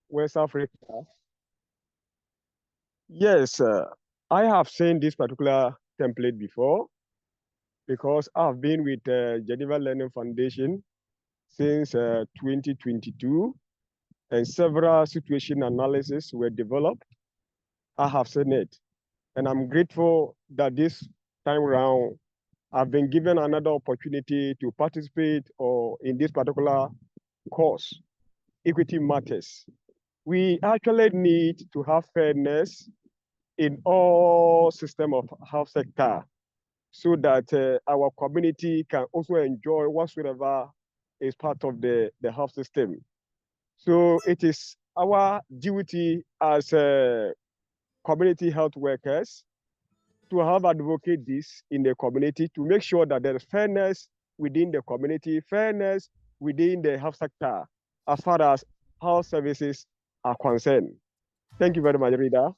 West Africa. Yes, I have seen this particular template before because I've been with Geneva Learning Foundation since 2022, and several situation analysis were developed. I have seen it, and I'm grateful that this time around I've been given another opportunity to participate or in this particular course, Equity Matters. We actually need to have fairness in all system of health sector so that our community can also enjoy whatsoever is part of the health system. So it is our duty as community health workers to have advocate this in the community to make sure that there is fairness within the community, fairness within the health sector as far as health services are concerned. Thank you very much, Rita.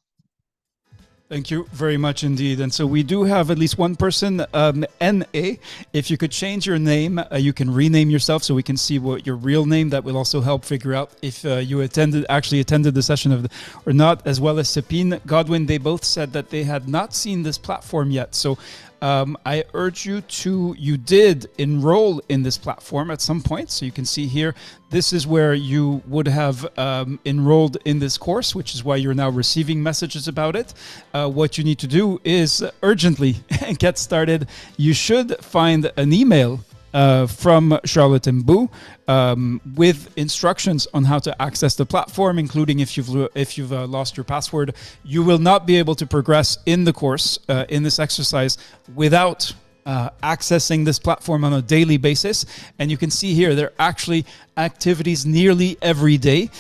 Thank you very much indeed. And so we do have at least one person, NA. If you could change your name, you can rename yourself so we can see what your real name. That will also help figure out if you actually attended the session or not, as well as Sapine Godwin. They both said that they had not seen this platform yet. So I urge you did enroll in this platform at some point. So you can see here, this is where you would have enrolled in this course, which is why you're now receiving messages about it. What you need to do is urgently get started. You should find an email from Charlotte and Boo with instructions on how to access the platform, including if you've lost your password. You will not be able to progress in the course, in this exercise, without accessing this platform on a daily basis. And you can see here, there are actually activities nearly every day.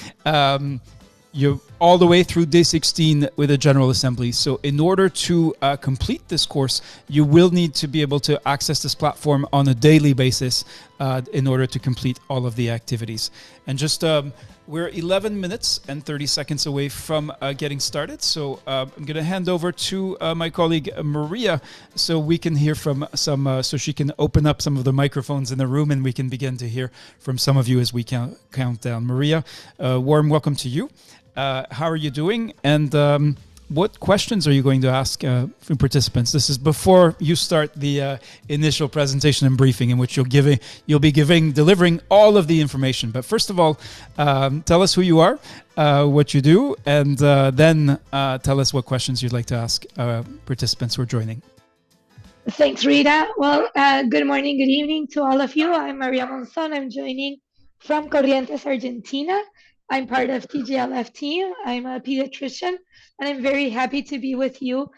You're all the way through day 16 with a General Assembly. So in order to complete this course, you will need to be able to access this platform on a daily basis in order to complete all of the activities. And just we're 11 minutes and 30 seconds away from getting started. So I'm going to hand over to my colleague Maria so we can hear from so she can open up some of the microphones in the room and we can begin to hear from some of you as we count down. Maria, warm welcome to you. How are you doing? And what questions are you going to ask from participants? This is before you start the initial presentation and briefing, in which you'll be delivering all of the information. But first of all, tell us who you are, what you do, and then tell us what questions you'd like to ask participants who are joining. Thanks, Rita. Well, good morning, good evening to all of you. I'm Maria Monzon. I'm joining from Corrientes, Argentina. I'm part of TGLF team. I'm a pediatrician, and I'm very happy to be with you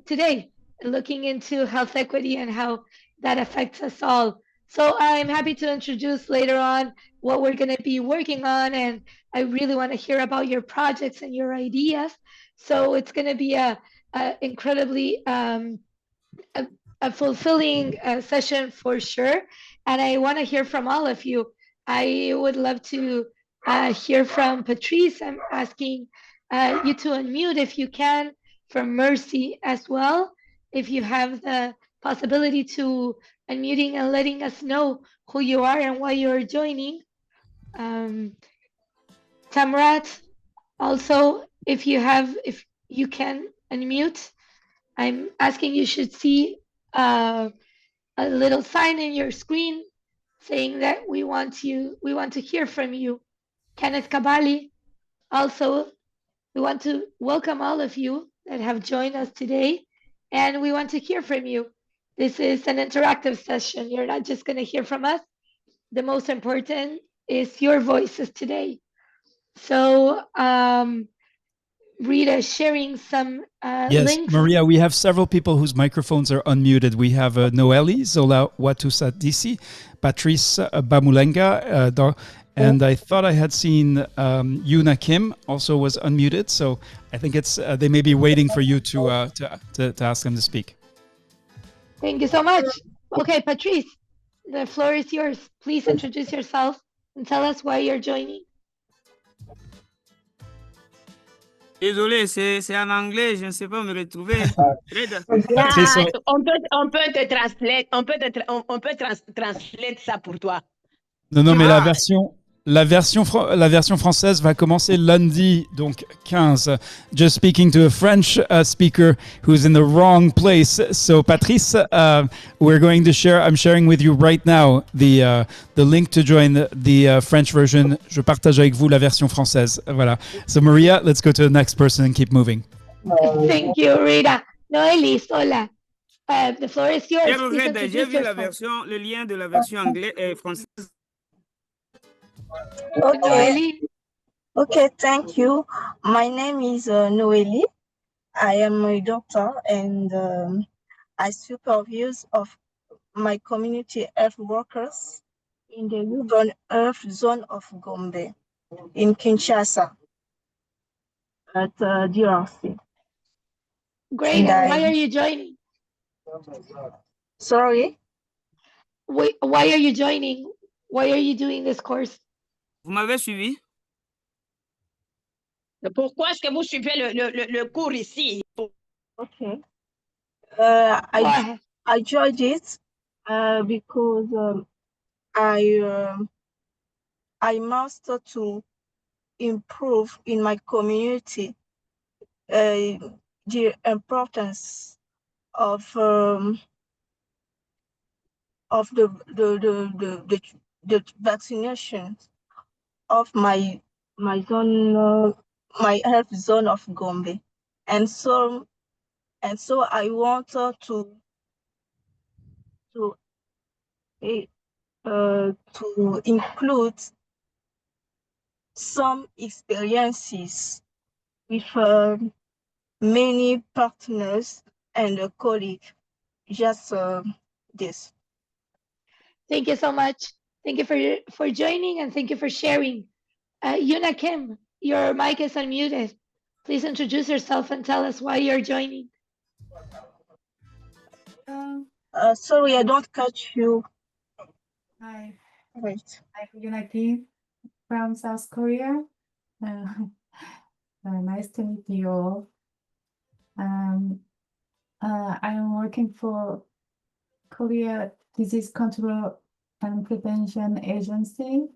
today, looking into health equity and how that affects us all. So I'm happy to introduce later on what we're going to be working on, and I really want to hear about your projects and your ideas. So it's going to be a incredibly a fulfilling session for sure, and I want to hear from all of you. I would love to hear from Patrice. I'm asking you to unmute if you can, from Mercy as well. If you have the possibility to unmuting and letting us know who you are and why you're joining. Tamrat, also, if you can unmute, I'm asking you should see a little sign in your screen saying that we want to hear from you. Kenneth Kabali, also, we want to welcome all of you that have joined us today, and we want to hear from you. This is an interactive session. You're not just going to hear from us. The most important is your voices today. So, Rita sharing some links. Maria, we have several people whose microphones are unmuted. We have Noeli Zola Watusadisi, Patrice Bamulenga, and I thought I had seen Yuna Kim also was unmuted. So I think it's they may be waiting for you to ask them to speak. Thank you so much. Okay, Patrice, the floor is yours. Please introduce yourself and tell us why you're joining. Désolé, c'est en anglais, je ne sais pas me retrouver. On peut te translate ça pour toi. Non, mais la version La version française va commencer lundi, donc 15. Just speaking to a French speaker who's in the wrong place. So Patrice, we're going to share. I'm sharing with you right now the link to join the French version. Je partage avec vous la version française. Voilà. So Maria, let's go to the next person and keep moving. Thank you, Rita. Noelis, hola. The floor is yours. J'ai Please regretté, j'ai introduce vu la yourself. version, le lien de la version anglaise et française. Okay. Noeli, Okay, thank you. My name is Noeli. I am a doctor and I supervise of my community health workers in the urban health zone of Gombe in Kinshasa at DRC. great. And And why are you joining? Sorry? Why are you joining? Why are you doing this course? Vous m'avez suivi? Pourquoi est-ce que vous suivez le cours ici? Okay. Go ahead. I joined it because I master to improve in my community the importance of the vaccination of my zone, my health zone of Gombe, and so I want to include some experiences with many partners and a colleague. Just this. Thank you so much. Thank you for joining and thank you for sharing. Yuna Kim, your mic is unmuted. Please introduce yourself and tell us why you're joining. Sorry, I don't catch you. Hi, Wait. I'm Yuna Kim from South Korea. Nice to meet you all. I'm working for Korea Disease Control and Prevention Agency.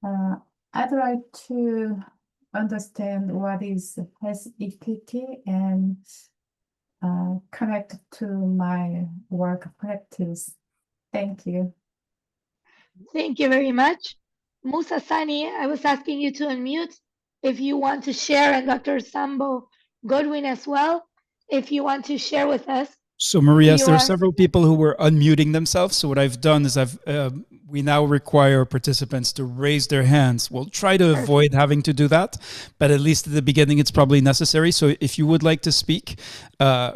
I'd like to understand what is health equity and connect to my work practice. Thank you. Thank you very much. Musa Sani, I was asking you to unmute if you want to share, and Dr. Sambo Godwin as well, if you want to share with us. So Maria, there are several people who were unmuting themselves. So what I've done is we now require participants to raise their hands. We'll try to avoid having to do that, but at least at the beginning, it's probably necessary. So if you would like to speak,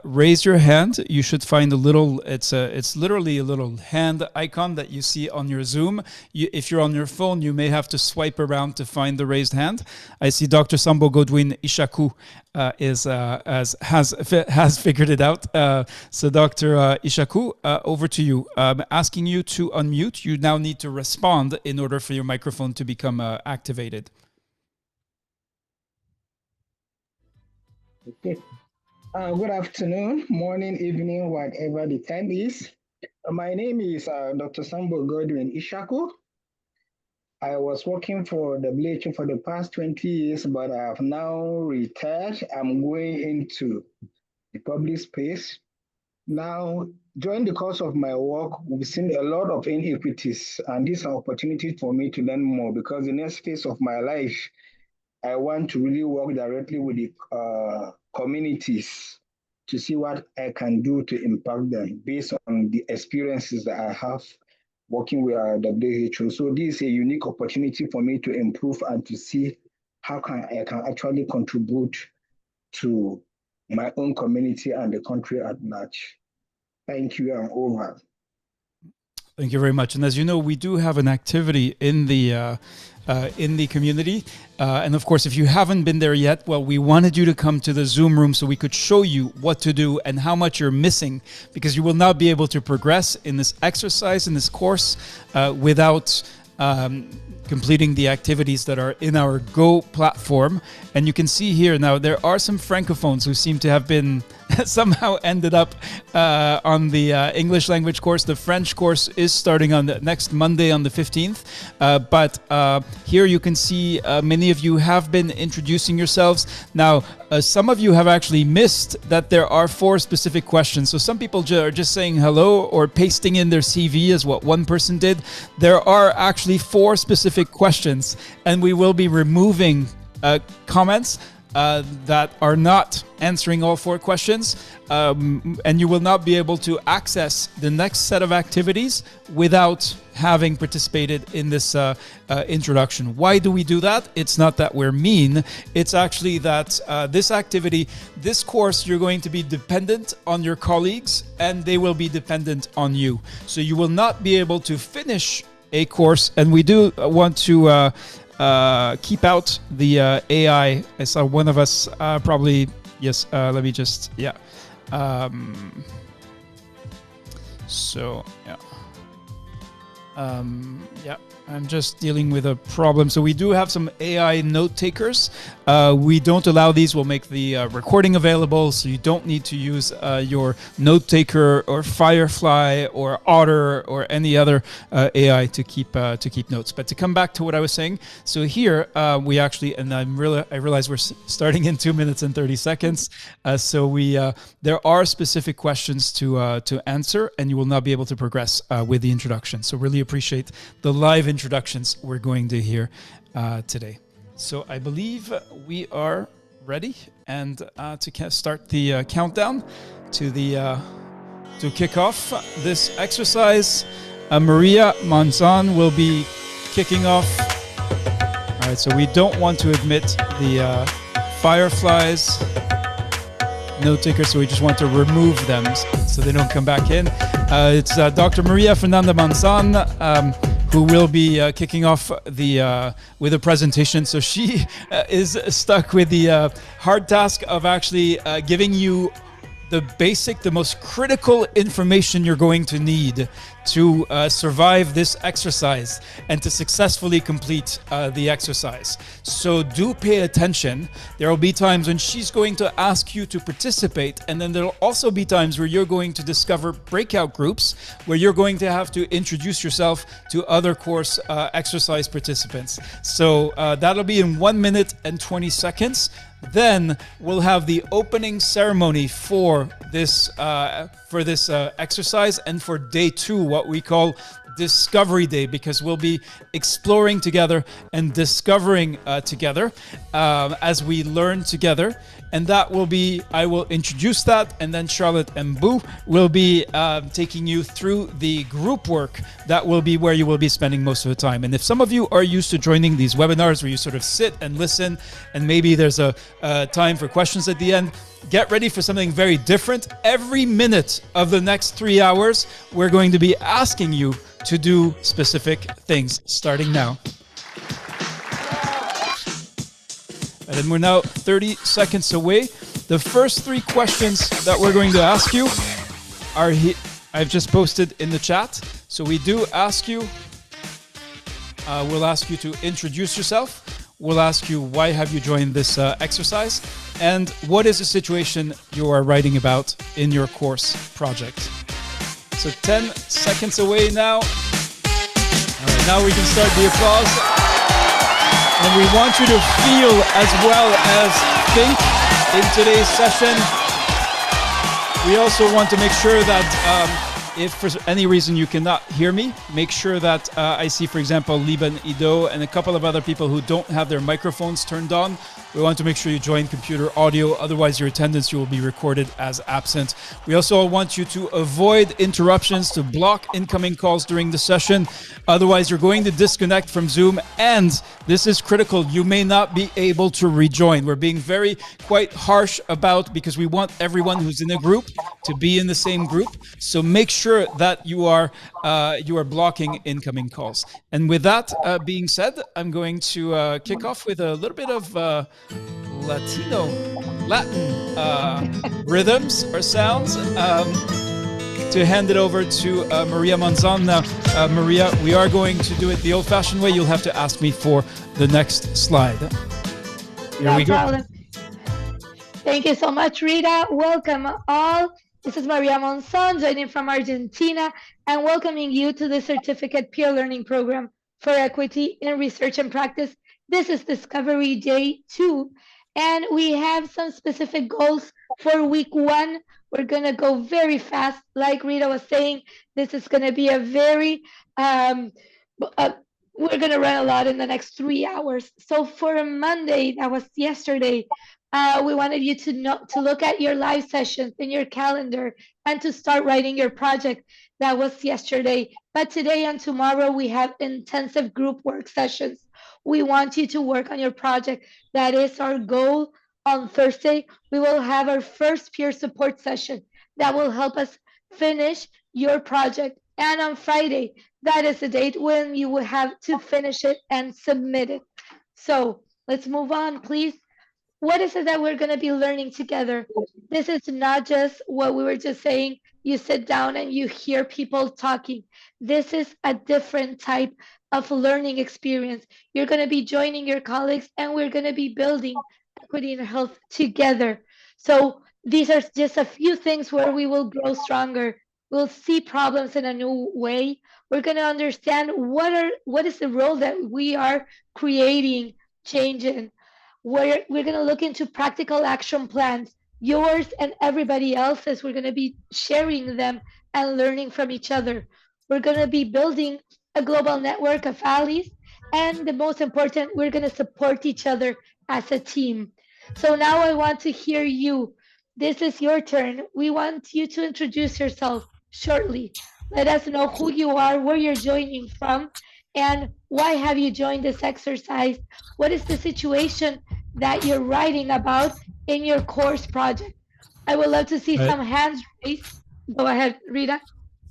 raise your hand. You should find a little, it's literally a little hand icon that you see on your Zoom. If you're on your phone, you may have to swipe around to find the raised hand. I see Dr. Sambo Godwin Ishaku has figured it out. So Dr. Ishaku, over to you. Asking you to unmute. You now need to respond in order for your microphone to become activated. Okay. Good afternoon, morning, evening, whatever the time is. My name is Dr. Sambo Godwin Ishaku. I was working for WHO for the past 20 years, but I have now retired. I'm going into the public space. Now, during the course of my work, we've seen a lot of inequities, and this is an opportunity for me to learn more because the next phase of my life, I want to really work directly with the communities to see what I can do to impact them based on the experiences that I have working with WHO. So this is a unique opportunity for me to improve and to see how I can actually contribute to my own community and the country at large. Thank you, and over. Thank you very much. And as you know, we do have an activity in the community. And of course, if you haven't been there yet, well, we wanted you to come to the Zoom room so we could show you what to do and how much you're missing, because you will not be able to progress in this exercise, in this course, without completing the activities that are in our Go platform. And you can see here now, there are some Francophones who seem to have been somehow ended up on the English language course. The French course is starting on the next Monday on the 15th. But here you can see many of you have been introducing yourselves. Now, some of you have actually missed that there are 4 specific questions. So some people are just saying hello or pasting in their CV as what one person did. There are actually 4 specific questions, and we will be removing comments that are not answering all 4 questions, and you will not be able to access the next set of activities without having participated in this introduction. Why do we do that? It's not that we're mean. It's actually that this activity, this course, you're going to be dependent on your colleagues, and they will be dependent on you. So you will not be able to finish a course, and we do want to keep out the AI. I saw one of us probably, yes, let me just, yeah. So, yeah. Yeah, I'm just dealing with a problem. So we do have some AI note takers. We don't allow these. We'll make the recording available, so you don't need to use your note taker or Firefly or Otter or any other AI to keep notes. But to come back to what I was saying, so here we actually, and I realize we're starting in 2 minutes and 30 seconds. So we there are specific questions to answer, and you will not be able to progress with the introduction. So really appreciate the live introductions we're going to hear today. So I believe we are ready and to start the countdown to kick off this exercise. Maria Monzon will be kicking off. All right, so we don't want to admit the Fireflies note takers, so we just want to remove them so they don't come back in. It's Dr. Maria Fernanda Monzon, who will be kicking off with a presentation. So she is stuck with the hard task of actually giving you the most critical information you're going to need to survive this exercise and to successfully complete the exercise. So do pay attention. There will be times when she's going to ask you to participate, and then there'll also be times where you're going to discover breakout groups where you're going to have to introduce yourself to other course exercise participants. So that'll be in 1 minute and 20 seconds. Then we'll have the opening ceremony for this exercise and for day 2, what we call Discovery Day, because we'll be exploring together and discovering together as we learn together. And that will be, I will introduce that, and then Charlotte and Boo will be taking you through the group work. That will be where you will be spending most of the time. And if some of you are used to joining these webinars where you sort of sit and listen, and maybe there's a time for questions at the end, get ready for something very different. Every minute of the next 3 hours, we're going to be asking you to do specific things, starting now. And then we're now 30 seconds away. The first 3 questions that we're going to ask you are I've just posted in the chat. So we do ask you, we'll ask you to introduce yourself. We'll ask you, why have you joined this exercise? And what is the situation you are writing about in your course project? So 10 seconds away now. All right, now we can start the applause. And we want you to feel as well as think in today's session. We also want to make sure that if for any reason you cannot hear me, make sure that I see, for example, Liban Ido and a couple of other people who don't have their microphones turned on. We want to make sure you join computer audio, otherwise your attendance, you will be recorded as absent. We also want you to avoid interruptions, to block incoming calls during the session. Otherwise, you're going to disconnect from Zoom, and this is critical, you may not be able to rejoin. We're being quite harsh about, because we want everyone who's in a group to be in the same group. So make sure that you are blocking incoming calls. And with that being said, I'm going to kick off with a little bit of Latin rhythms or sounds to hand it over to Maria Monzon. Now, Maria, we are going to do it the old-fashioned way. You'll have to ask me for the next slide. Here we go. Problem. Thank you so much, Rita. Welcome all. This is Maria Monson joining from Argentina and welcoming you to the Certificate Peer Learning Program for Equity in Research and Practice. This is Discovery Day 2, and we have some specific goals for week 1. We're going to go very fast. Like Rita was saying, this is going to be a very, we're going to run a lot in the next 3 hours. So for Monday, that was yesterday, we wanted you to look at your live sessions in your calendar and to start writing your project. That was yesterday. But today and tomorrow, we have intensive group work sessions. We want you to work on your project. That is our goal. On Thursday, we will have our first peer support session that will help us finish your project. And on Friday, that is the date when you will have to finish it and submit it. So let's move on, please. What is it that we're going to be learning together? This is not just what we were just saying. You sit down and you hear people talking. This is a different type of learning experience. You're going to be joining your colleagues and we're going to be building equity and health together. So these are just a few things where we will grow stronger. We'll see problems in a new way. We're going to understand what is the role that we are creating change in. We're going to look into practical action plans, yours and everybody else's. We're going to be sharing them and learning from each other. We're going to be building a global network of allies. And the most important, we're going to support each other as a team. So now I want to hear you. This is your turn. We want you to introduce yourself shortly. Let us know who you are, where you're joining from, and why have you joined this exercise? What is the situation that you're writing about in your course project? I would love to see some hands raised. Go ahead, Rita.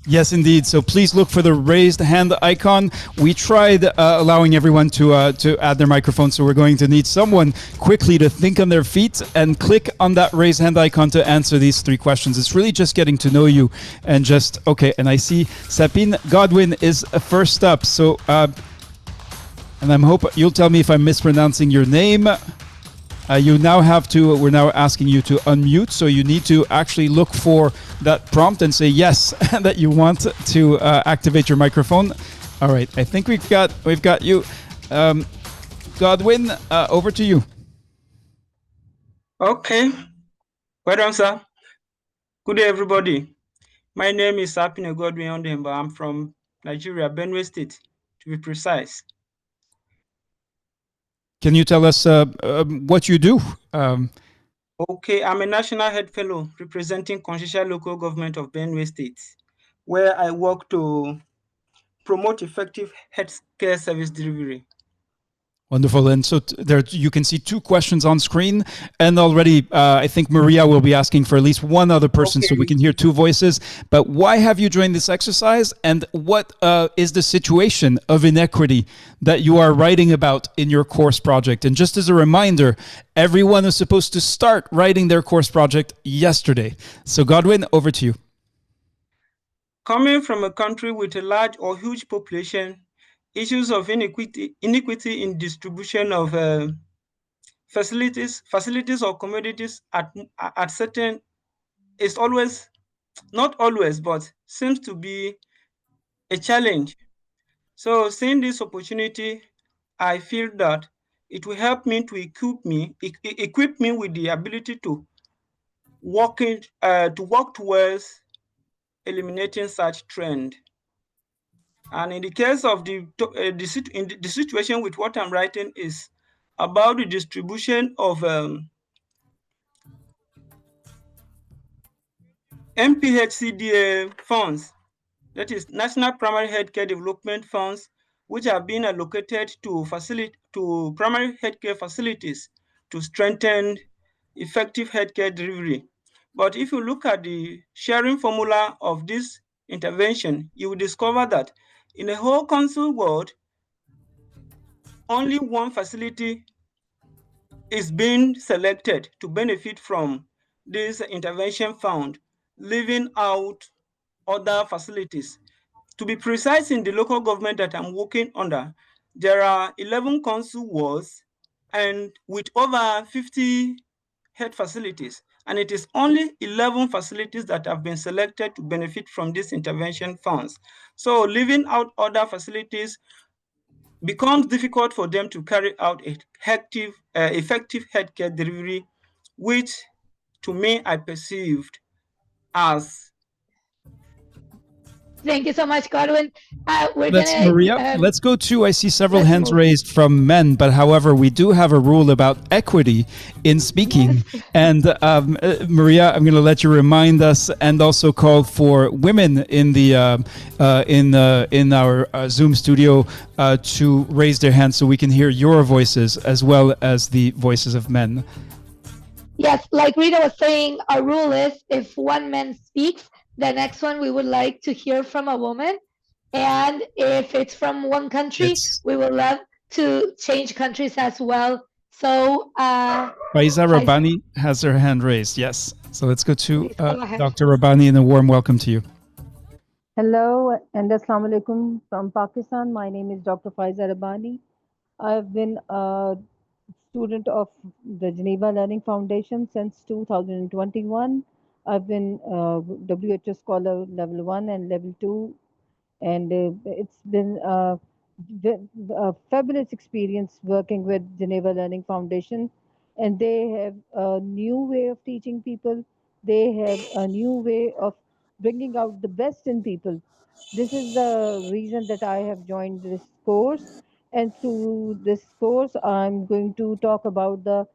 Yes, indeed. So please look for the raised hand icon. We tried allowing everyone to add their microphone, so we're going to need someone quickly to think on their feet and click on that raised hand icon to answer these 3 questions. It's really just getting to know you and just, okay, and I see Sapine Godwin is first up. So, and I'm hoping you'll tell me if I'm mispronouncing your name. You now have to, we're now asking you to unmute, so you need to actually look for that prompt and say yes, that you want to activate your microphone. All right, I think we've got you. Godwin, over to you. Okay. Well done, sir. Good day, everybody. My name is Sambo Godwin Ishaku. I'm from Nigeria, Benue State, to be precise. Can you tell us what you do? Okay, I'm a National Head Fellow representing Constitutional Local Government of Benue State, where I work to promote effective healthcare service delivery. Wonderful. And so there you can see 2 questions on screen. And already, I think Maria will be asking for at least one other person, so we can hear 2 voices. But why have you joined this exercise? And what is the situation of inequity that you are writing about in your course project? And just as a reminder, everyone is supposed to start writing their course project yesterday. So Godwin, over to you. Coming from a country with a large or huge population, issues of inequity in distribution of facilities or commodities at certain is always, not always, but seems to be a challenge. So seeing this opportunity, I feel that it will help me to equip me with the ability to work towards eliminating such trend. And in the case of the situation with what I'm writing is about the distribution of NPHCDA funds, that is National Primary Healthcare Development Funds, which have been allocated to primary healthcare facilities to strengthen effective healthcare delivery. But if you look at the sharing formula of this intervention, you will discover that in the whole council world, only one facility is being selected to benefit from this intervention fund, leaving out other facilities. To be precise, in the local government that I'm working under, there are 11 council wards, and with over 50 health facilities, and it is only 11 facilities that have been selected to benefit from these intervention funds. So leaving out other facilities becomes difficult for them to carry out effective healthcare delivery, which to me I perceived as. Thank you so much, Godwin. Maria, let's go to, I see several hands move. raised from men, but however, we do have a rule about equity in speaking. Yes. And Maria, I'm going to let you remind us and also call for women in the in our Zoom studio to raise their hands so we can hear your voices as well as the voices of men. Yes, like Rita was saying, our rule is if one man speaks, the next one we would like to hear from a woman. And if it's from one country, we would love to change countries as well. So Faiza Rabbani has her hand raised, yes. So let's go to go Dr. Rabbani and a warm welcome to you. Hello and Assalamu alaikum from Pakistan. My name is Dr. Faiza Rabbani. I've been a student of the Geneva Learning Foundation since 2021. I've been WHO Scholar Level 1 and Level 2, and it's been a fabulous experience working with Geneva Learning Foundation. And they have a new way of teaching people. They have a new way of bringing out the best in people. This is the reason that I have joined this course. And through this course, I'm going to talk about the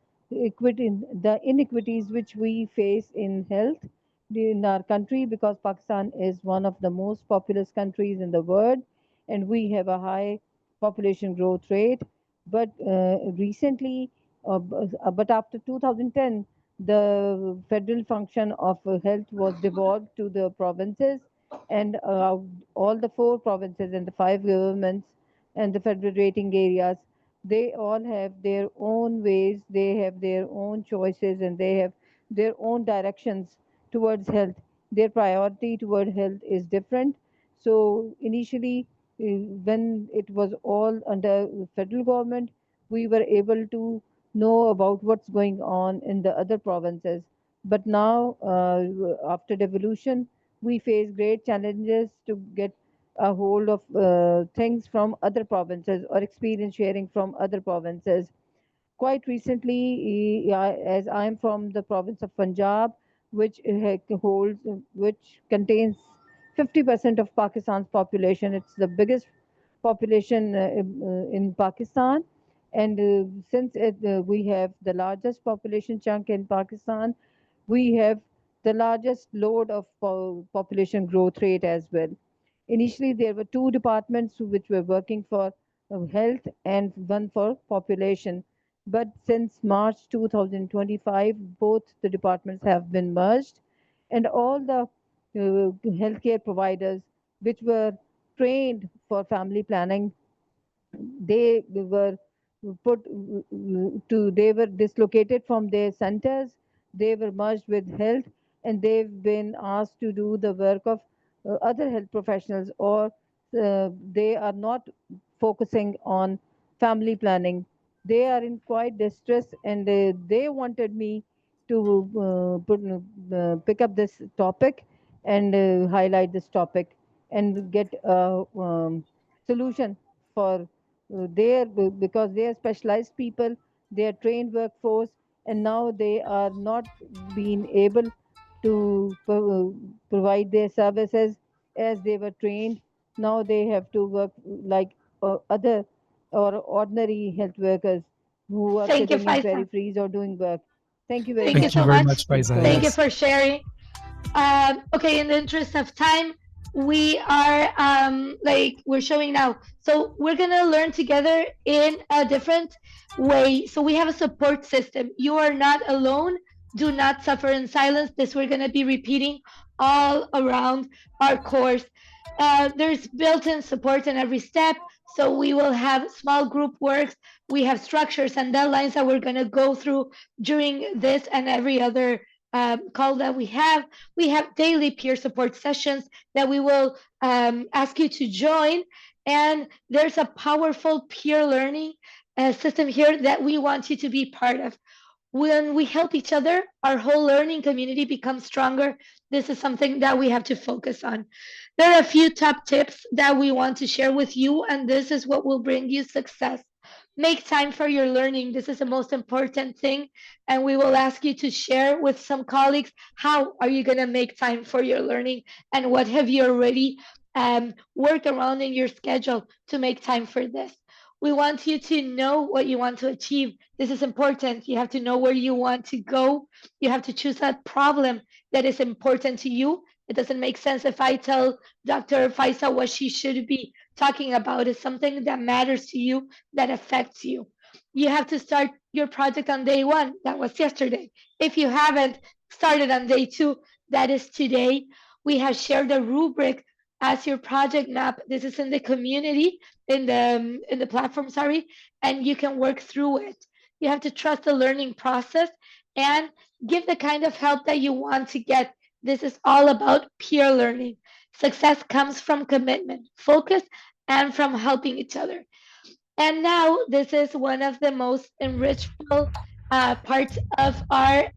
inequities which we face in health in our country, because Pakistan is one of the most populous countries in the world, and we have a high population growth rate. But recently, but after 2010, the federal function of health was devolved to the provinces, and all the 4 provinces and the 5 governments and the federating areas, they all have their own ways, they have their own choices, and they have their own directions towards health. Their priority toward health is different. So initially, when it was all under federal government, we were able to know about what's going on in the other provinces. But now, after devolution, we face great challenges to get a hold of things from other provinces or experience sharing from other provinces. Quite recently, as I'm from the province of Punjab, which which contains 50% of Pakistan's population. It's the biggest population in Pakistan. And since we have the largest population chunk in Pakistan, we have the largest load of population growth rate as well. Initially, there were 2 departments which were working for health and one for population. But since March 2025, both the departments have been merged, and all the healthcare providers which were trained for family planning, they were they were dislocated from their centers, they were merged with health, and they've been asked to do the work of other health professionals, or they are not focusing on family planning. They are in quite distress, and they wanted me to pick up this topic and highlight this topic and get a solution for because they are specialized people, they are trained workforce, and now they are not being able to provide their services as they were trained. Now they have to work like other or ordinary health workers who are Thank you, sitting in Faisal. peripheries or doing work. Thank you very Thank much. you so much. Faiza. Thank you Yes. for sharing. Okay, in the interest of time, we are we're showing now. So we're gonna learn together in a different way. So we have a support system. You are not alone. Do not suffer in silence. This we're gonna be repeating all around our course. There's built-in support in every step. So we will have small group works. We have structures and deadlines that we're gonna go through during this and every other call that we have. We have daily peer support sessions that we will ask you to join. And there's a powerful peer learning system here that we want you to be part of. When we help each other, our whole learning community becomes stronger. This is something that we have to focus on. There are a few top tips that we want to share with you, and this is what will bring you success. Make time for your learning. This is the most important thing. And we will ask you to share with some colleagues how are you going to make time for your learning and what have you already worked around in your schedule to make time for this. We want you to know what you want to achieve. This is important. You have to know where you want to go. You have to choose that problem that is important to you. It doesn't make sense if I tell Dr. Faisal what she should be talking about. It's something that matters to you, that affects you. You have to start your project on day one. That was yesterday. If you haven't started on day two, that is today. We have shared a rubric as your project map. This is in the community, in the platform, sorry, and you can work through it. You have to trust the learning process and give the kind of help that you want to get. This is all about peer learning. Success comes from commitment, focus, and from helping each other. And now this is one of the most enrichful parts of our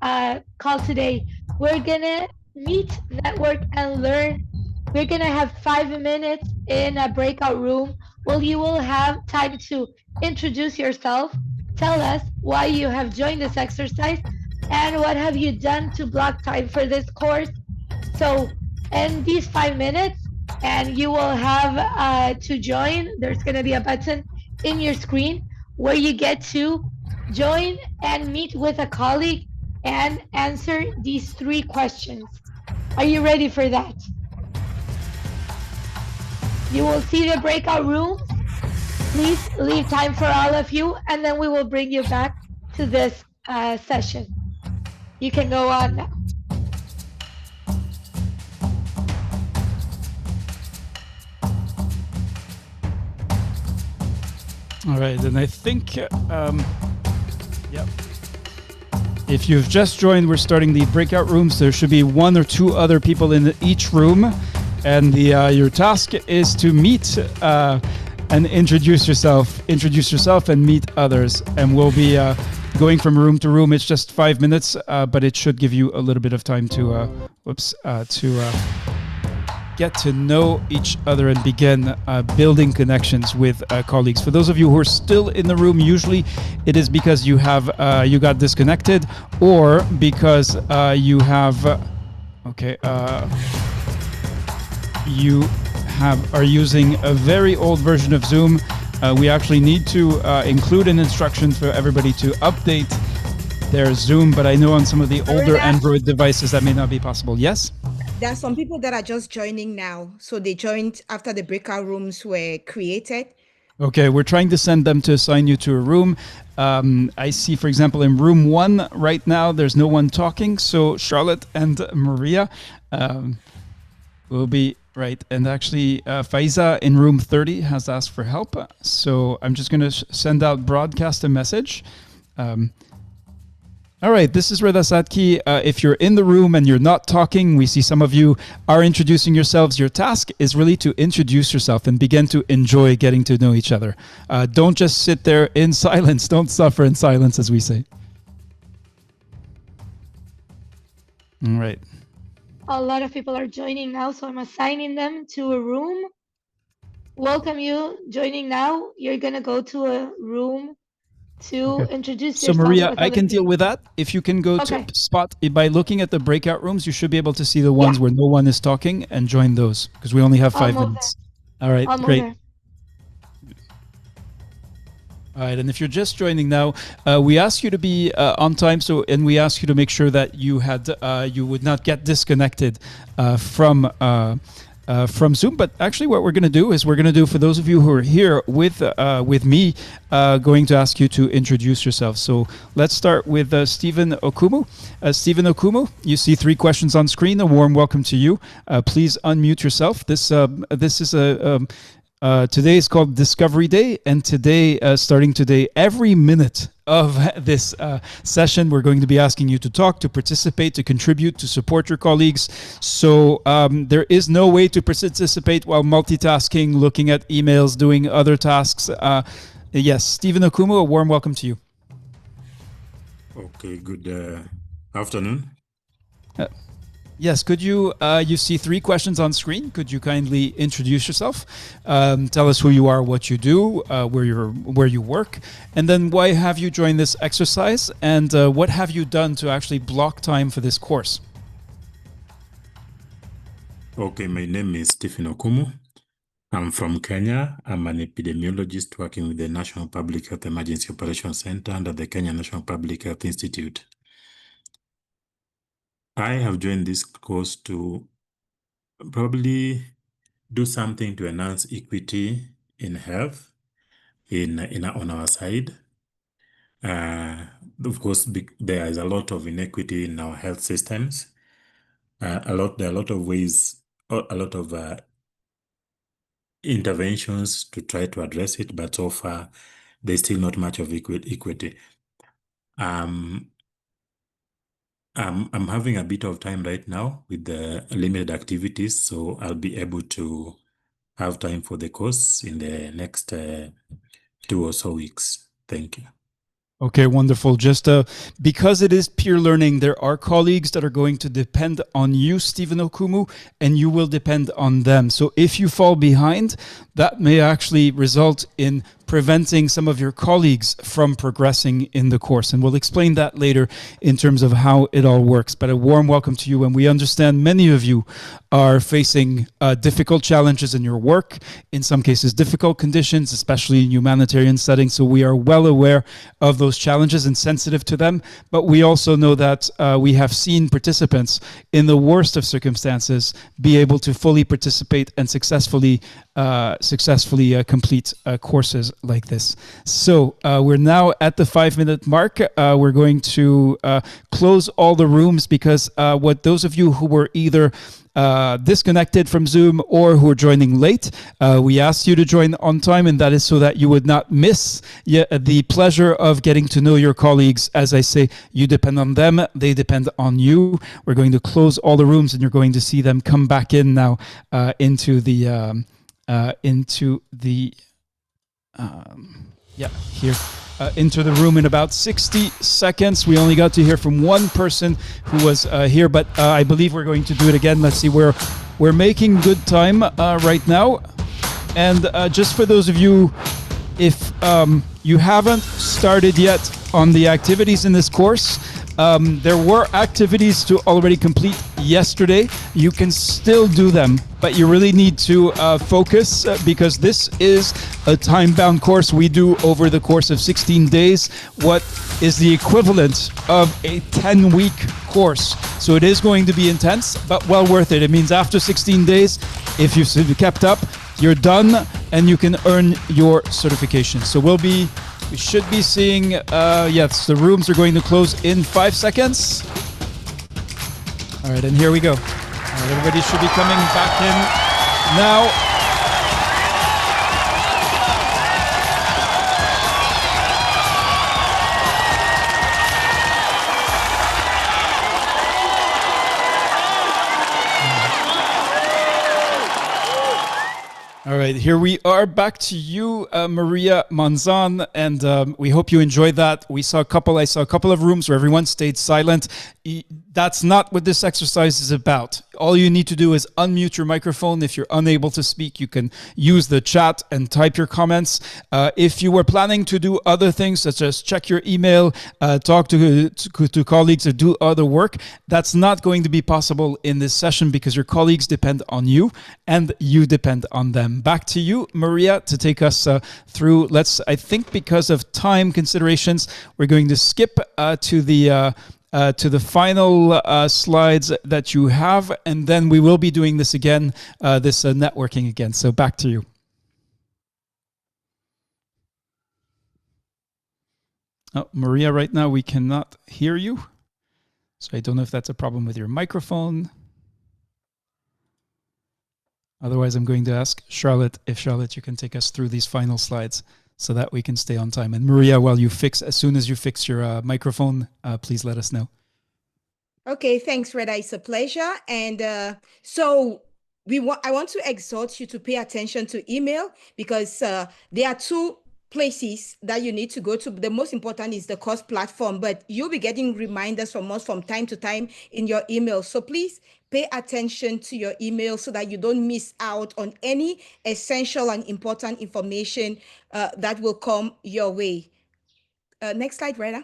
call today. We're gonna meet, network, and learn. We're gonna have 5 minutes in a breakout room where you will have time to introduce yourself, tell us why you have joined this exercise, and what have you done to block time for this course. So in these 5 minutes, and you will have to join, there's gonna be a button in your screen where you get to join and meet with a colleague and answer these 3 questions. Are you ready for that? You will see the breakout rooms. Please leave time for all of you, and then we will bring you back to this session. You can go on now. All right, and I think, if you've just joined, we're starting the breakout rooms. There should be 1 or 2 other people in each room, and your task is to meet and introduce yourself and meet others. And we'll be going from room to room. It's just 5 minutes, but it should give you a little bit of time to get to know each other and begin building connections with colleagues. For those of you who are still in the room, usually it is because you got disconnected, or because you are using a very old version of Zoom. We actually need to include an instruction for everybody to update their Zoom, but I know on some of the older Android devices that may not be possible. Yes? There are some people that are just joining now. So they joined after the breakout rooms were created. Okay, we're trying to send them to assign you to a room. I see, for example, in room 1 right now, there's no one talking. So Charlotte and Maria will be right. And actually, Faiza in room 30 has asked for help. So I'm just going to send out broadcast a message. All right, this is Reda Sadki. If you're in the room and you're not talking, we see some of you are introducing yourselves. Your task is really to introduce yourself and begin to enjoy getting to know each other. Don't just sit there in silence. Don't suffer in silence, as we say. All right. A lot of people are joining now, so I'm assigning them to a room. Welcome you joining now. You're going to go to a room to introduce yourself. So Maria, I can deal with that. If you can go to spot, by looking at the breakout rooms, you should be able to see the ones where no one is talking and join those, because we only have 5 minutes. All right, great. All right, and if you're just joining now, we ask you to be on time. And we ask you to make sure that you would not get disconnected from Zoom. But actually, what we're going to do is for those of you who are here with me, going to ask you to introduce yourself. So let's start with Stephen Okumu. Stephen Okumu, you see 3 questions on screen. A warm welcome to you. Please unmute yourself. This is today is called Discovery Day, and starting today, every minute of this session, we're going to be asking you to talk, to participate, to contribute, to support your colleagues. So there is no way to participate while multitasking, looking at emails, doing other tasks. Yes, Stephen Okumu, a warm welcome to you. Okay, good afternoon. Yes, could you, you see 3 questions on screen. Could you kindly introduce yourself? Tell us who you are, what you do, where you work, and then why have you joined this exercise, and what have you done to actually block time for this course? Okay, my name is Stephen Okumu. I'm from Kenya. I'm an epidemiologist working with the National Public Health Emergency Operations Center under the Kenya National Public Health Institute. I have joined this course to probably do something to enhance equity in health on our side. Of course, there is a lot of inequity in our health systems. There are a lot of ways, a lot of interventions to try to address it, but so far there's still not much of equity. I'm having a bit of time right now with the limited activities, so I'll be able to have time for the course in the next 2 or so weeks. Thank you. Okay, wonderful. Just because it is peer learning, there are colleagues that are going to depend on you, Stephen Okumu, and you will depend on them. So if you fall behind, that may actually result in preventing some of your colleagues from progressing in the course. And we'll explain that later in terms of how it all works. But a warm welcome to you. And we understand many of you are facing difficult challenges in your work, in some cases difficult conditions, especially in humanitarian settings. So we are well aware of those challenges and sensitive to them. But we also know that we have seen participants in the worst of circumstances be able to fully participate and successfully complete courses like this. So we're now at the 5-minute mark. We're going to close all the rooms because what those of you who were either disconnected from Zoom or who are joining late, we asked you to join on time, and that is so that you would not miss the pleasure of getting to know your colleagues. As I say, you depend on them, they depend on you. We're going to close all the rooms and you're going to see them come back in now into the into the room in about 60 seconds. We only got to hear from one person who was here, but I believe we're going to do it again. Let's see, we're making good time right now. And just for those of you, if you haven't started yet on the activities in this course, there were activities to already complete yesterday. You can still do them, but you really need to focus because this is a time-bound course we do over the course of 16 days, what is the equivalent of a 10-week course. So it is going to be intense, but well worth it. It means after 16 days, if you've kept up, you're done and you can earn your certification. So we should be seeing, yes, the rooms are going to close in 5 seconds. All right, and here we go. All right, everybody should be coming back in now. All right, here we are back to you, Maria Monzon, and we hope you enjoyed that. I saw a couple of rooms where everyone stayed silent. That's not what this exercise is about. All you need to do is unmute your microphone. If you're unable to speak, you can use the chat and type your comments. If you were planning to do other things, such as check your email, talk to colleagues, or do other work, that's not going to be possible in this session because your colleagues depend on you and you depend on them. Back to you, Maria, to take us through. I think because of time considerations, we're going to skip to the final slides that you have, and then we will be doing this again, this networking again. So back to you. Oh, Maria, right now we cannot hear you. So I don't know if that's a problem with your microphone. Otherwise, I'm going to ask Charlotte, if Charlotte, you can take us through these final slides so that we can stay on time. And Maria, as soon as you fix your microphone, please let us know. Okay, thanks, Reda. It's a pleasure. And I want to exhort you to pay attention to email because there are two places that you need to go to. The most important is the course platform, but you'll be getting reminders from us from time to time in your email. So please pay attention to your email so that you don't miss out on any essential and important information that will come your way. Next slide, Reda.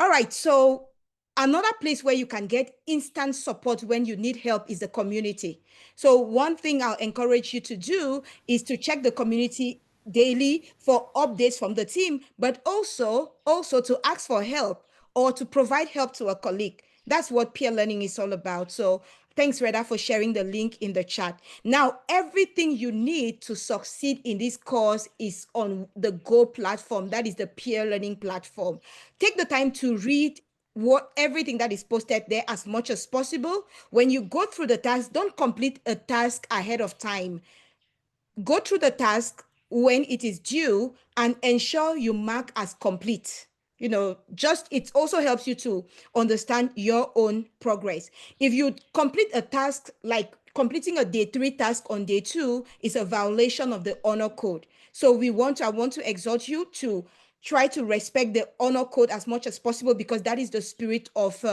All right, so another place where you can get instant support when you need help is the community. So one thing I'll encourage you to do is to check the community daily for updates from the team, but also to ask for help or to provide help to a colleague. That's what peer learning is all about. So thanks, Reda, for sharing the link in the chat. Now, everything you need to succeed in this course is on the Go platform. That is the peer learning platform. Take the time to read everything that is posted there as much as possible. When you go through the task, don't complete a task ahead of time. Go through the task when it is due and ensure you mark as complete. It also helps you to understand your own progress. If you complete a task, like completing a day 3 task on day 2 is a violation of the honor code. So I want to exhort you to try to respect the honor code as much as possible, because that is the spirit of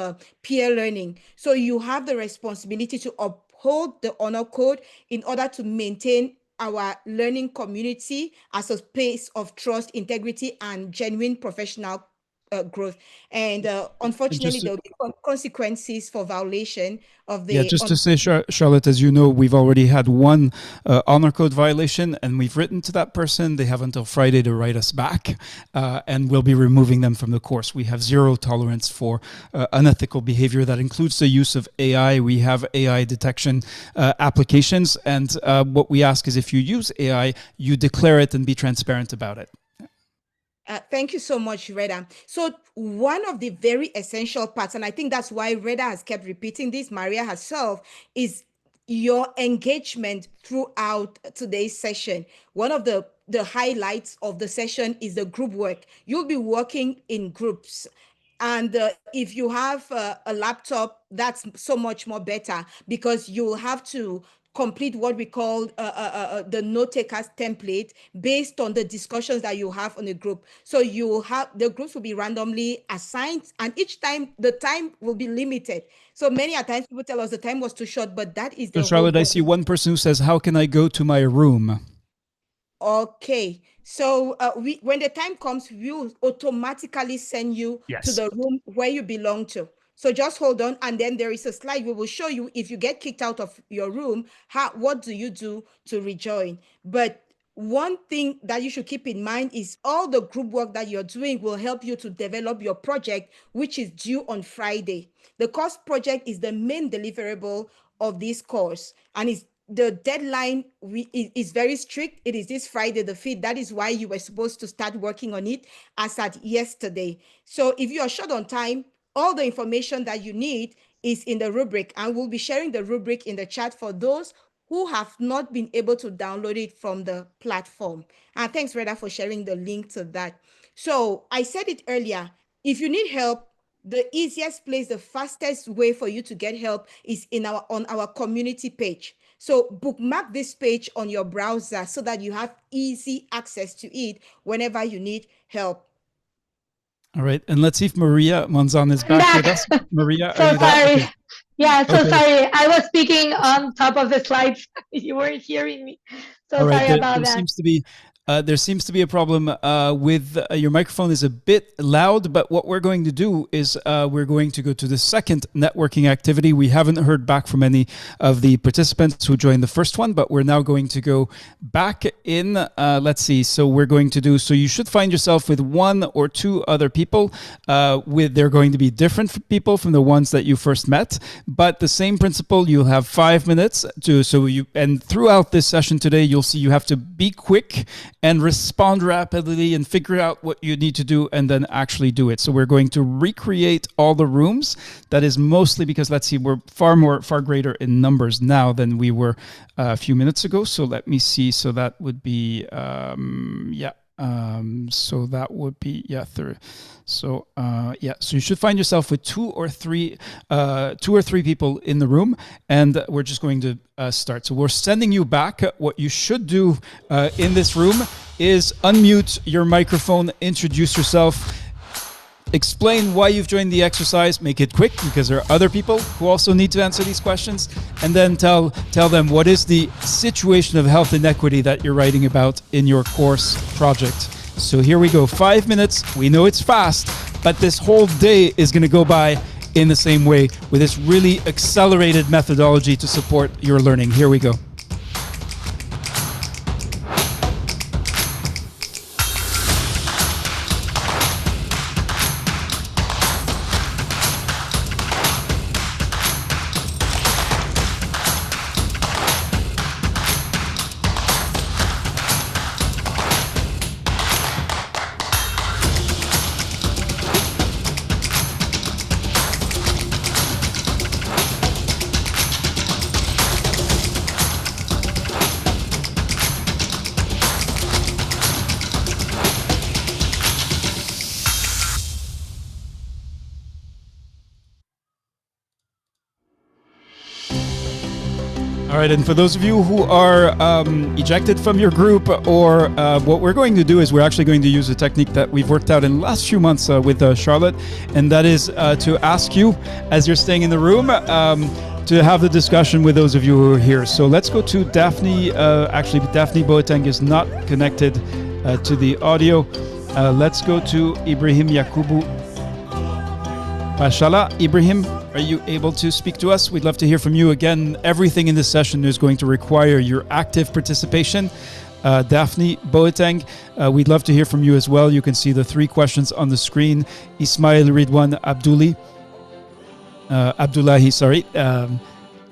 peer learning. So you have the responsibility to uphold the honor code in order to maintain our learning community as a space of trust, integrity, and genuine professional growth. And unfortunately, there will be consequences for violation of the... Yeah, just to say, Charlotte, as you know, we've already had one honor code violation, and we've written to that person. They have until Friday to write us back, and we'll be removing them from the course. We have zero tolerance for unethical behavior. That includes the use of AI. We have AI detection applications, and what we ask is if you use AI, you declare it and be transparent about it. Thank you so much, Reda. So one of the very essential parts, and I think that's why Reda has kept repeating this, Maria herself, is your engagement throughout today's session. One of the highlights of the session is the group work. You'll be working in groups. And if you have a laptop, that's so much more better, because you'll have to complete what we call the note takers template based on the discussions that you have on a group. So you have, the groups will be randomly assigned, and each time the time will be limited. So many a times people tell us the time was too short, but that is the Charlotte, I see one person who says, how can I go to my room? Okay, so when the time comes, we'll automatically send you to the room where you belong to. So just hold on, and then there is a slide we will show you if you get kicked out of your room, what do you do to rejoin? But one thing that you should keep in mind is all the group work that you're doing will help you to develop your project, which is due on Friday. The course project is the main deliverable of this course, and the deadline is very strict. It is this Friday, the 5th. That is why you were supposed to start working on it as at yesterday. So if you are short on time, all the information that you need is in the rubric, and we'll be sharing the rubric in the chat for those who have not been able to download it from the platform. And thanks, Reda, for sharing the link to that. So I said it earlier, if you need help, the easiest place, the fastest way for you to get help is on our community page. So bookmark this page on your browser so that you have easy access to it whenever you need help. All right, and let's see if Maria Monzon is back with us. Maria, so are you there? sorry. Okay. Yeah, so sorry. I was speaking on top of the slides. You weren't hearing me. So All right, sorry about there that. seems to be a problem with your microphone is a bit loud, but what we're going to do is we're going to go to the second networking activity. We haven't heard back from any of the participants who joined the first one, but we're now going to go back in. Let's see. So you should find yourself with one or two other people. They're going to be different people from the ones that you first met, but the same principle. You'll have 5 minutes and throughout this session today, you'll see you have to be quick and respond rapidly and figure out what you need to do and then actually do it. So we're going to recreate all the rooms. That is mostly because, let's see, we're far greater in numbers now than we were a few minutes ago. So let me see. So that would be, So that would be, yeah, third. So yeah, so you should find yourself with two or three people in the room, and we're just going to start. So we're sending you back. What you should do in this room is unmute your microphone, introduce yourself, explain why you've joined the exercise, make it quick because there are other people who also need to answer these questions, and then tell them what is the situation of health inequity that you're writing about in your course project. So here we go, 5 minutes. We know it's fast, but this whole day is going to go by in the same way with this really accelerated methodology to support your learning. Here we go. All right, and for those of you who are ejected from your group, or what we're going to do is we're actually going to use a technique that we've worked out in the last few months with Charlotte, and that is to ask you, as you're staying in the room, to have the discussion with those of you who are here. So let's go to Daphne. Actually, Daphne Boateng is not connected to the audio. Let's go to Ibrahim Yakubu Pashala. Ibrahim, are you able to speak to us? We'd love to hear from you. Again, everything in this session is going to require your active participation. Daphne Boateng, we'd love to hear from you as well. You can see the 3 questions on the screen. Ismail Ridwan Abdullahi, sorry.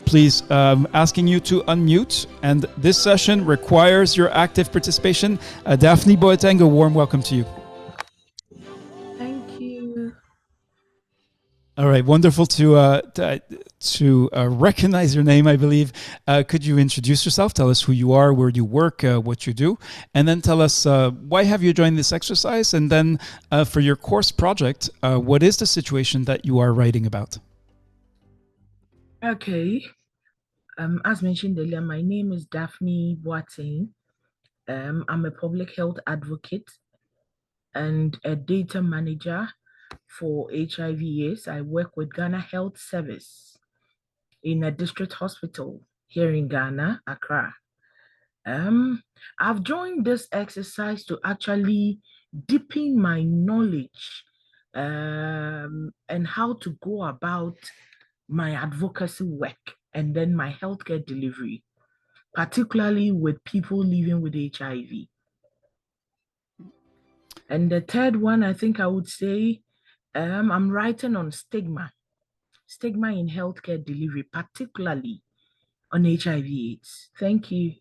Please, asking you to unmute. And this session requires your active participation. Daphne Boateng, a warm welcome to you. Thank you. All right, wonderful to recognize your name, I believe. Could you introduce yourself? Tell us who you are, where you work, what you do, and then tell us why have you joined this exercise, and then for your course project, what is the situation that you are writing about? Okay. As mentioned earlier, my name is Daphne Boateng. I'm a public health advocate and a data manager for HIV/AIDS. I work with Ghana Health Service in a district hospital here in Ghana, Accra. I've joined this exercise to actually deepen my knowledge and how to go about my advocacy work and then my healthcare delivery, particularly with people living with HIV. And the third one, I think I would say, I'm writing on stigma in healthcare delivery, particularly on HIV/AIDS. Thank you.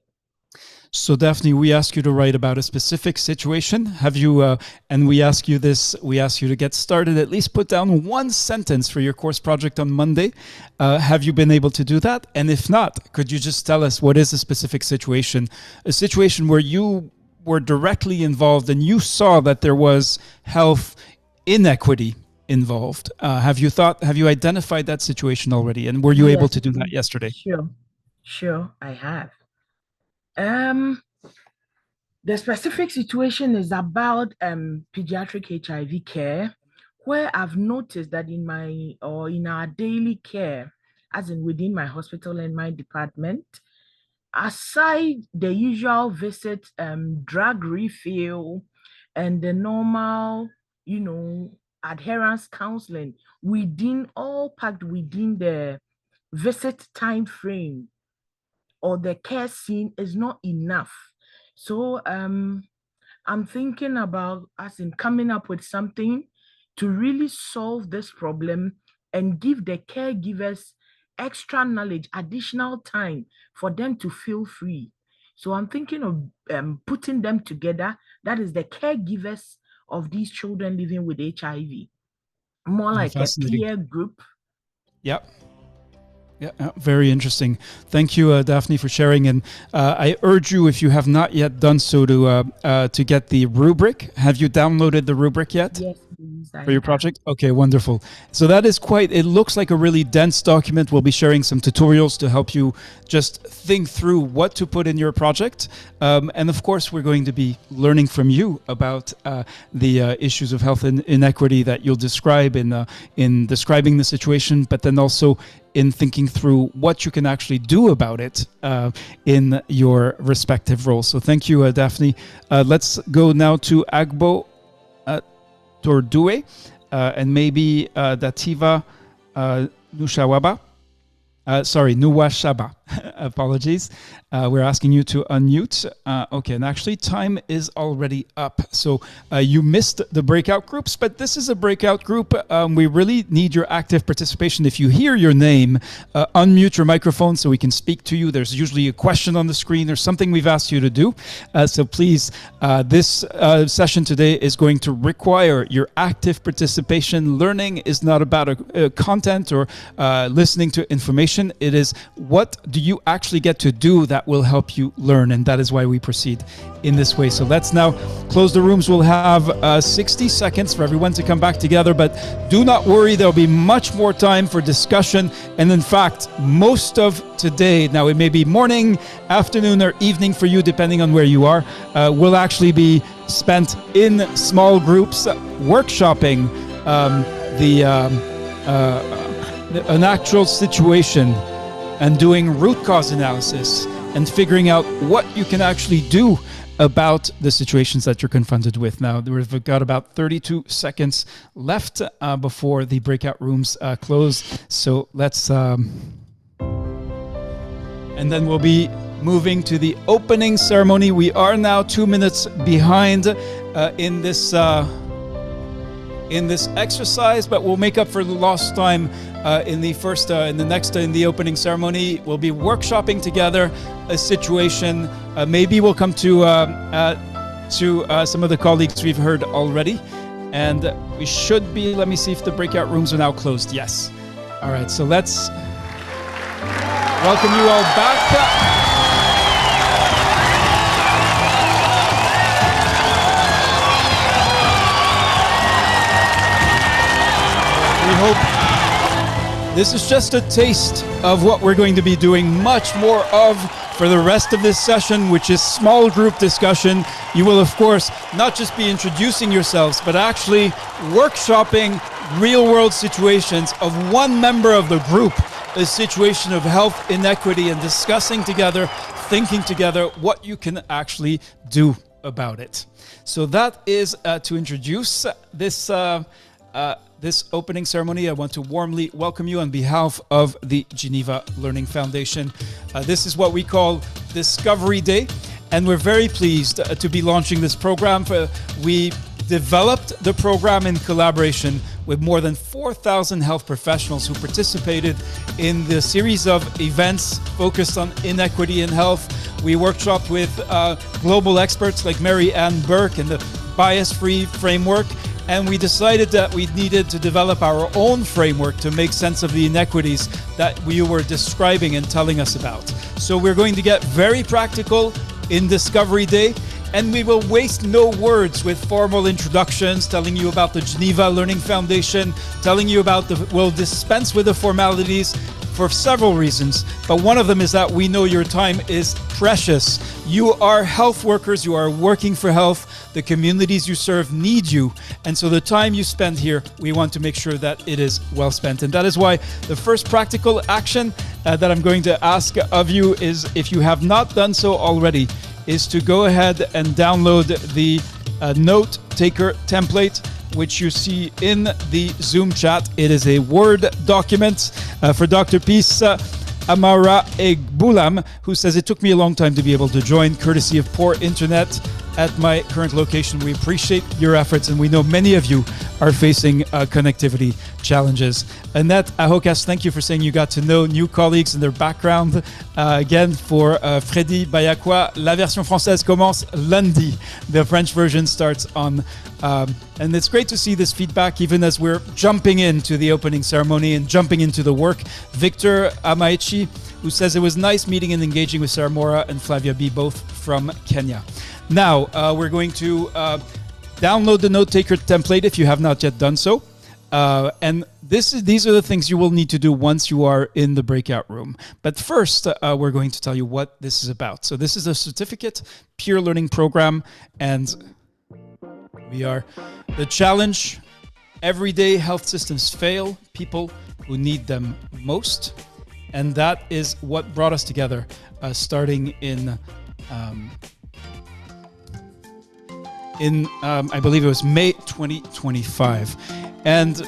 So Daphne, we ask you to write about a specific situation. Have you, and we ask you to get started, at least put down 1 sentence for your course project on Monday. Have you been able to do that? And if not, could you just tell us what is a specific situation? A situation where you were directly involved and you saw that there was health inequity involved. Have you identified that situation already? And were you able to do that yesterday? Sure, I have. The specific situation is about pediatric HIV care, where I've noticed that in our daily care, as in within my hospital and my department, aside the usual visit, drug refill, and the normal, adherence counseling all packed within the visit time frame or the care scene is not enough. So I'm thinking about us in coming up with something to really solve this problem and give the caregivers extra knowledge, additional time for them to feel free. So I'm thinking of putting them together. That is the caregivers of these children living with HIV. More like a peer group. Yep. Yeah, very interesting. Thank you, Daphne, for sharing. And I urge you, if you have not yet done so, to get the rubric. Have you downloaded the rubric yet? Yes, please. For your project? Okay, wonderful. So that is it looks like a really dense document. We'll be sharing some tutorials to help you just think through what to put in your project. And of course, we're going to be learning from you about the issues of health inequity that you'll describe in describing the situation, but then also in thinking through what you can actually do about it in your respective roles. So thank you, Daphne. Let's go now to Agbo Tordue and maybe Dativa Nushawaba. Nuwashaba. Apologies. We're asking you to unmute. Okay, and actually time is already up. So you missed the breakout groups, but this is a breakout group. We really need your active participation. If you hear your name, unmute your microphone so we can speak to you. There's usually a question on the screen or something we've asked you to do. So please, this session today is going to require your active participation. Learning is not about content or listening to information. It is what do you actually get to do that will help you learn, and that is why we proceed in this way. So let's now close the rooms. We'll have 60 seconds for everyone to come back together, but do not worry, there'll be much more time for discussion. And in fact, most of today, now it may be morning, afternoon, or evening for you, depending on where you are, will actually be spent in small groups, workshopping an actual situation and doing root cause analysis and figuring out what you can actually do about the situations that you're confronted with. Now, we've got about 32 seconds left before the breakout rooms close. So let's... and then we'll be moving to the opening ceremony. We are now 2 minutes behind in this exercise, but we'll make up for the lost time in the opening ceremony. We'll be workshopping together a situation. Maybe we'll come to some of the colleagues we've heard already, and we should be. Let me see if the breakout rooms are now closed. Yes. All right. So let's welcome you all back. We hope this is just a taste of what we're going to be doing much more of for the rest of this session, which is small group discussion. You will, of course, not just be introducing yourselves, but actually workshopping real-world situations of one member of the group, a situation of health inequity, and discussing together, thinking together what you can actually do about it. So that is to introduce this opening ceremony. I want to warmly welcome you on behalf of the Geneva Learning Foundation. This is what we call Discovery Day, and we're very pleased to be launching this program. We developed the program in collaboration with more than 4,000 health professionals who participated in the series of events focused on inequity in health. We workshopped with global experts like Mary Ann Burke and the bias-free framework. And we decided that we needed to develop our own framework to make sense of the inequities that we were describing and telling us about. So we're going to get very practical in Discovery Day, and we will waste no words with formal introductions, telling you about the Geneva Learning Foundation, telling you about we'll dispense with the formalities for several reasons, but one of them is that we know your time is precious. You are health workers, you are working for health, the communities you serve need you, and so the time you spend here, we want to make sure that it is well spent. And that is why the first practical action that I'm going to ask of you is, if you have not done so already, is to go ahead and download the note taker template, which you see in the Zoom chat. It is a Word document for Dr. Peace Amara Egbulam, who says, it took me a long time to be able to join, courtesy of poor internet at my current location. We appreciate your efforts, and we know many of you are facing connectivity challenges. Annette Ahokas, thank you for saying you got to know new colleagues and their background. Again, for Freddy Bayakwa, la version française commence lundi. The French version starts on, and it's great to see this feedback even as we're jumping into the opening ceremony and jumping into the work. Victor Amaichi, who says it was nice meeting and engaging with Sarah Mora and Flavia B, both from Kenya. Now, we're going to download the note taker template if you have not yet done so. And these are the things you will need to do once you are in the breakout room. But first, we're going to tell you what this is about. So this is a certificate peer learning program, and we are the challenge. Everyday health systems fail people who need them most. And that is what brought us together, starting in I believe it was May 2025. And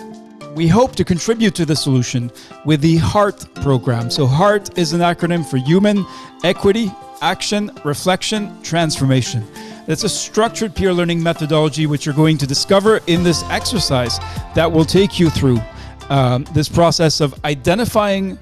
we hope to contribute to the solution with the HEART program. So HEART is an acronym for Human, Equity, Action, Reflection, Transformation. It's a structured peer learning methodology which you're going to discover in this exercise that will take you through this process of identifying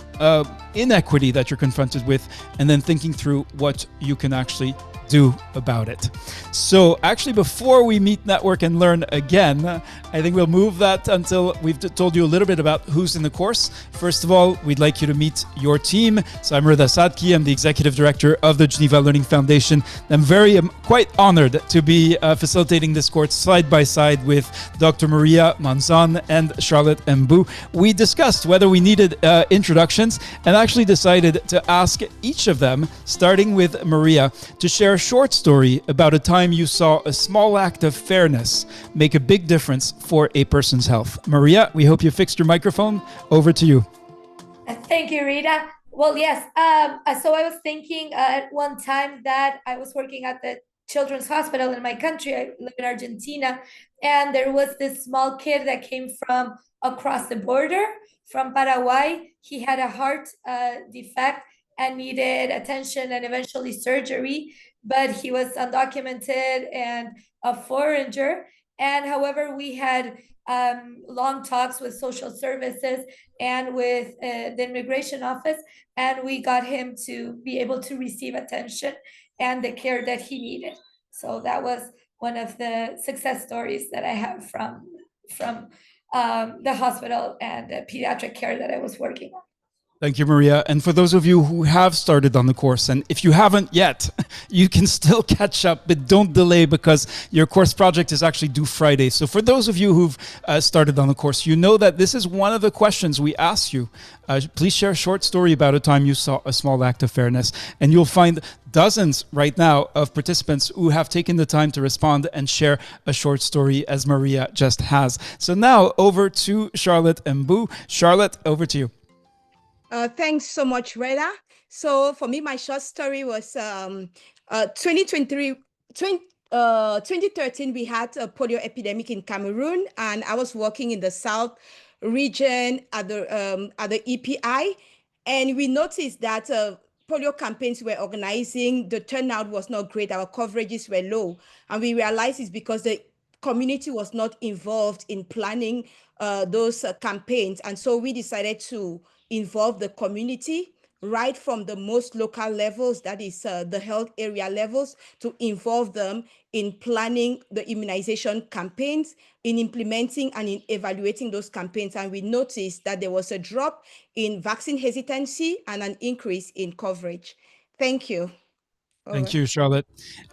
inequity that you're confronted with and then thinking through what you can actually do about it. So actually, before we meet, network, and learn again, I think we'll move that until we've told you a little bit about who's in the course. First of all, we'd like you to meet your team. So I'm Rida Sadki. I'm the Executive Director of the Geneva Learning Foundation. I'm quite honored to be facilitating this course side by side with Dr. Maria Manzan and Charlotte Mbu. We discussed whether we needed introductions and actually decided to ask each of them, starting with Maria, to share a short story about a time you saw a small act of fairness make a big difference for a person's health. Maria, we hope you fixed your microphone. Over to you. Thank you, Rita. Well, yes. So I was thinking at one time that I was working at the Children's Hospital in my country. I live in Argentina. And there was this small kid that came from across the border from Paraguay. He had a heart defect and needed attention and eventually surgery, but he was undocumented and a foreigner. And however, we had long talks with social services and with the immigration office, and we got him to be able to receive attention and the care that he needed. So that was one of the success stories that I have from the hospital and the pediatric care that I was working on. Thank you, Maria. And for those of you who have started on the course, and if you haven't yet, you can still catch up, but don't delay because your course project is actually due Friday. So for those of you who've started on the course, you know that this is one of the questions we ask you. Please share a short story about a time you saw a small act of fairness. And you'll find dozens right now of participants who have taken the time to respond and share a short story as Maria just has. So now over to Charlotte Mbu. Charlotte, over to you. Thanks so much, Reda. So for me, my short story was 2013, we had a polio epidemic in Cameroon, and I was working in the South region at the EPI, and we noticed that polio campaigns were organizing, the turnout was not great, our coverages were low, and we realized it's because the community was not involved in planning those campaigns, and so we decided to involve the community right from the most local levels, that is the health area levels, to involve them in planning the immunization campaigns, in implementing and in evaluating those campaigns. And we noticed that there was a drop in vaccine hesitancy and an increase in coverage. Thank you. Thank you, Charlotte.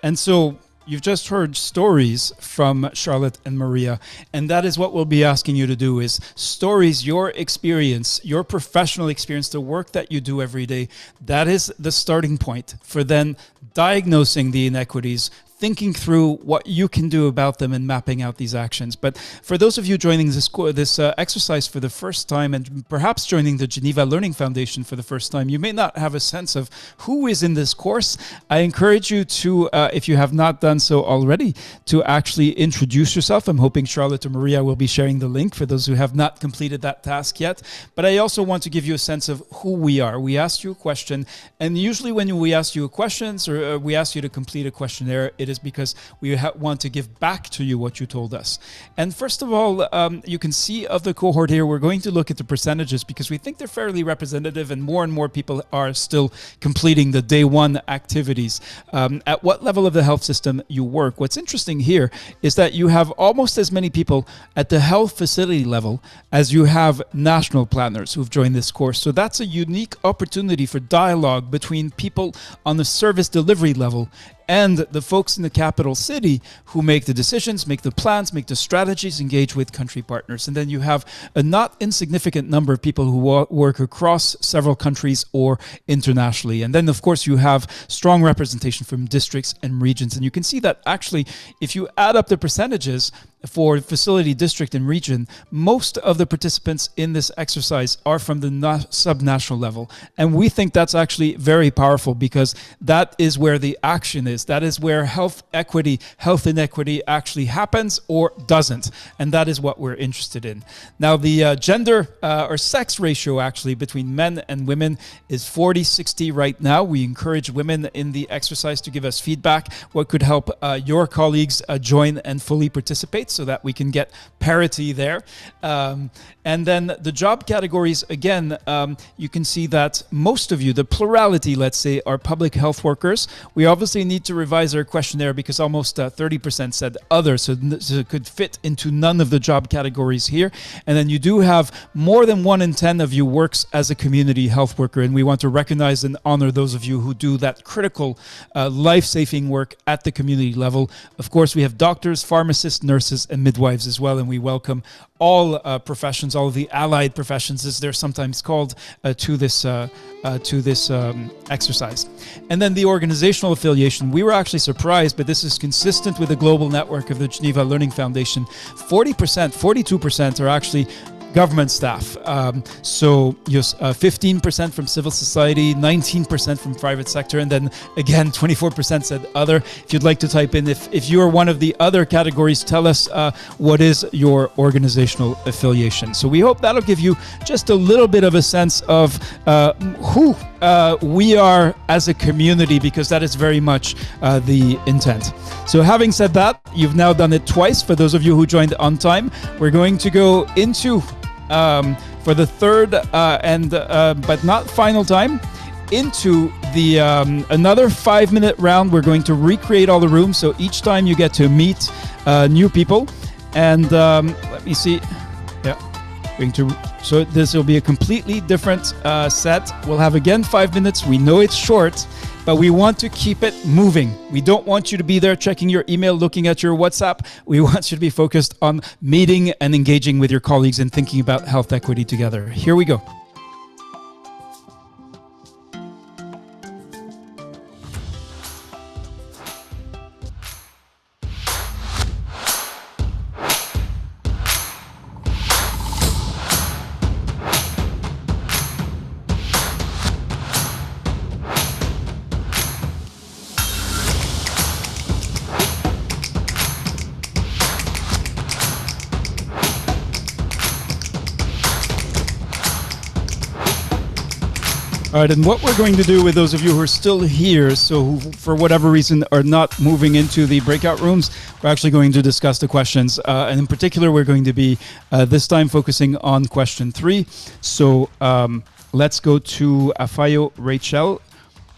And so you've just heard stories from Charlotte and Maria, and that is what we'll be asking you to do is stories, your experience, your professional experience, the work that you do every day. That is the starting point for then diagnosing the inequities, thinking through what you can do about them and mapping out these actions. But for those of you joining this exercise for the first time and perhaps joining the Geneva Learning Foundation for the first time, you may not have a sense of who is in this course. I encourage you to, if you have not done so already, to actually introduce yourself. I'm hoping Charlotte or Maria will be sharing the link for those who have not completed that task yet. But I also want to give you a sense of who we are. We asked you a question, and usually when we ask you questions or we asked you to complete a questionnaire, it is because we want to give back to you what you told us. And first of all, you can see of the cohort here, we're going to look at the percentages because we think they're fairly representative, and more people are still completing the day one activities. At what level of the health system you work. What's interesting here is that you have almost as many people at the health facility level as you have national planners who've joined this course. So that's a unique opportunity for dialogue between people on the service delivery level and the folks in the capital city who make the decisions, make the plans, make the strategies, engage with country partners. And then you have a not insignificant number of people who work across several countries or internationally. And then, of course, you have strong representation from districts and regions. And you can see that actually, if you add up the percentages for facility, district, and region, most of the participants in this exercise are from the subnational level. And we think that's actually very powerful because that is where the action is. That is where health equity, health inequity actually happens or doesn't. And that is what we're interested in. Now, the gender or sex ratio actually between men and women is 40-60 right now. We encourage women in the exercise to give us feedback, what could help your colleagues join and fully participate, so that we can get parity there. And then the job categories, again, you can see that most of you, the plurality, let's say, are public health workers. We obviously need to revise our questionnaire because almost 30% said other, so it could fit into none of the job categories here. And then you do have more than 1 in 10 of you works as a community health worker, and we want to recognize and honor those of you who do that critical life-saving work at the community level. Of course, we have doctors, pharmacists, nurses, and midwives as well, and we welcome all professions, all of the allied professions, as they're sometimes called, to this exercise. And then the organizational affiliation. We were actually surprised, but this is consistent with the global network of the Geneva Learning Foundation. 42% are actually government staff. So 15% from civil society, 19% from private sector, and then again 24% said other. If you'd like to type in, if you are one of the other categories, tell us what is your organizational affiliation. So we hope that'll give you just a little bit of a sense of who we are as a community, because that is very much the intent. So having said that, you've now done it twice. For those of you who joined on time, we're going to go into for the third but not final time, into the another 5-minute round. We're going to recreate all the rooms, so each time you get to meet new people. And let me see. Yeah, so this will be a completely different set. We'll have again 5 minutes. We know it's short, but we want to keep it moving. We don't want you to be there checking your email, looking at your WhatsApp. We want you to be focused on meeting and engaging with your colleagues and thinking about health equity together. Here we go. All right, and what we're going to do with those of you who are still here, so who, for whatever reason, are not moving into the breakout rooms, we're actually going to discuss the questions. And in particular, we're going to be this time focusing on question 3. So let's go to Afayo Rachel.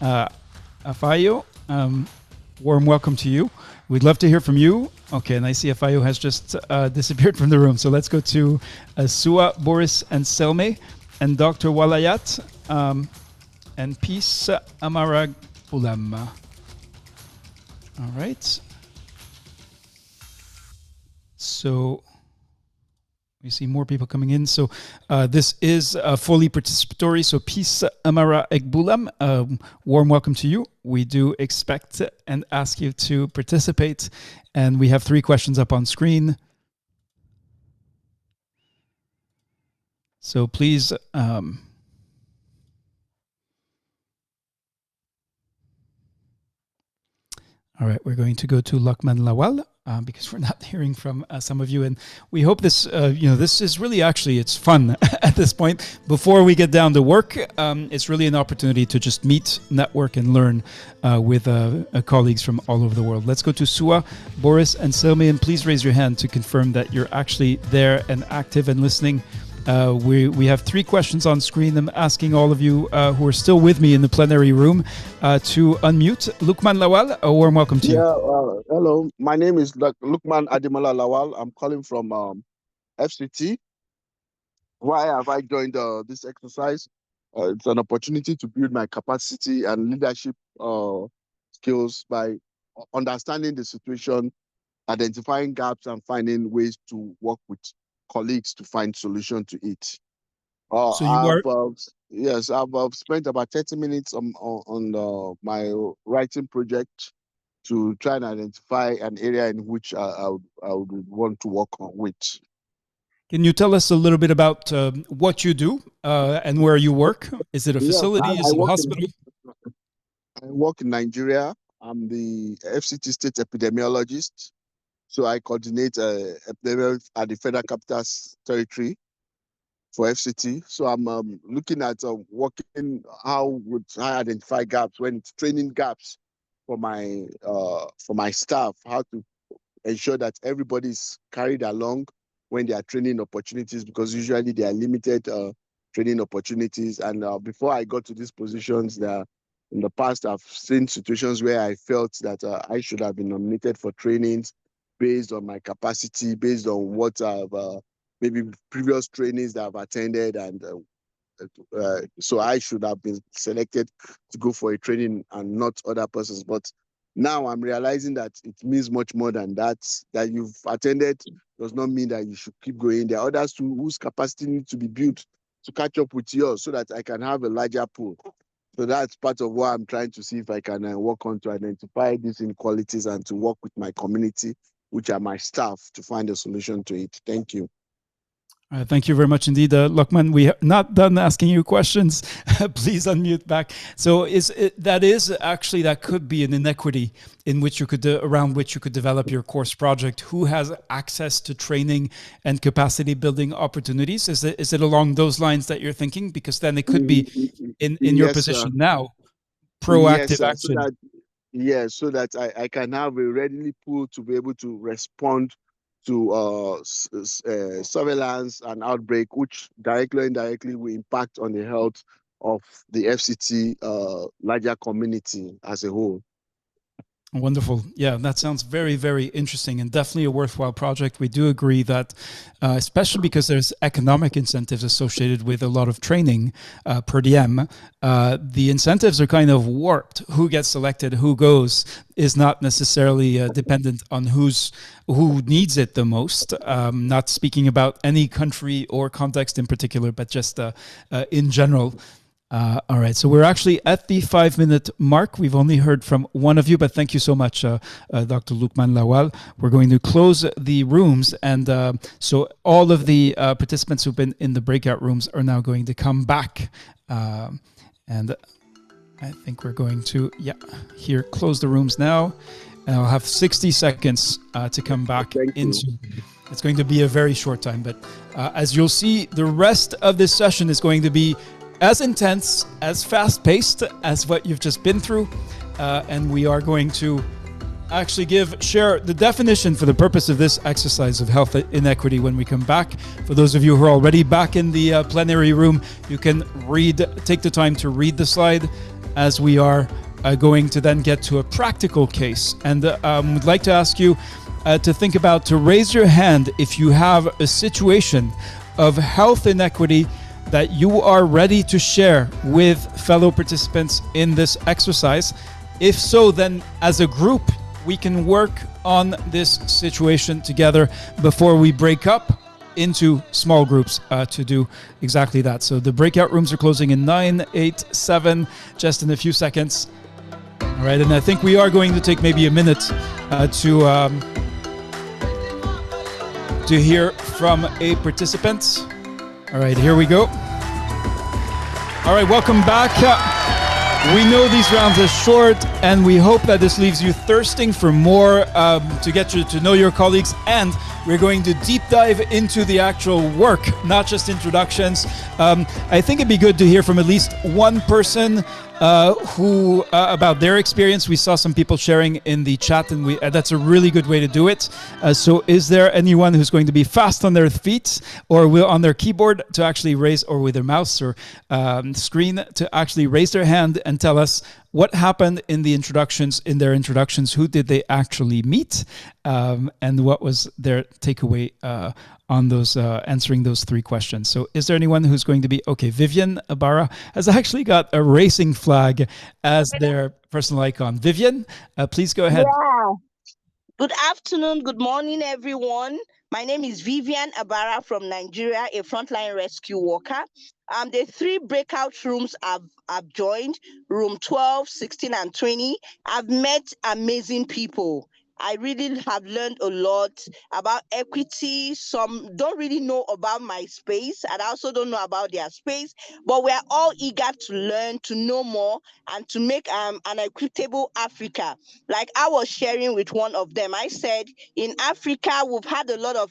Afayo, warm welcome to you. We'd love to hear from you. Okay, and I see Afayo has just disappeared from the room. So let's go to Sua, Boris, and Selme, and Dr. Walayat. And Peace Amarag Ulam. All right. So we see more people coming in. So this is fully participatory. So Peace Amara Egbulam, warm welcome to you. We do expect and ask you to participate. And we have 3 questions up on screen. So please... All right, we're going to go to Lakman Lawal. because we're not hearing from some of you. And we hope this, this is really actually, it's fun at this point. Before we get down to work, it's really an opportunity to just meet, network, and learn with colleagues from all over the world. Let's go to Sua, Boris, and Selmi, and please raise your hand to confirm that you're actually there and active and listening. We have 3 questions on screen. I'm asking all of you who are still with me in the plenary room to unmute. Lukman Lawal, a warm welcome to you. Hello. My name is Lukman Ademola Lawal. I'm calling from FCT. Why have I joined this exercise? It's an opportunity to build my capacity and leadership skills by understanding the situation, identifying gaps, and finding ways to work with colleagues to find solution to it. So you are... Yes, I've spent about 30 minutes on my writing project to try and identify an area in which I would want to work on with. Can you tell us a little bit about what you do and where you work? Is it a facility? Is it a hospital? I work in Nigeria. I'm the FCT state epidemiologist. So I coordinate epidemiology at the Federal Capital Territory for FCT. So I'm looking at working, how would I identify gaps when it's training gaps for my staff, how to ensure that everybody's carried along when they are training opportunities, because usually they are limited training opportunities. And before I got to these positions, in the past, I've seen situations where I felt that I should have been nominated for trainings based on my capacity, based on what I've maybe previous trainings that I've attended, and so I should have been selected to go for a training and not other persons. But now I'm realizing that it means much more than that. That you've attended does not mean that you should keep going. There are others whose capacity needs to be built to catch up with yours, so that I can have a larger pool. So that's part of what I'm trying to see if I can work on, to identify these inequalities and to work with my community, which are my staff, to find a solution to it. Thank you. Thank you very much indeed, Lokman. We are not done asking you questions. Please unmute back. So that could be an inequity in which around which you could develop your course project. Who has access to training and capacity building opportunities? Is it along those lines that you're thinking? Because then it could be in your position now, proactive action. So that I can have a readily pool to be able to respond to surveillance and outbreak, which directly or indirectly will impact on the health of the FCT larger community as a whole. Wonderful. Yeah, that sounds very, very interesting and definitely a worthwhile project. We do agree that, especially because there's economic incentives associated with a lot of training per diem, the incentives are kind of warped. Who gets selected, who goes, is not necessarily dependent on who needs it the most. Not speaking about any country or context in particular, but just in general. All right, so we're actually at the 5-minute mark. We've only heard from one of you, but thank you so much, Dr. Lukman Lawal. We're going to close the rooms, and so all of the participants who've been in the breakout rooms are now going to come back. And I think we're going to, close the rooms now. And I'll have 60 seconds to come back into. It's going to be a very short time, but as you'll see, the rest of this session is going to be as intense, as fast-paced as what you've just been through. And we are going to actually share the definition for the purpose of this exercise of health inequity when we come back. For those of you who are already back in the plenary room, you can take the time to read the slide as we are going to then get to a practical case. And we'd like to ask you to raise your hand if you have a situation of health inequity that you are ready to share with fellow participants in this exercise. If so, then as a group, we can work on this situation together before we break up into small groups to do exactly that. So the breakout rooms are closing in 9, 8, 7, just in a few seconds. All right, and I think we are going to take maybe a minute to hear from a participant. All right, here we go. All right, welcome back. We know these rounds are short, and we hope that this leaves you thirsting for more to get you to know your colleagues. And we're going to deep dive into the actual work, not just introductions. I think it'd be good to hear from at least one person who about their experience. We saw some people sharing in the chat, and that's a really good way to do it. So is there anyone who's going to be fast on their feet or on their keyboard to actually raise, or with their mouse or screen to actually raise their hand and tell us what happened in their introductions, who did they actually meet, and what was their takeaway on those answering those three questions. So is there anyone who's going to be, okay, Vivian Ibarra has actually got a racing flag as their personal icon. Vivian, please go ahead. Yeah. Good afternoon, good morning, everyone. My name is Vivian Ibarra from Nigeria, a frontline rescue worker. The three breakout rooms I've joined, room 12, 16, and 20. I've met amazing people. I really have learned a lot about equity. Some don't really know about my space, and I also don't know about their space, but we're all eager to learn, to know more, and to make an equitable Africa. Like I was sharing with one of them, I said, in Africa, we've had a lot of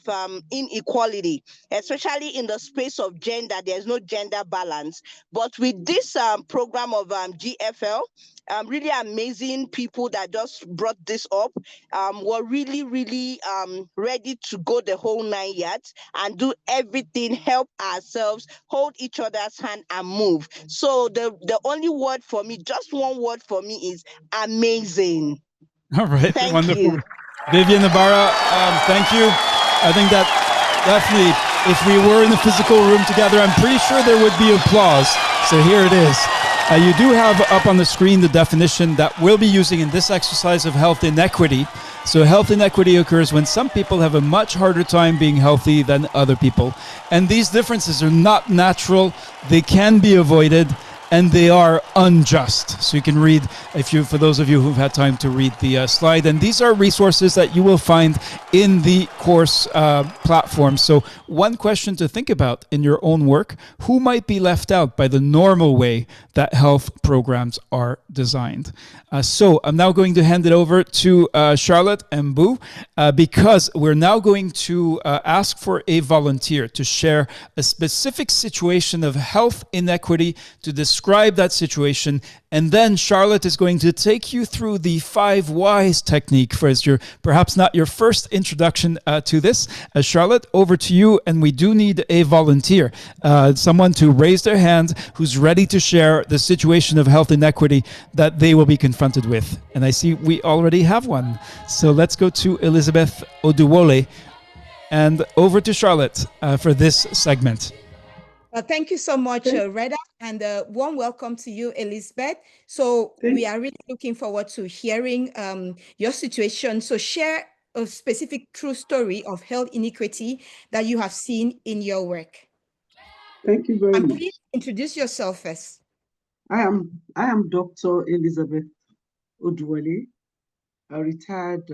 inequality, especially in the space of gender. There's no gender balance. But with this program of GFL, really amazing people that just brought this up, were really, really ready to go the whole 9 yards and do everything, help ourselves, hold each other's hand and move. So the only word for me, just one word for me, is amazing. All right, Thank wonderful. you. Vivian Ibarra, thank you. I think that definitely, if we were in a physical room together, I'm pretty sure there would be applause. So here it is. You do have up on the screen the definition that we'll be using in this exercise of health inequity. So health inequity occurs when some people have a much harder time being healthy than other people. And these differences are not natural. They can be avoided, and they are unjust. So you can read, for those of you who've had time to read the slide, and these are resources that you will find in the course platform. So one question to think about in your own work: who might be left out by the normal way that health programs are designed? So I'm now going to hand it over to Charlotte and Boo, because we're now going to ask for a volunteer to share a specific situation of health inequity, to describe that situation, and then Charlotte is going to take you through the 5 whys technique for perhaps not your first introduction to this. Charlotte, over to you, and we do need a volunteer, someone to raise their hand who's ready to share the situation of health inequity that they will be confronted with. And I see we already have one. So let's go to Elizabeth Oduwole, and over to Charlotte for this segment. Thank you so much, Reda, and warm welcome to you, Elizabeth. So we are really looking forward to hearing your situation. So share a specific true story of health inequity that you have seen in your work. Thank you very much. Please introduce yourself first. I am Dr. Elizabeth Oduwole, a retired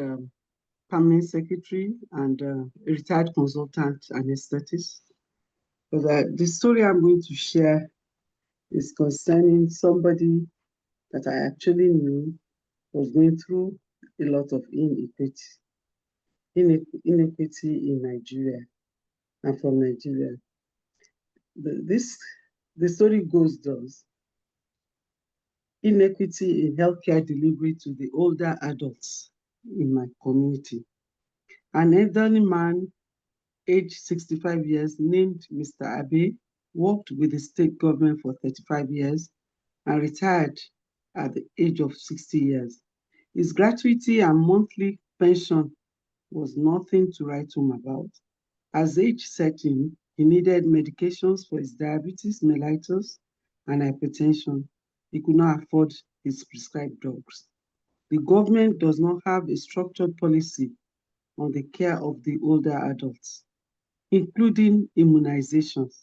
permanent secretary and a retired consultant anesthetist. But the story I'm going to share is concerning somebody that I actually knew was going through a lot of inequity in Nigeria. I'm from Nigeria. The story goes thus: inequity in healthcare delivery to the older adults in my community. An elderly man, aged 65 years, named Mr. Abe, worked with the state government for 35 years and retired at the age of 60 years. His gratuity and monthly pension was nothing to write home about. As age set in, he needed medications for his diabetes mellitus and hypertension. He could not afford his prescribed drugs. The government does not have a structured policy on the care of the older adults, including immunizations.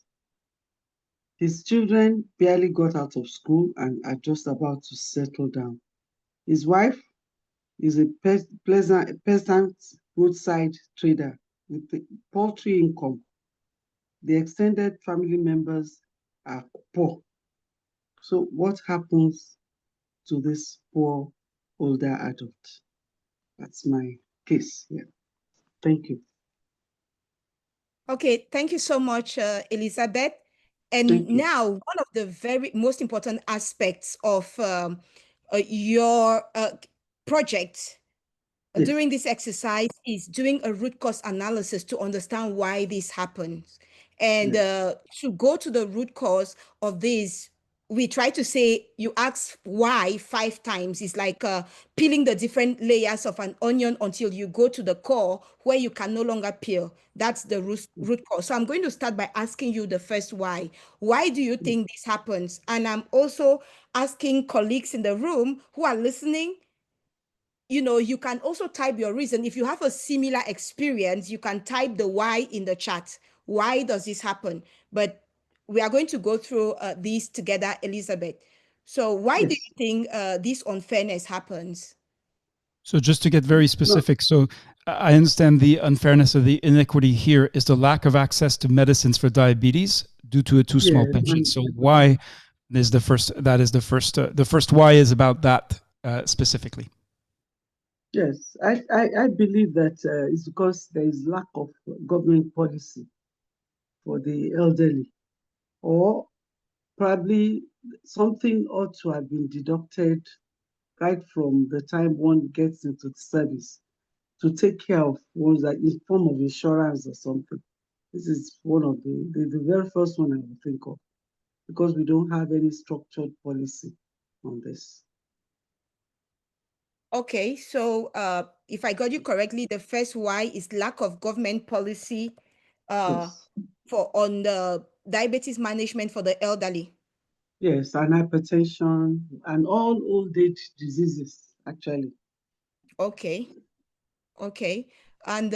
His children barely got out of school and are just about to settle down. His wife is a peasant roadside trader with a paltry income. The extended family members are poor. So what happens to this poor older adult. That's my case. Yeah. Thank you. Okay, thank you so much, Elizabeth. And Thank you. now, one of the very most important aspects of your project Yes. during this exercise is doing a root cause analysis to understand why this happens. And to go to the root cause of this, we try to say you ask why 5 times. It's like peeling the different layers of an onion until you go to the core where you can no longer peel. That's the root cause. So I'm going to start by asking you the first why. Why do you think this happens? And I'm also asking colleagues in the room who are listening, you know, you can also type your reason. If you have a similar experience, you can type the why in the chat. Why does this happen? But we are going to go through these together, Elizabeth. So why do you think this unfairness happens? So just to get very specific, so I understand the unfairness of the inequity here is the lack of access to medicines for diabetes due to a too small pension. So why is the first, that is the first why is about that specifically. Yes, I believe that it's because there is lack of government policy for the elderly, or probably something ought to have been deducted right from the time one gets into the service to take care of ones that in form of insurance or something. This is one of the very first one I would think of, because we don't have any structured policy on this. Okay, so if I got you correctly, the first why is lack of government policy on the diabetes management for the elderly. Yes, and hypertension and all old age diseases, actually. Okay. Okay. And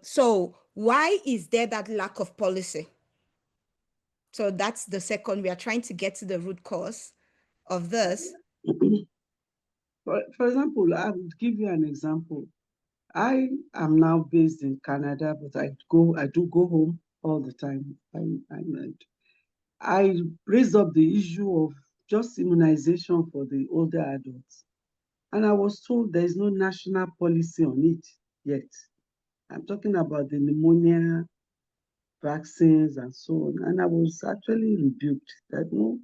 so why is there that lack of policy? So that's the second. We are trying to get to the root cause of this. For example, I would give you an example. I am now based in Canada, but I do go home all the time. I raised up the issue of just immunization for the older adults. And I was told there is no national policy on it yet. I'm talking about the pneumonia vaccines and so on. And I was actually rebuked that no,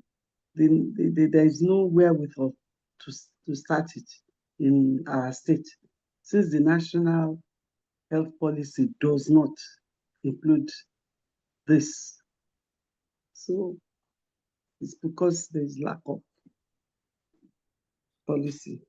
there is no wherewithal to start it in our state, since the national health policy does not include this. So it's because there's lack of policy.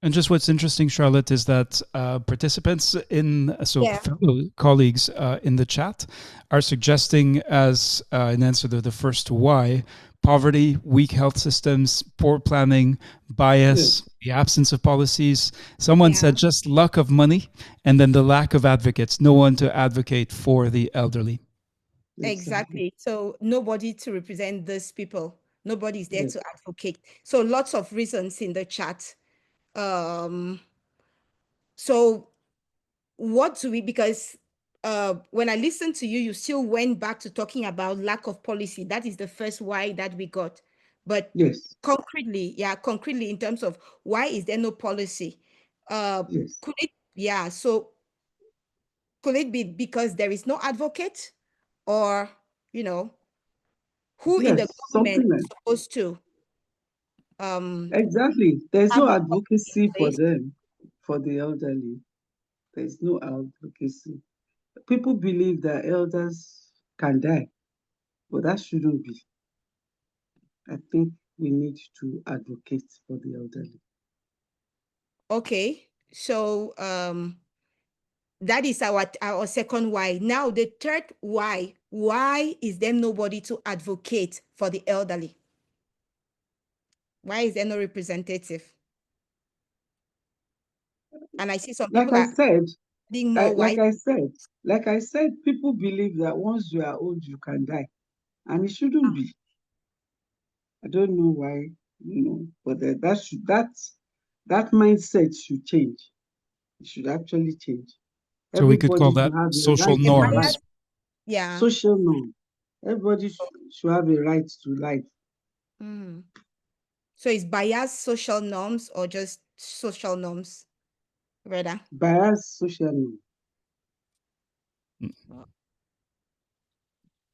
And just what's interesting, Charlotte, is that participants fellow colleagues in the chat are suggesting as an answer to the first why: poverty, weak health systems, poor planning, bias, the absence of policies. Someone said just lack of money, and then the lack of advocates, no one to advocate for the elderly. Exactly. So nobody to represent these people. Nobody's there to advocate. So lots of reasons in the chat. So what do we, because when I listened to you, you still went back to talking about lack of policy. That is the first why that we got. But concretely in terms of why is there no policy? Could it, so could it be because there is no advocate, or, you know, who in the government is supposed to? Exactly. There's no advocacy for them, for the elderly. There's no advocacy. People believe that elders can die, but that shouldn't be. I think we need to advocate for the elderly. Okay, so that is our second why. Now the third why is there nobody to advocate for the elderly? Why is there no representative? And I see some people adding more why. Like I said, people believe that once you are old, you can die, and it shouldn't be. I don't know why, but that mindset should change. It should actually change. So we could call that social norms. Yeah. Social norm. Everybody should have a right to life. So it's bias social norms or just social norms, Reda? Bias social norm.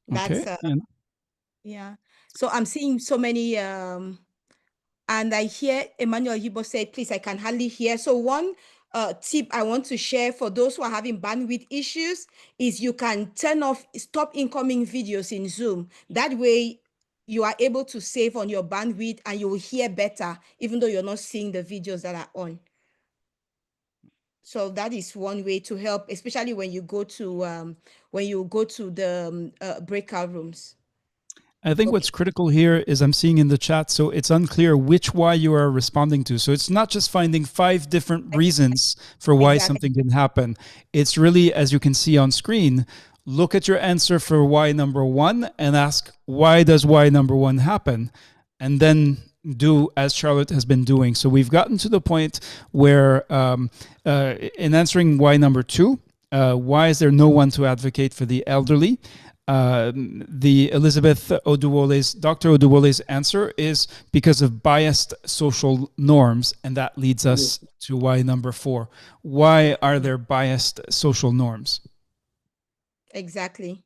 That's Okay. And yeah. So I'm seeing so many and I hear Emmanuel Yibo say, please, I can hardly hear. So one tip I want to share for those who are having bandwidth issues is you can stop incoming videos in Zoom. That way you are able to save on your bandwidth and you will hear better, even though you're not seeing the videos that are on. So that is one way to help, especially when you go to the breakout rooms. I think what's critical here is I'm seeing in the chat, so it's unclear which why you are responding to. So it's not just finding 5 different reasons for why something can happen. It's really, as you can see on screen, look at your answer for why number 1 and ask, why does why number 1 happen? And then do as Charlotte has been doing. So we've gotten to the point where in answering why number 2, why is there no one to advocate for the elderly? The Dr. Oduwole's answer is because of biased social norms, and that leads us to why number 4. Why are there biased social norms? Exactly.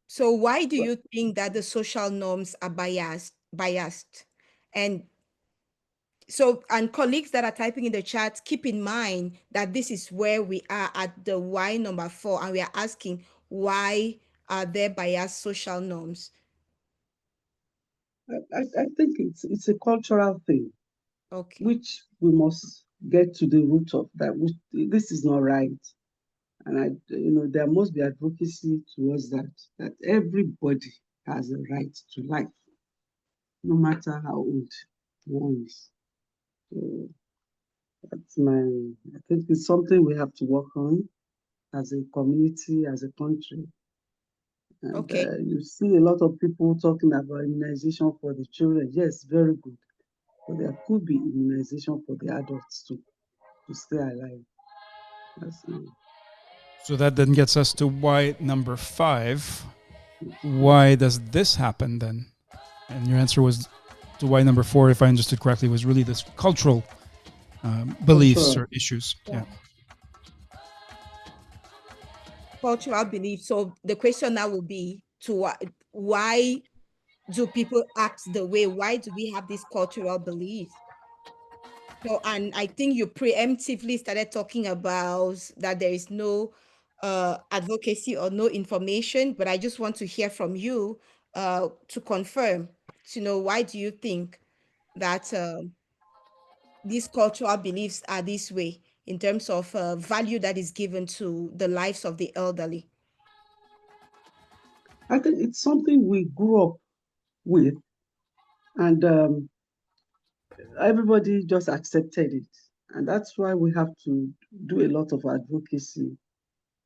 So why do you think that the social norms are biased? And so, and colleagues that are typing in the chat, keep in mind that this is where we are at the why number 4, and we are asking, why are there biased social norms? I think it's a cultural thing, okay, which we must get to the root of that. This is not right, and there must be advocacy towards that. That everybody has a right to life, no matter how old one is. So I think it's something we have to work on as a community, as a country. And you see a lot of people talking about immunization for the children. Yes, very good. But there could be immunization for the adults too, to stay alive. So that then gets us to why number 5. Why does this happen then? And your answer was to why number 4, if I understood correctly, was really this cultural beliefs or issues. Yeah. Cultural beliefs. So the question now will be why do people act the way? Why do we have these cultural beliefs? So, and I think you preemptively started talking about that there is no advocacy or no information, but I just want to hear from you to confirm, to know, why do you think that these cultural beliefs are this way in terms of value that is given to the lives of the elderly? I think it's something we grew up with, and everybody just accepted it. And that's why we have to do a lot of advocacy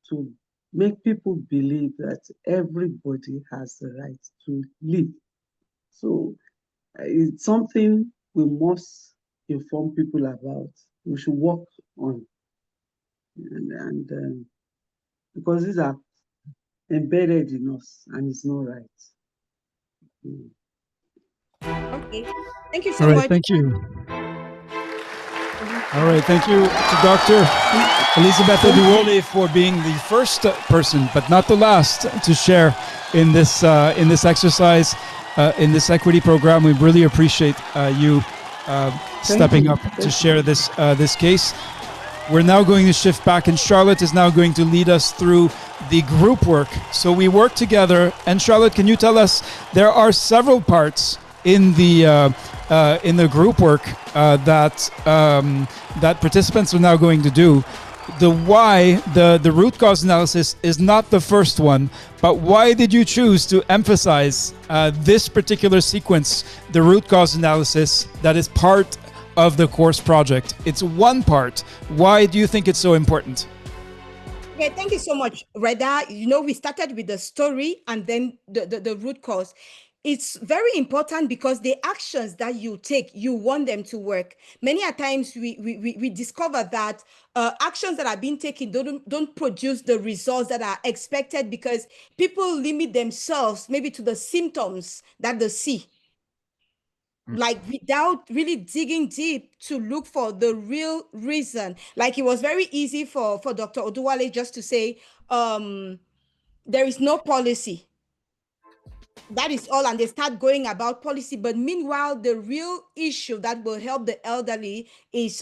to make people believe that everybody has the right to live. So it's something we must inform people about. We should work on, and because these are embedded in us, and it's not right. Okay, thank you so All right, much. thank you. All right, thank you to Dr. Elizabeth Oduwole for being the first person, but not the last, to share in this exercise, in this equity program. We really appreciate you stepping up to share this case. We're now going to shift back, and Charlotte is now going to lead us through the group work. So we work together, and Charlotte, can you tell us, there are several parts in the group work that participants are now going to do. The why, the root cause analysis is not the first one, but why did you choose to emphasize this particular sequence, the root cause analysis, that is part of the course project? It's one part. Why do you think it's so important? Okay, thank you so much, Reda. We started with the story and then the root cause. It's very important because the actions that you take, you want them to work. Many a times we discover that actions that are being taken don't produce the results that are expected because people limit themselves maybe to the symptoms that they see. like without really digging deep to look for the real reason. Like it was very easy for Dr. Oduwale just to say, there is no policy. That is all, and they start going about policy. But meanwhile, the real issue that will help the elderly is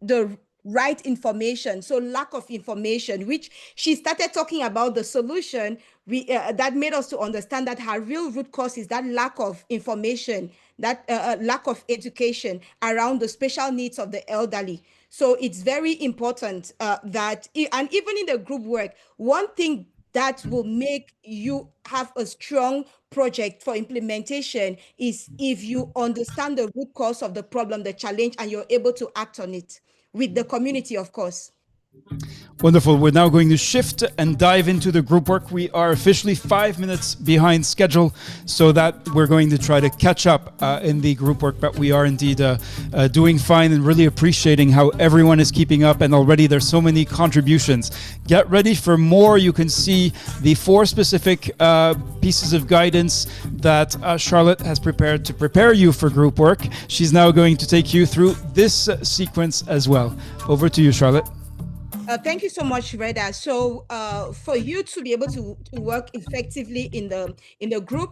the right information. So lack of information, which she started talking about the solution, that made us to understand that her real root cause is that lack of information, that lack of education around the special needs of the elderly. So it's very important that, and even in the group work, one thing that will make you have a strong project for implementation is if you understand the root cause of the problem, the challenge, and you're able to act on it with the community, of course. Wonderful. We're now going to shift and dive into the group work. We are officially 5 minutes behind schedule, so that we're going to try to catch up in the group work. But we are indeed doing fine and really appreciating how everyone is keeping up. And already there's so many contributions. Get ready for more. You can see the 4 specific pieces of guidance that Charlotte has prepared to prepare you for group work. She's now going to take you through this sequence as well. Over to you, Charlotte. Thank you so much, Reda. So for you to be able to work effectively in the group,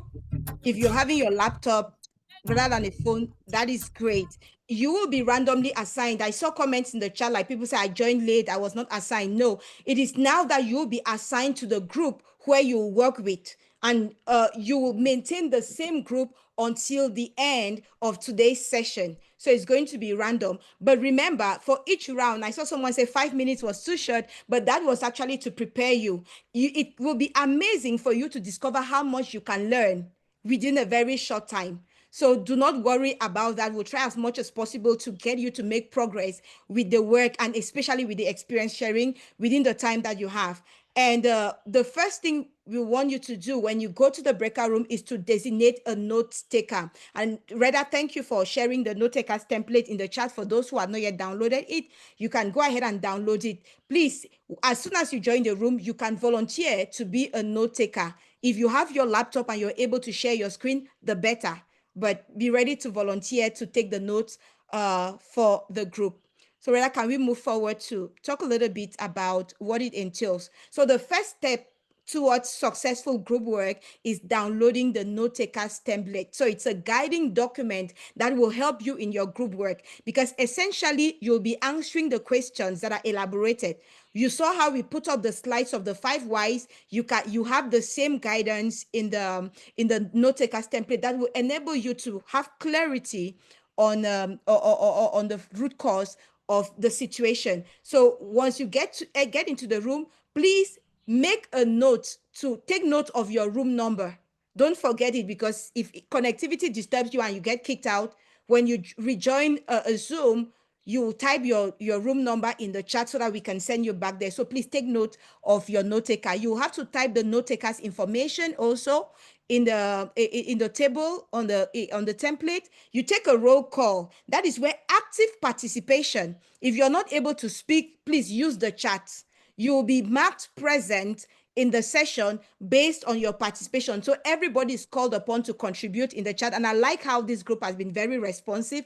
if you're having your laptop rather than a phone, that is great. You will be randomly assigned. I saw comments in the chat like people say, I joined late, I was not assigned. No, it is now that you will be assigned to the group where you work with, and you will maintain the same group until the end of today's session. So it's going to be random. But remember, for each round, I saw someone say 5 minutes was too short, but that was actually to prepare you. It will be amazing for you to discover how much you can learn within a very short time. So do not worry about that. We'll try as much as possible to get you to make progress with the work, and especially with the experience sharing within the time that you have. And the first thing we want you to do when you go to the breakout room is to designate a note taker. And Reda, thank you for sharing the note takers template in the chat. For those who have not yet downloaded it, you can go ahead and download it. Please, as soon as you join the room, you can volunteer to be a note taker. If you have your laptop and you're able to share your screen, the better. But be ready to volunteer to take the notes for the group. So Reda, can we move forward to talk a little bit about what it entails? So the first step towards successful group work is downloading the note takers template. So it's a guiding document that will help you in your group work, because essentially you'll be answering the questions that are elaborated. You saw how we put up the slides of the 5 whys. You have the same guidance in the note takers template that will enable you to have clarity on on the root cause of the situation. So once you get into the room, please make a note to take note of your room number. Don't forget it, because if connectivity disturbs you and you get kicked out, when you rejoin a Zoom, you type your room number in the chat so that we can send you back there. So please take note of your note taker. You have to type the note taker's information also in the table on the template. You take a roll call. That is where active participation. If you're not able to speak, please use the chat. You will be marked present in the session based on your participation. So everybody is called upon to contribute in the chat. And I like how this group has been very responsive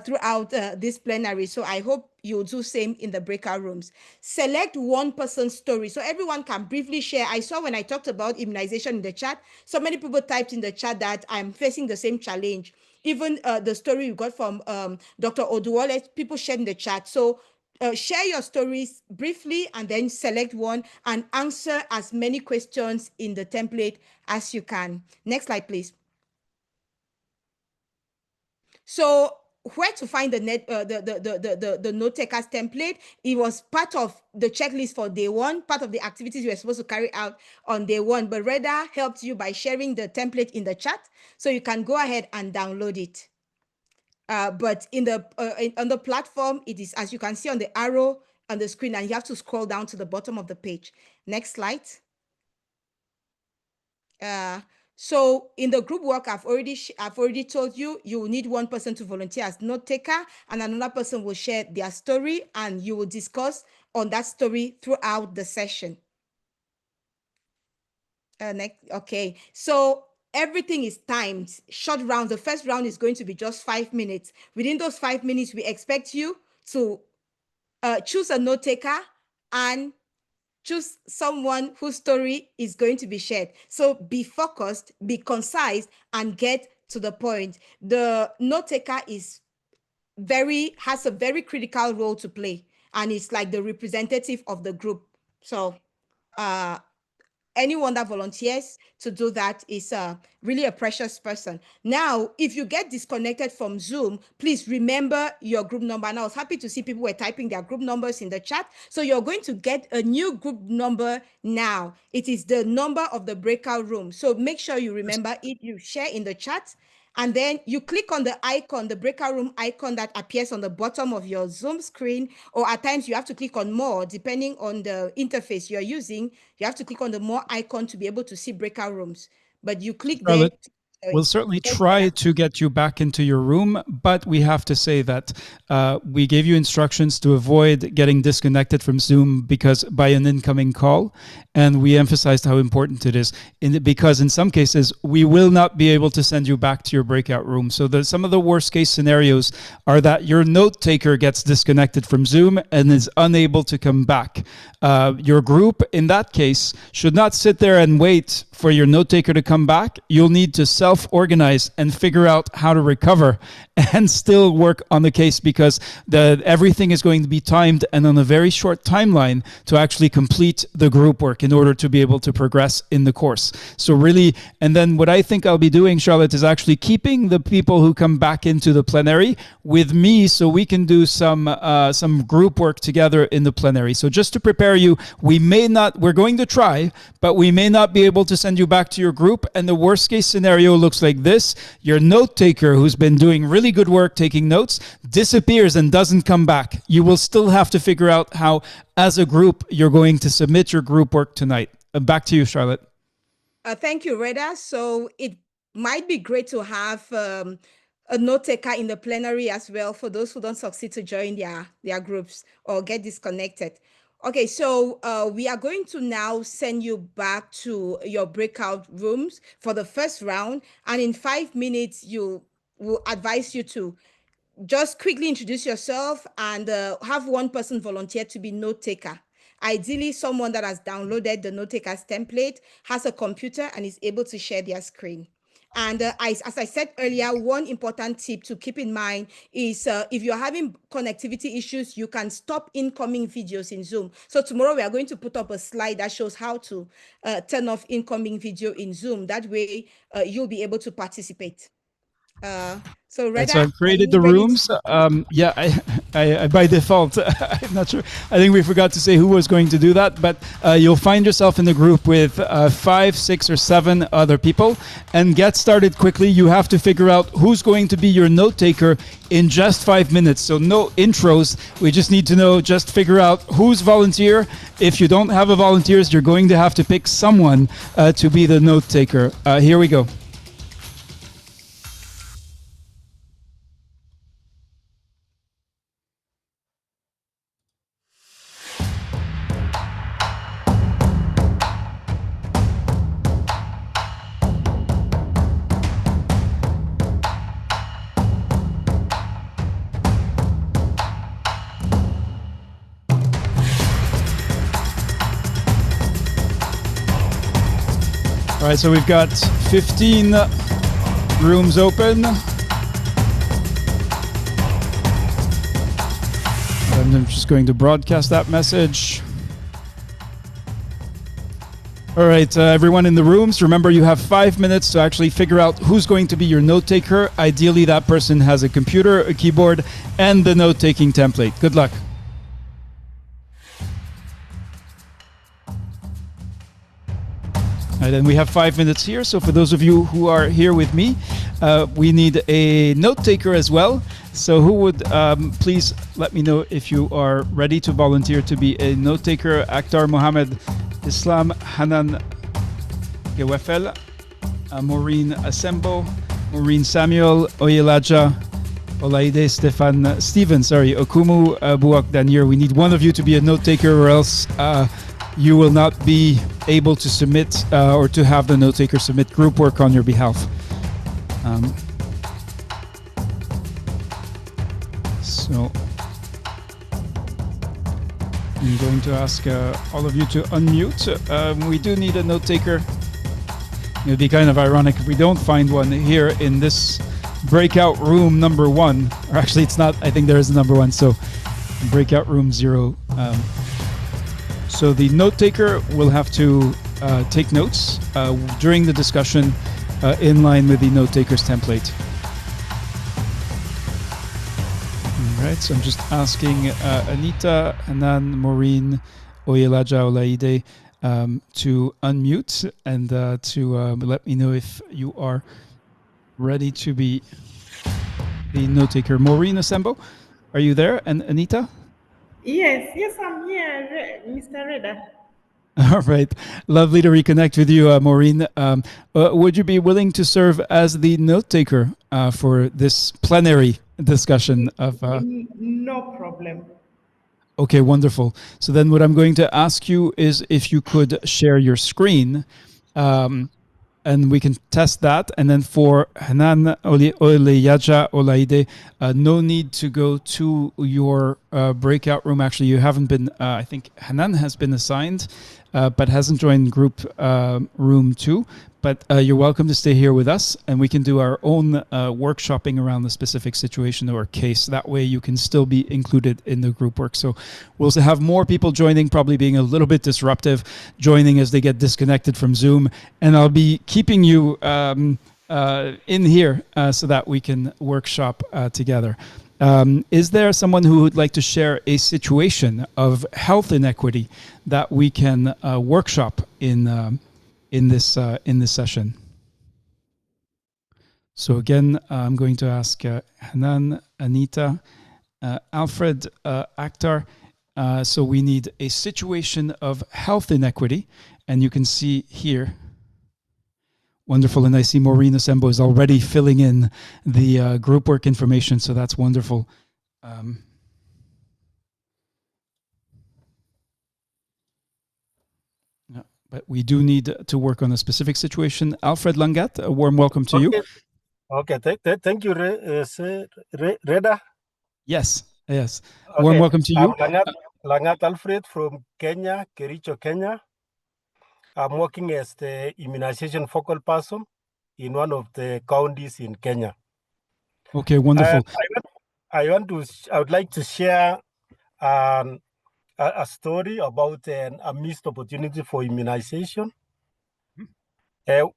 throughout this plenary. So I hope you'll do same in the breakout rooms. Select one person's story so everyone can briefly share. I saw when I talked about immunization in the chat, so many people typed in the chat that I'm facing the same challenge. Even the story we got from Dr. Oduwale, people shared in the chat. So share your stories briefly and then select one and answer as many questions in the template as you can. Next slide, please. So where to find the note takers template? It was part of the checklist for day 1, part of the activities you were supposed to carry out on day 1. But Reda helped you by sharing the template in the chat, so you can go ahead and download it. But on the platform, it is, as you can see on the arrow on the screen, and you have to scroll down to the bottom of the page. Next slide. So in the group work, I've already told you, you will need one person to volunteer as note taker, and another person will share their story, and you will discuss on that story throughout the session. Next, okay. So everything is timed, short rounds. The first round is going to be just 5 minutes. Within those 5 minutes, we expect you to choose a note taker and choose someone whose story is going to be shared. So be focused, be concise, and get to the point. The note taker has a very critical role to play, and it's like the representative of the group. So anyone that volunteers to do that is really a precious person. Now, if you get disconnected from Zoom, please remember your group number. And I was happy to see people were typing their group numbers in the chat. So you're going to get a new group number now. It is the number of the breakout room. So make sure you remember it, you share in the chat. And then you click on the icon, the breakout room icon that appears on the bottom of your Zoom screen, or at times you have to click on more, depending on the interface you're using. You have to click on the more icon to be able to see breakout rooms. But you click there. We'll certainly try to get you back into your room, but we have to say that we gave you instructions to avoid getting disconnected from Zoom by an incoming call, and we emphasized how important it is because in some cases we will not be able to send you back to your breakout room. So some of the worst case scenarios are that your note taker gets disconnected from Zoom and is unable to come back. Your group, in that case, should not sit there and wait for your note taker to come back. You'll need to self-organize and figure out how to recover and still work on the case, because everything is going to be timed and on a very short timeline to actually complete the group work in order to be able to progress in the course. So really, and then what I think I'll be doing, Charlotte, is actually keeping the people who come back into the plenary with me so we can do some group work together in the plenary. So just to prepare you, we're going to try, but we may not be able to send you back to your group. And the worst case scenario looks like this. Your note taker, who's been doing really good work taking notes, disappears and doesn't come back. You will still have to figure out how, as a group, you're going to submit your group work tonight. Back to you, Charlotte. Thank you, Reda. So it might be great to have a note taker in the plenary as well for those who don't succeed to join their groups or get disconnected. Okay, so we are going to now send you back to your breakout rooms for the first round. And in 5 minutes, we'll advise you to just quickly introduce yourself and have one person volunteer to be note taker. Ideally, someone that has downloaded the note taker's template, has a computer, and is able to share their screen. And as I said earlier, one important tip to keep in mind is if you're having connectivity issues, you can stop incoming videos in Zoom. So tomorrow we are going to put up a slide that shows how to turn off incoming video in Zoom. That way you'll be able to participate. So Reda, I've created the rooms. I by default, I'm not sure. I think we forgot to say who was going to do that, but you'll find yourself in the group with 5, 6, or 7 other people, and get started quickly. You have to figure out who's going to be your note taker in just 5 minutes. So no intros. We just need to just figure out who's volunteer. If you don't have a volunteers, you're going to have to pick someone to be the note taker. Here we go. All right, so we've got 15 rooms open. And I'm just going to broadcast that message. All right, everyone in the rooms, remember you have 5 minutes to actually figure out who's going to be your note taker. Ideally, that person has a computer, a keyboard, and the note-taking template. Good luck. All right, and we have 5 minutes here. So for those of you who are here with me, we need a note taker as well. So who would please let me know if you are ready to volunteer to be a note taker? Akhtar Mohammed Islam, Hanan Gewefel, Maureen Asembo, Maureen Samuel, Oyelaja, Olaide Steven, Okumu Buak Danier. We need one of you to be a note taker, or else you will not be able to submit or to have the note taker submit group work on your behalf. So I'm going to ask all of you to unmute. We do need a note taker. It would be kind of ironic if we don't find one here in this breakout room number 1. Or actually, it's not. I think there is a number 1. So breakout room 0. So the note taker will have to take notes during the discussion in line with the note taker's template. All right, so I'm just asking Anita, Hanan, Maureen, Oyelaja, Olaide to unmute and to let me know if you are ready to be the note taker. Maureen or Sambo, are you there? And Anita? Yes, I'm here, Mr. Reda. All right. Lovely to reconnect with you, Maureen. Would you be willing to serve as the note taker for this plenary discussion of... No problem. Okay, wonderful. So then what I'm going to ask you is if you could share your screen and we can test that. And then for Hanan, Oleyaja, Olaide, no need to go to your breakout room. Actually, you haven't been, I think Hanan has been assigned, but hasn't joined group room 2. But you're welcome to stay here with us, and we can do our own workshopping around the specific situation or case. That way you can still be included in the group work. So we'll have more people joining, probably being a little bit disruptive, joining as they get disconnected from Zoom. And I'll be keeping you in here so that we can workshop together. Is there someone who would like to share a situation of health inequity that we can workshop in this session? So again, I'm going to ask Hanan, Anita, Alfred, Akhtar. So we need a situation of health inequity, and you can see here. Wonderful, and I see Maureen Asembo is already filling in the group work information, so that's wonderful. But we do need to work on a specific situation. Alfred Langat, a warm welcome to you. Okay, thank you, Reda. Yes. Okay. Warm welcome to you. I'm Langat Alfred from Kenya, Kericho, Kenya. I'm working as the immunization focal person in one of the counties in Kenya. Okay, wonderful. I would like to share a story about a missed opportunity for immunization.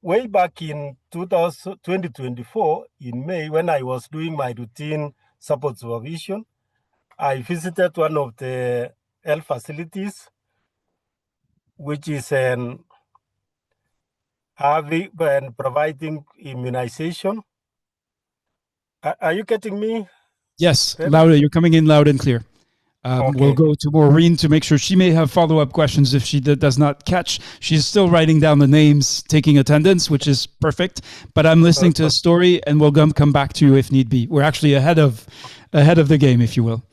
Way back in 2024, in May, when I was doing my routine support supervision, I visited one of the health facilities, which is providing immunization. Are you getting me? Yes, louder. You're coming in loud and clear. Okay. We'll go to Maureen to make sure she may have follow-up questions if she does not catch. She's still writing down the names, taking attendance, which is perfect. But I'm listening to a story, and we'll come back to you if need be. We're actually ahead of the game, if you will.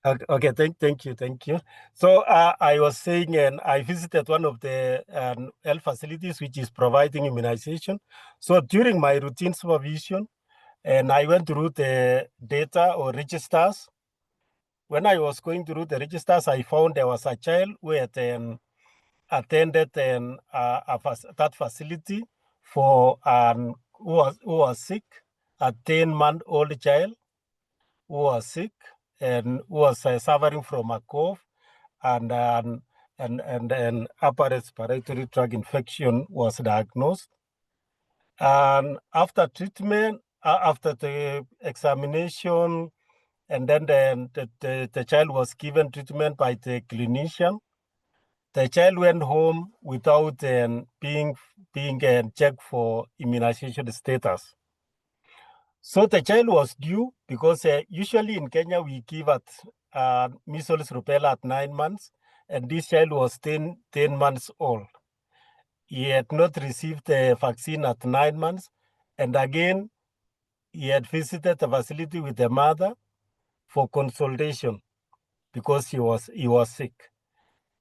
Okay, thank you. So I was saying, and I visited one of the health facilities which is providing immunization. So during my routine supervision, and I went through the data or registers. When I was going through the registers, I found there was a child who had attended that facility for who was sick, a 10-month-old child who was sick and who was suffering from a cough and upper respiratory tract infection was diagnosed. And after treatment, after the examination, and then the child was given treatment by the clinician. The child went home without being checked for immunization status. So the child was due because usually in Kenya we give at measles rubella at 9 months, and this child was 10 months old. He had not received the vaccine at 9 months, and again he had visited the facility with the mother for consultation because he was sick.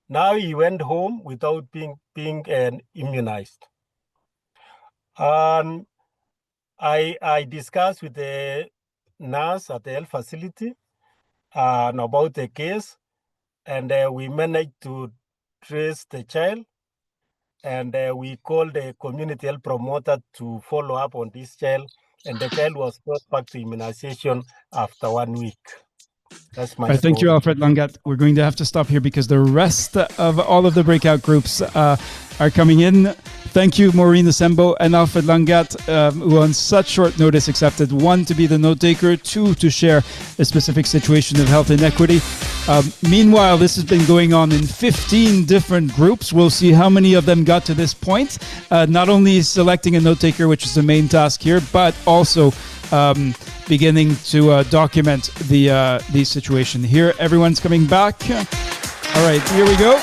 Now he went home without being immunized. And I discussed with the nurse at the health facility about the case, and we managed to trace the child, and we called the community health promoter to follow up on this child, and the child was brought back to immunization after 1 week. That's my All right, thank you, story. Alfred Langat. We're going to have to stop here because the rest of all of the breakout groups are coming in. Thank you, Maureen Sambo and Alfred Langat, who on such short notice accepted, 1, to be the note taker, 2, to share a specific situation of health inequity. Meanwhile, this has been going on in 15 different groups. We'll see how many of them got to this point. Not only selecting a note taker, which is the main task here, but also beginning to document the situation. Here, everyone's coming back. All right, here we go.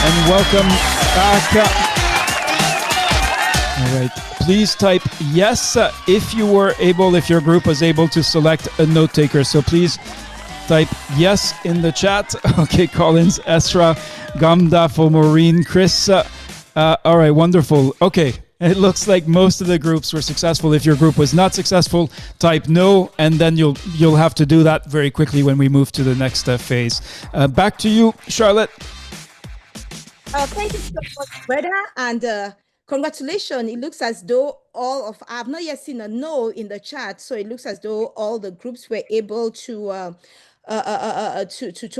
And welcome back. All right, please type yes if you were able, if your group was able to select a note taker. So please type yes in the chat. Okay, Collins, Esra, Gamda for Maureen, Chris. All right, wonderful. Okay. It looks like most of the groups were successful. If your group was not successful, type no, and then you'll have to do that very quickly when we move to the next phase. Back to you, Charlotte. Thank you so much, brother, and congratulations. It looks as though I've not yet seen a no in the chat, so it looks as though all the groups were able to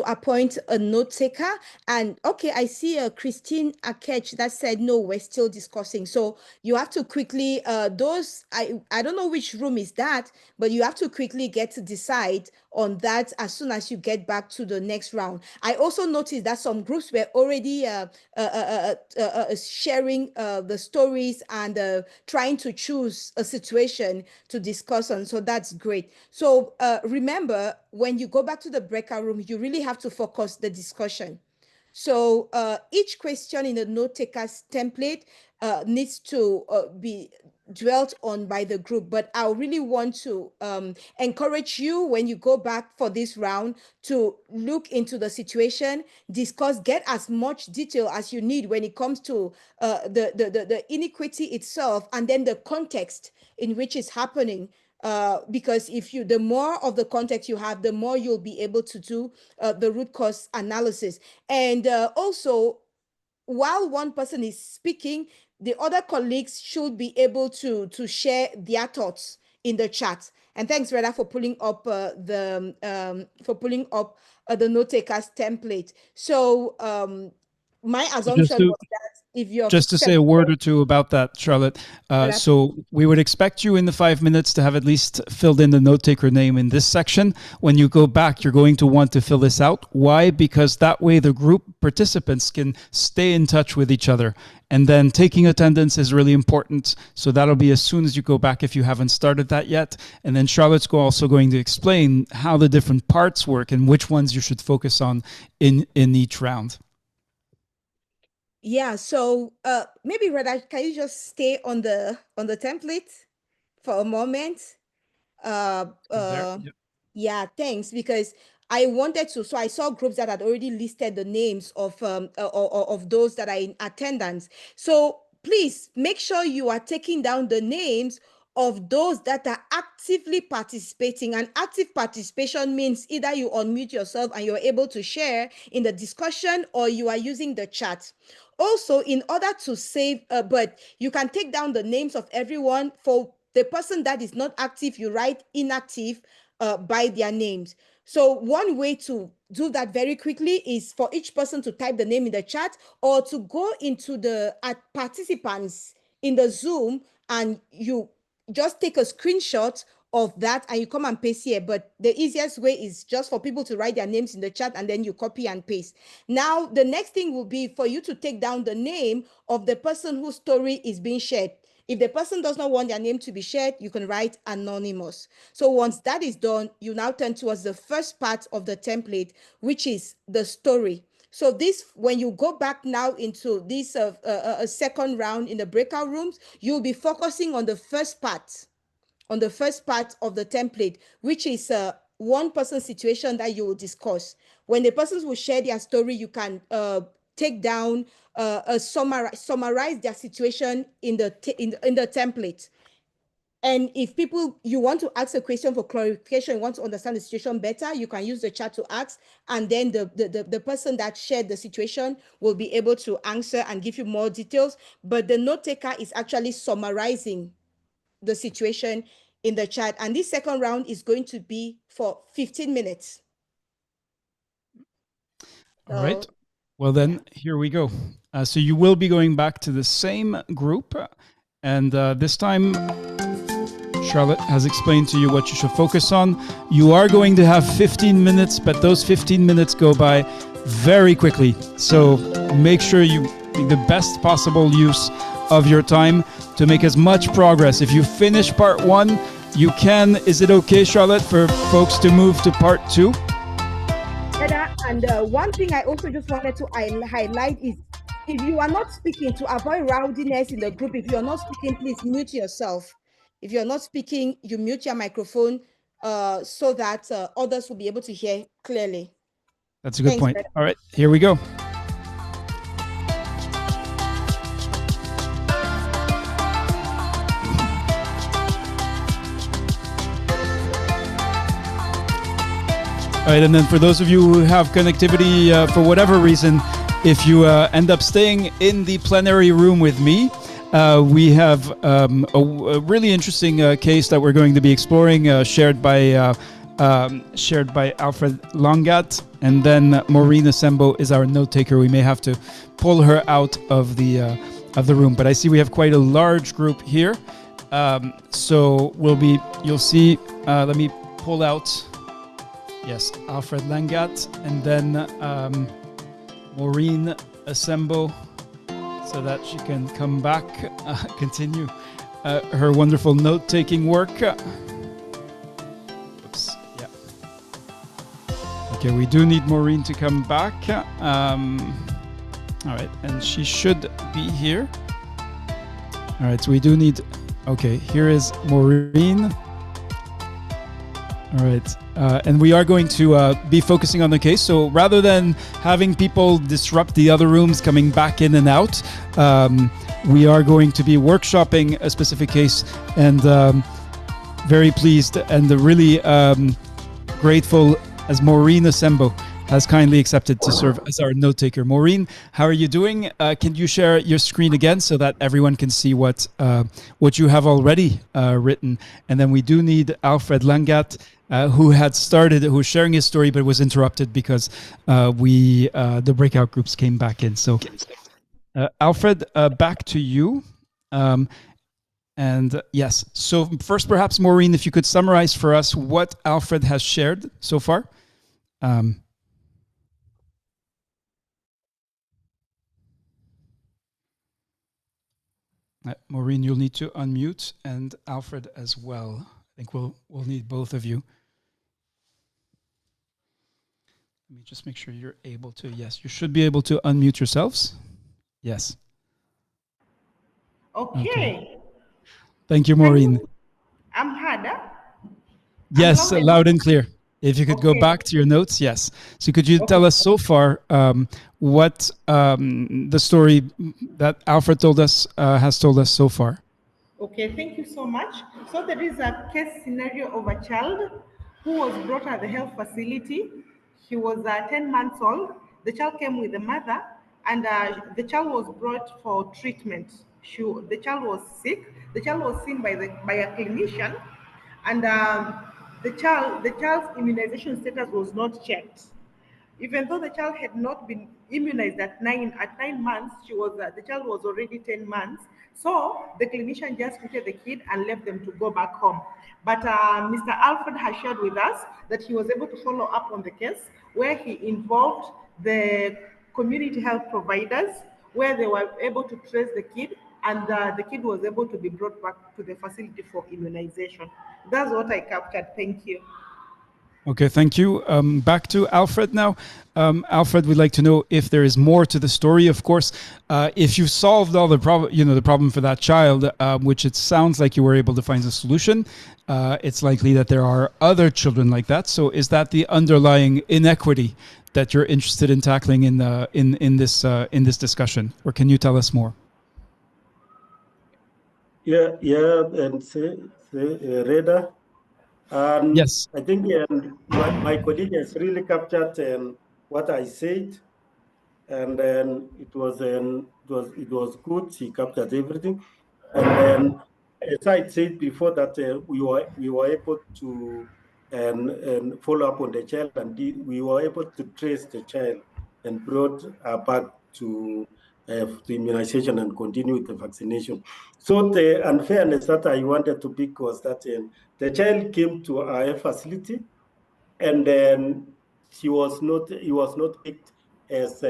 appoint a note taker. And okay, I see Christine Akech that said no, we're still discussing. So you have to quickly I don't know which room is that, but you have to quickly get to decide on that as soon as you get back to the next round. I also noticed that some groups were already sharing the stories and trying to choose a situation to discuss on. So that's great. So remember, when you go back to the breakout room, you really have to focus the discussion. So each question in the note taker's template needs to be dwelt on by the group, but I really want to encourage you when you go back for this round to look into the situation, discuss, get as much detail as you need when it comes to the inequity itself, and then the context in which it's happening. Because the more of the context you have, the more you'll be able to do the root cause analysis. And also, while one person is speaking, the other colleagues should be able to share their thoughts in the chat. And thanks, Reda, for pulling up the note takers template. So my assumption was that if you're Just to say a word or two about that, Charlotte. So we would expect you in the 5 minutes to have at least filled in the note taker name in this section. When you go back, you're going to want to fill this out. Why? Because that way the group participants can stay in touch with each other. And then taking attendance is really important. So that'll be as soon as you go back if you haven't started that yet. And then Charlotte's also going to explain how the different parts work and which ones you should focus on in each round. Yeah, so maybe Reda, can you just stay on the template for a moment? Yeah, thanks, because I wanted to. So I saw groups that had already listed the names of those that are in attendance. So please make sure you are taking down the names of those that are actively participating. And active participation means either you unmute yourself and you're able to share in the discussion, or you are using the chat. Also, in order to save, but you can take down the names of everyone. For the person that is not active, you write inactive by their names. So one way to do that very quickly is for each person to type the name in the chat, or to go into the participants in the Zoom, and you just take a screenshot of that and you come and paste here. But the easiest way is just for people to write their names in the chat, and then you copy and paste. Now, the next thing will be for you to take down the name of the person whose story is being shared. If the person does not want their name to be shared, you can write anonymous. So once that is done, you now turn towards the first part of the template, which is the story. So this, when you go back now into this second round in the breakout rooms, you'll be focusing on the first part of the template, which is one person's situation that you will discuss. When the persons will share their story, you can take down, summarize their situation in the template. And if you want to ask a question for clarification, you want to understand the situation better, you can use the chat to ask, and then the person that shared the situation will be able to answer and give you more details. But the note taker is actually summarizing the situation in the chat. And this second round is going to be for 15 minutes. All right. Well, then here we go. So you will be going back to the same group. And this time, Charlotte has explained to you what you should focus on. You are going to have 15 minutes, but those 15 minutes go by very quickly. So make sure you make the best possible use of your time to make as much progress. If you finish part 1, you can. Is it okay, Charlotte, for folks to move to part 2? And one thing I also just wanted to highlight is, if you are not speaking, to avoid rowdiness in the group, if you're not speaking, please mute yourself. If you're not speaking, you mute your microphone so that others will be able to hear clearly. That's a good point. All right, here we go. All right, and then for those of you who have connectivity for whatever reason, if you end up staying in the plenary room with me, we have a really interesting case that we're going to be exploring, shared by Alfred Langat, and then Maureen Sambo is our note taker. We may have to pull her out of the room, but I see we have quite a large group here. So you'll see. Let me pull out. Yes, Alfred Langat, and then Maureen Sambo, so that she can come back, continue her wonderful note-taking work. Oops, yeah. Okay, we do need Maureen to come back. All right, and she should be here. All right, so we do need... Okay, here is Maureen. All right, and we are going to be focusing on the case. So rather than having people disrupt the other rooms coming back in and out, we are going to be workshopping a specific case, and very pleased and really grateful as Maureen Sambo has kindly accepted to serve as our note taker. Maureen, how are you doing? Can you share your screen again so that everyone can see what you have already written? And then we do need Alfred Langat, who's sharing his story but was interrupted because the breakout groups came back in. So Alfred, back to you. And yes, so first perhaps Maureen, if you could summarize for us what Alfred has shared so far. Maureen, you'll need to unmute, and Alfred as well. I think we'll need both of you. Let me just make sure you're able to. Yes, you should be able to unmute yourselves. Yes. Okay. Thank you, Maureen. I'm heard. Yes, loud and clear. If you could go back to your notes, yes. So could you tell us so far what the story that Alfred told us has told us so far? Okay, thank you so much. So there is a case scenario of a child who was brought at the health facility. He was 10 months old. The child came with the mother, and the child was brought for treatment. The child was sick. The child was seen by a clinician, and the child's immunization status was not checked. Even though the child had not been immunized at 9 months, the child was already 10 months. So the clinician just treated the kid and left them to go back home. But Mr. Alfred has shared with us that he was able to follow up on the case, where he involved the community health providers, where they were able to trace the kid, and the kid was able to be brought back to the facility for immunization. That's what I captured. Thank you. Okay, thank you. Back to Alfred now. Alfred, we'd like to know if there is more to the story. Of course, if you solved all the problem for that child, which it sounds like you were able to find a solution, it's likely that there are other children like that. So, is that the underlying inequity that you're interested in tackling in this discussion, or can you tell us more? Yeah, and Reda. Yes. I think my colleague has really captured what I said, and then it was good. He captured everything, and then as I said before that we were able to and follow up on the child, and we were able to trace the child and brought her back to immunization and continue with the vaccination. So the unfairness that I wanted to pick was that the child came to our facility, and then he was not picked as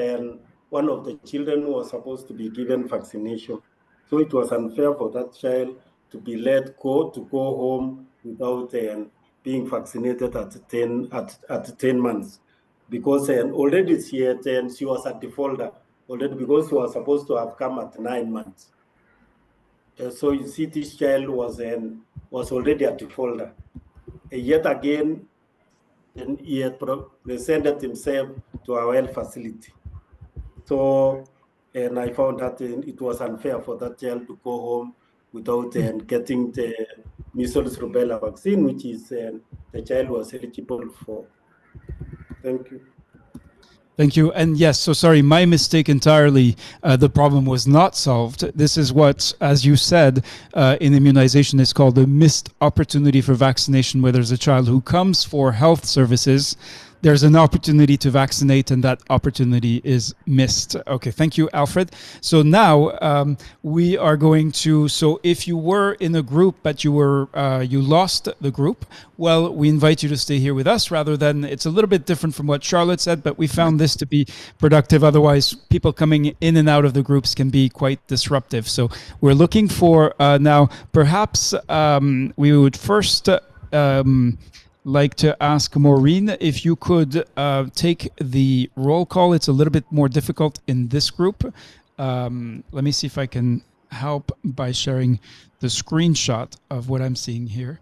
one of the children who was supposed to be given vaccination. So it was unfair for that child to be let go home without being vaccinated at 10 months, because already she was at the folder already, because she was supposed to have come at 9 months. So you see, this child was already at the folder. Yet again, and he had presented himself to our health facility. So, and I found that it was unfair for that child to go home without getting the measles rubella vaccine, which is the child was eligible for. Thank you. Thank you. And yes, so sorry, my mistake entirely. The problem was not solved. This is what, as you said, in immunization is called a missed opportunity for vaccination, where there's a child who comes for health services. There's an opportunity to vaccinate, and that opportunity is missed. Okay, thank you, Alfred. So now we are going to. So if you were in a group but you lost the group, well, we invite you to stay here with us. Rather than, it's a little bit different from what Charlotte said, but we found this to be productive. Otherwise, people coming in and out of the groups can be quite disruptive. So we're looking for now. Perhaps we would first. Like to ask Maureen if you could take the roll call. It's a little bit more difficult in this group. Let me see if I can help by sharing the screenshot of what I'm seeing here.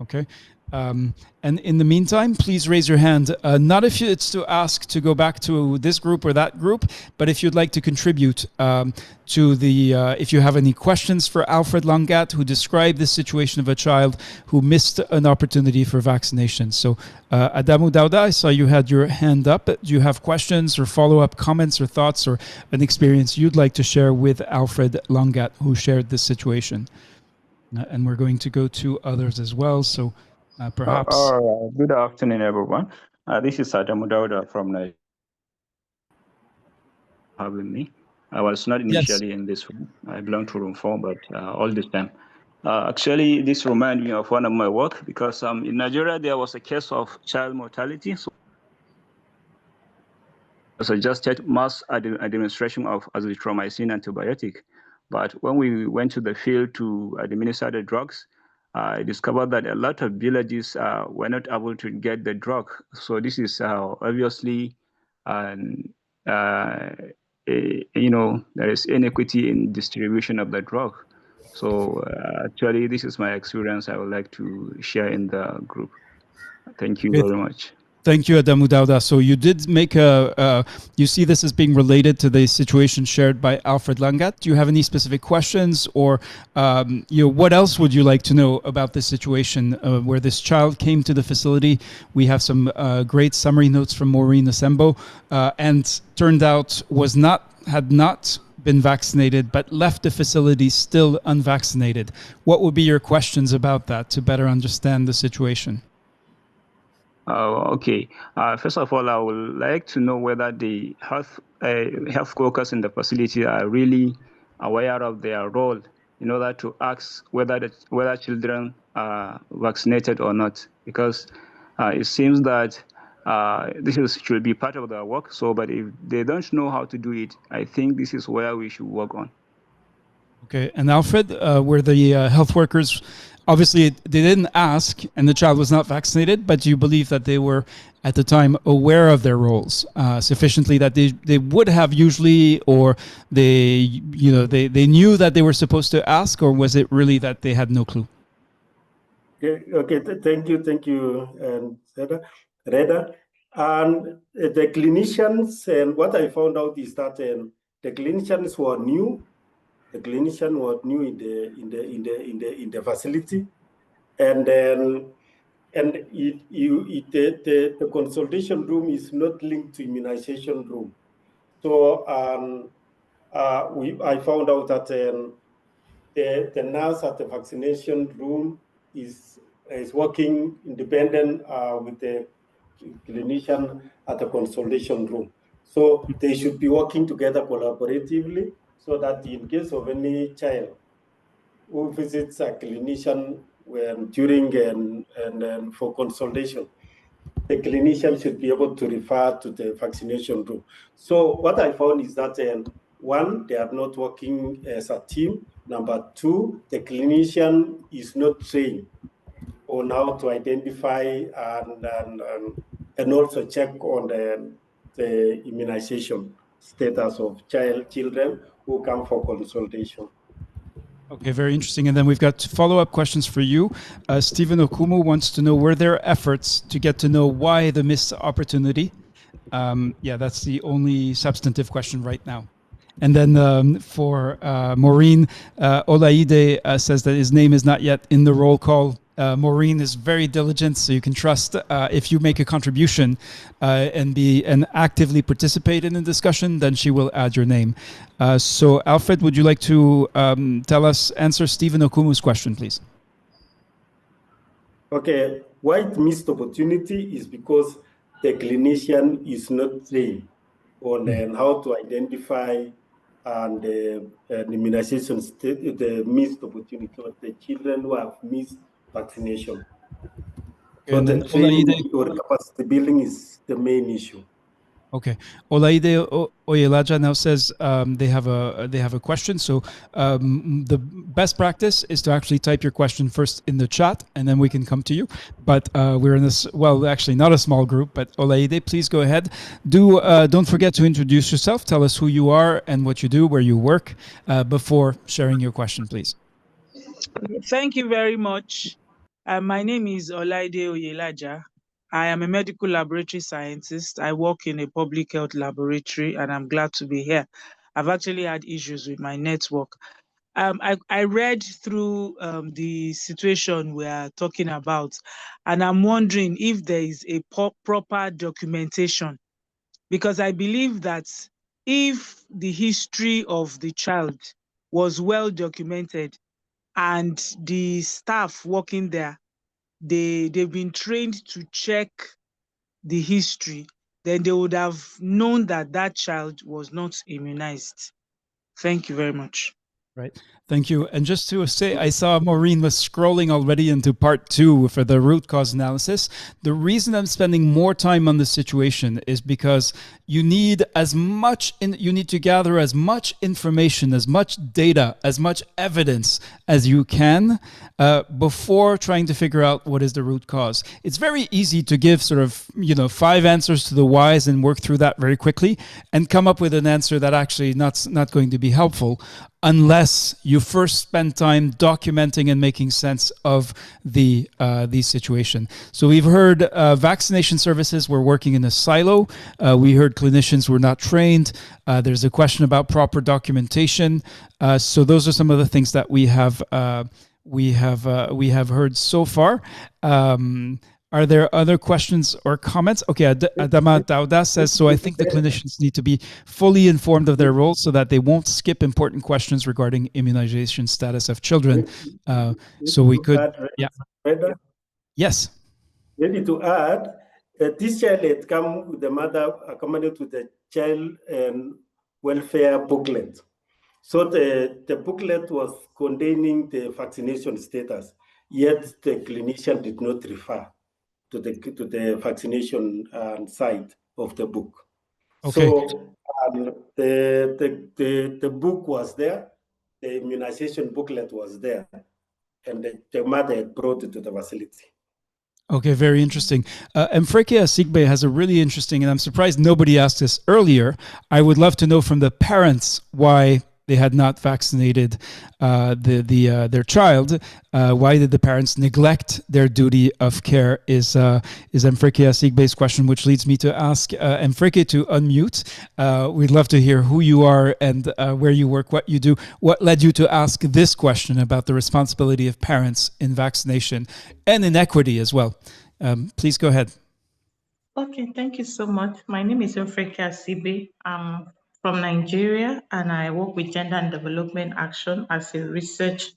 Okay. And in the meantime, please raise your hand. Not if it's to ask to go back to this group or that group, but if you'd like to contribute to the, if you have any questions for Alfred Langat, who described the situation of a child who missed an opportunity for vaccination. So Adamu Dauda, I saw you had your hand up. Do you have questions or follow-up comments or thoughts or an experience you'd like to share with Alfred Langat, who shared this situation? And we're going to go to others as well. So perhaps. Good afternoon, everyone. This is Adamu Dauda from Nigeria. Having me. I was not initially in this room. I belong to room 4, but all this time. Actually, this reminds me of one of my work, because in Nigeria, there was a case of child mortality. So suggested mass administration of azithromycin antibiotic. But when we went to the field to administer the drugs, I discovered that a lot of villages were not able to get the drug. So this is obviously, there is inequity in distribution of the drug. So actually, this is my experience I would like to share in the group. Thank you very much. Thank you, Adamu Dauda. So you did make you see this as being related to the situation shared by Alfred Langat. Do you have any specific questions, or what else would you like to know about this situation where this child came to the facility? We have some great summary notes from Maureen Sambo, and turned out had not been vaccinated, but left the facility still unvaccinated. What would be your questions about that to better understand the situation? Okay. First of all, I would like to know whether the health workers in the facility are really aware of their role in order to ask whether children are vaccinated or not, because it seems that this should be part of their work. So, but if they don't know how to do it, I think this is where we should work on. Okay, and Alfred, were the health workers obviously they didn't ask and the child was not vaccinated, but you believe that they were at the time aware of their roles sufficiently that they would have usually, or they knew that they were supposed to ask, or was it really that they had no clue? Okay, thank you, Reda. And the clinicians, and what I found out is that the clinicians were new. The clinician was new in the facility, and then the consultation room is not linked to immunization room. So I found out that the nurse at the vaccination room is working independent with the clinician at the consultation room. So they should be working together collaboratively, so that in case of any child who visits a clinician during and for consultation, the clinician should be able to refer to the vaccination room. So what I found is that one, they are not working as a team. Number two, the clinician is not trained on how to identify and also check on the immunization status of children who come for consultation. Okay, very interesting. And then we've got follow-up questions for you. Stephen Okumu wants to know, were there efforts to get to know why the missed opportunity? Yeah, that's the only substantive question right now. And then for Maureen, Olaide says that his name is not yet in the roll call. Maureen is very diligent, so you can trust if you make a contribution and actively participate in the discussion, then she will add your name. So Alfred, would you like to answer Stephen Okumu's question, please? Okay, why it missed opportunity is because the clinician is not trained on how to identify and the immunization the missed opportunity of the children who have missed vaccination. So the training or capacity building is the main issue. Okay, Olaide Oyelaja now says they have a question. So the best practice is to actually type your question first in the chat, and then we can come to you. But we're in this, well, actually not a small group. But Olaide, please go ahead. Don't forget to introduce yourself. Tell us who you are and what you do, where you work, before sharing your question, please. Thank you very much. My name is Olaide Oyelaja. I am a medical laboratory scientist. I work in a public health laboratory, and I'm glad to be here. I've actually had issues with my network. I read through the situation we are talking about, and I'm wondering if there is a proper documentation, because I believe that if the history of the child was well documented and the staff working there, they've been trained to check the history, then they would have known that that child was not immunized. Thank you very much. Right. Thank you. And just to say, I saw Maureen was scrolling already into part 2 for the root cause analysis. The reason I'm spending more time on the situation is because you need you need to gather as much information, as much data, as much evidence as you can before trying to figure out what is the root cause. It's very easy to give sort of, 5 answers to the whys and work through that very quickly and come up with an answer that actually not going to be helpful, unless you first spend time documenting and making sense of the situation. So we've heard vaccination services were working in a silo. We heard clinicians were not trained. There's a question about proper documentation. So those are some of the things that we have heard so far. Are there other questions or comments? Okay, Adama Dauda says, so I think the clinicians need to be fully informed of their roles so that they won't skip important questions regarding immunization status of children. So we could, yeah. Yes. Maybe to add, this child had come with the mother accompanied to the child welfare booklet. So the booklet was containing the vaccination status, yet the clinician did not refer to the vaccination side of the book. Okay. So the book was there, the immunization booklet was there, and the mother had brought it to the facility. Okay, very interesting. Mfreke Asigbe has a really interesting, and I'm surprised nobody asked this earlier. I would love to know from the parents why they had not vaccinated their child. Why did the parents neglect their duty of care? Is Mfreke Asigbe's question, which leads me to ask Mfreke to unmute. We'd love to hear who you are and where you work, what you do. What led you to ask this question about the responsibility of parents in vaccination and inequity as well? Please go ahead. Okay, thank you so much. My name is Mfreke Asibe. I'm from Nigeria, and I work with Gender and Development Action as a research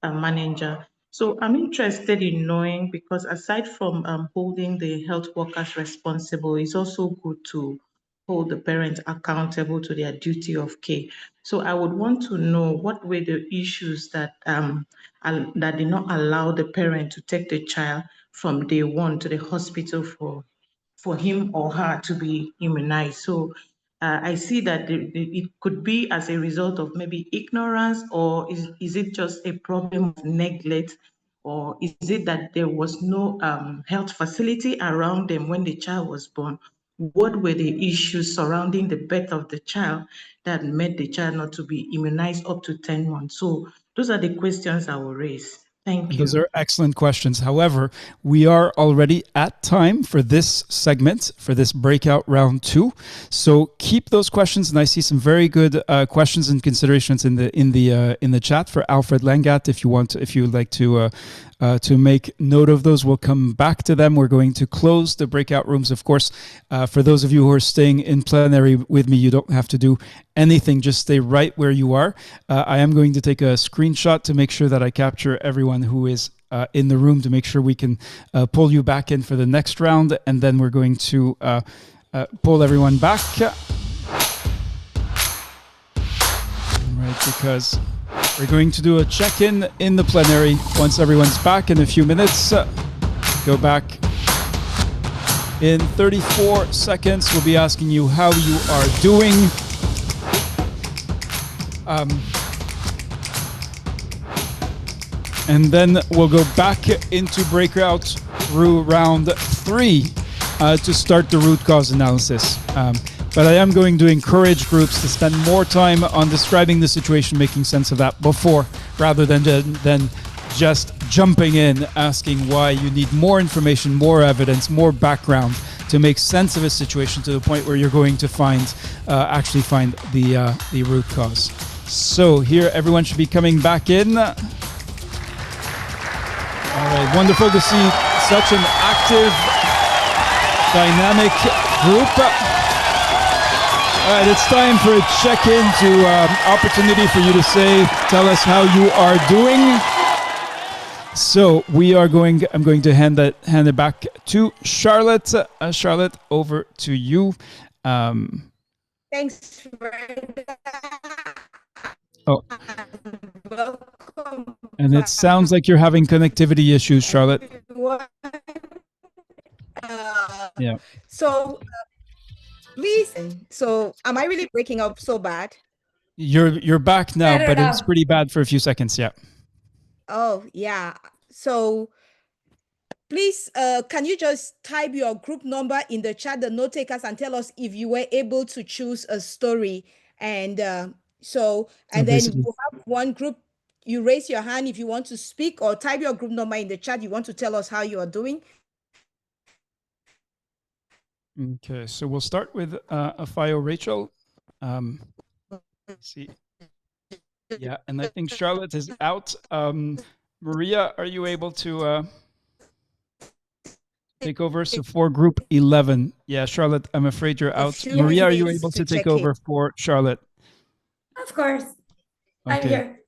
manager. So I'm interested in knowing, because aside from holding the health workers responsible, it's also good to hold the parents accountable to their duty of care. So I would want to know what were the issues that that did not allow the parent to take the child from day one to the hospital for him or her to be immunized. So I see that it could be as a result of maybe ignorance, or is it just a problem of neglect, or is it that there was no health facility around them when the child was born? What were the issues surrounding the birth of the child that made the child not to be immunized up to 10 months? So those are the questions I will raise. Thank you. Those are excellent questions. However, we are already at time for this segment, for this breakout round 2. So keep those questions, and I see some very good questions and considerations in the chat for Alfred Langat. If you would like to make note of those, we'll come back to them. We're going to close the breakout rooms, of course. For those of you who are staying in plenary with me, you don't have to do anything. Just stay right where you are. I am going to take a screenshot to make sure that I capture everyone who is in the room, to make sure we can pull you back in for the next round, and then we're going to pull everyone back. Right, because we're going to do a check-in in the plenary once everyone's back in a few minutes. Go back. In 34 seconds, we'll be asking you how you are doing. And then we'll go back into breakout through round 3 to start the root cause analysis. But I am going to encourage groups to spend more time on describing the situation, making sense of that before, rather than just jumping in, asking why. You need more information, more evidence, more background to make sense of a situation to the point where you're going to actually find the root cause. So here, everyone should be coming back in. All right, wonderful to see such an active, dynamic group. All right, it's time for a check-in, to opportunity for you to tell us how you are doing. So I'm going to hand it back to Charlotte. Charlotte, over to you. Thanks. Oh. And it sounds like you're having connectivity issues, Charlotte. Yeah. So, please. So, am I really breaking up so bad? You're back now, but it's pretty bad for a few seconds. Yeah. Oh, yeah. So, please, can you just type your group number in the chat, the note takers, and tell us if you were able to choose a story. And then we'll have one group. You raise your hand if you want to speak, or type your group number in the chat. You want to tell us how you are doing. Okay, so we'll start with Afayo Rachel. Let's see. Yeah, and I think Charlotte is out. Maria, are you able to take over? So for group 11. Yeah, Charlotte, I'm afraid you're out. Maria, are you able to take over for Charlotte? Of course. Okay. I'm here.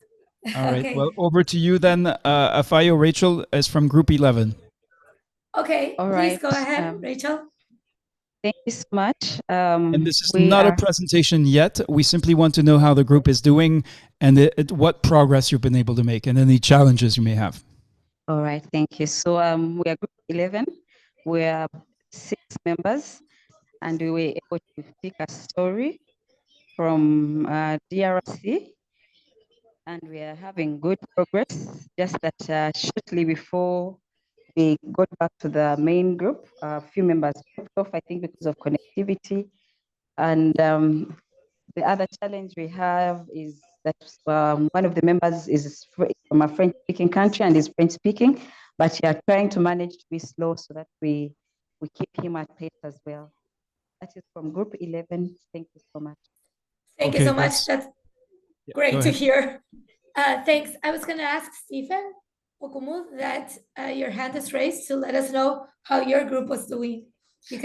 All right. Okay. Well, over to you then. Afayo Rachel is from group 11. Okay. All Please right. go ahead, Rachel. Thank you so much. And this is not a presentation yet. We simply want to know how the group is doing and what progress you've been able to make and any challenges you may have. All right, thank you. So we are group 11. We are 6 members, and we were able to pick a story from DRC. and we are having good progress. Just that shortly before we got back to the main group, a few members dropped off, I think because of connectivity. And the other challenge we have is that one of the members is from a French-speaking country and is French-speaking, but we are trying to manage to be slow so that we keep him at pace as well. That is from group 11. Thank you so much. Thank you so much. That's great to hear. Thanks. I was going to ask Stephen Okumu that your hand is raised to let us know how your group was doing.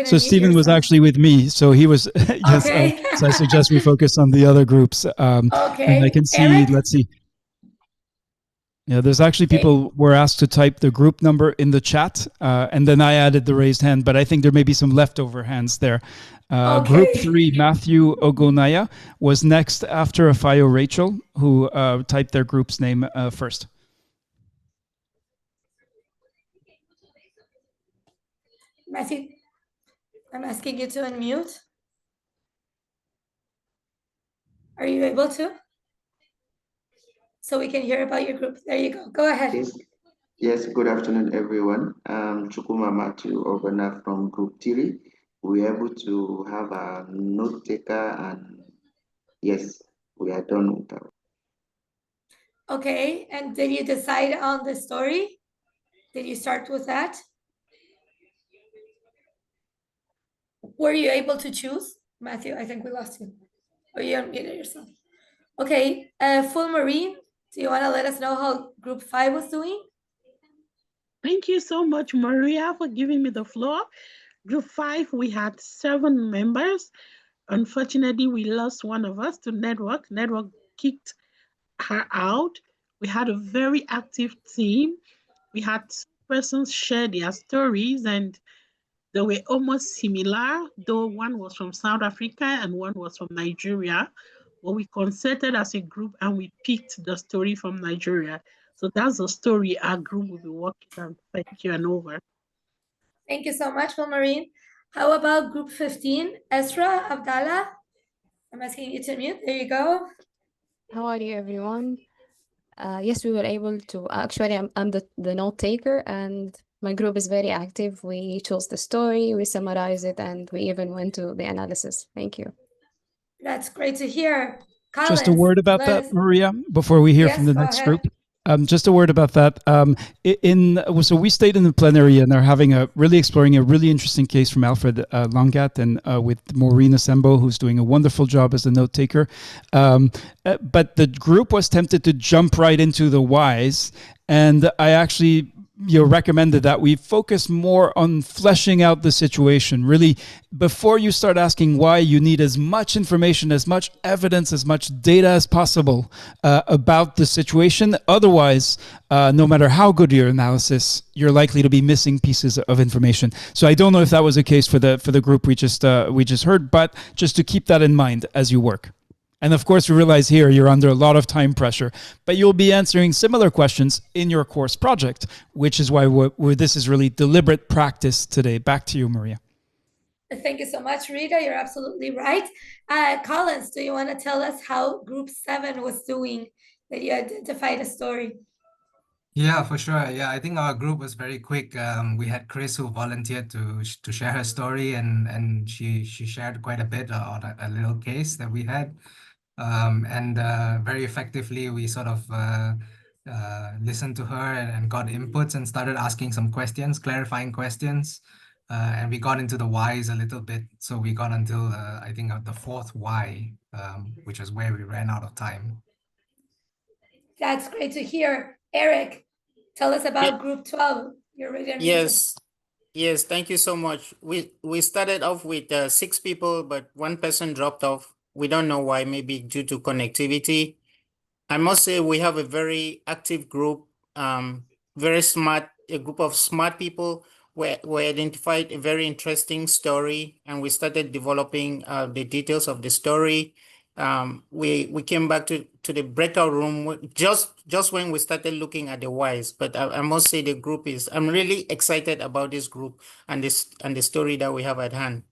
So Stephen was actually with me, so he was. Yes, okay. so I suggest we focus on the other groups. Okay. And I can see. Eric? Let's see. Yeah, there's actually people were asked to type the group number in the chat, and then I added the raised hand. But I think there may be some leftover hands there. Group 3, Matthew Ogonaya, was next after Afayo Rachel, who typed their group's name first. Matthew, I'm asking you to unmute. Are you able to? So we can hear about your group. There you go. Go ahead. Yes, good afternoon, everyone. Chukuma Matthew Ogona from Group 3. We're able to have a note taker, and yes, we are done with that. Okay, and did you decide on the story? Did you start with that? Were you able to choose? Matthew, I think we lost you. Or you unmuted yourself. Okay, Full Marine, do you want to let us know how Group 5 was doing? Thank you so much, Maria, for giving me the floor. Group 5, we had 7 members. Unfortunately, we lost one of us to network. Network kicked her out. We had a very active team. We had 2 persons share their stories, and they were almost similar, though one was from South Africa and one was from Nigeria. But we concerted as a group and we picked the story from Nigeria. So that's the story our group will be working on. Thank you, and over. Thank you so much, Marine. How about Group 15, Ezra Abdallah? I'm asking you to mute. There you go. How are you, everyone? Yes, we were able to. Actually, I'm the note taker, and my group is very active. We chose the story, we summarize it, and we even went to the analysis. Thank you. That's great to hear. Collins, just a word about that, Maria, before we hear from the next group. Just a word about that. So we stayed in the plenary and are having exploring a really interesting case from Alfred Longat and with Maureen Sambo, who's doing a wonderful job as a note taker. But the group was tempted to jump right into the whys, and I actually recommended that we focus more on fleshing out the situation. Really, before you start asking why, you need as much information, as much evidence, as much data as possible about the situation. Otherwise, no matter how good your analysis, you're likely to be missing pieces of information. So I don't know if that was the case for the group we just heard, but just to keep that in mind as you work. And of course, we realize here you're under a lot of time pressure, but you'll be answering similar questions in your course project, which is why this is really deliberate practice today. Back to you, Maria. Thank you so much, Rita. You're absolutely right. Collins, do you want to tell us how Group 7 was doing, that you identified a story? Yeah, for sure. Yeah, I think our group was very quick. We had Chris who volunteered to share her story, and she shared quite a bit on a little case that we had. And very effectively, we sort of listened to her and got inputs and started asking some questions, clarifying questions. And we got into the whys a little bit. So we got until, I think, the 4th why, which was where we ran out of time. That's great to hear. Eric, tell us about Group 12. You're ready. Yes, thank you so much. We started off with 6 people, but 1 person dropped off. We don't know why, maybe due to connectivity. I must say we have a very active group, very smart, a group of smart people. We identified a very interesting story, and we started developing the details of the story. We came back to the breakout room just when we started looking at the whys. But I must say the group I'm really excited about this group and the story that we have at hand.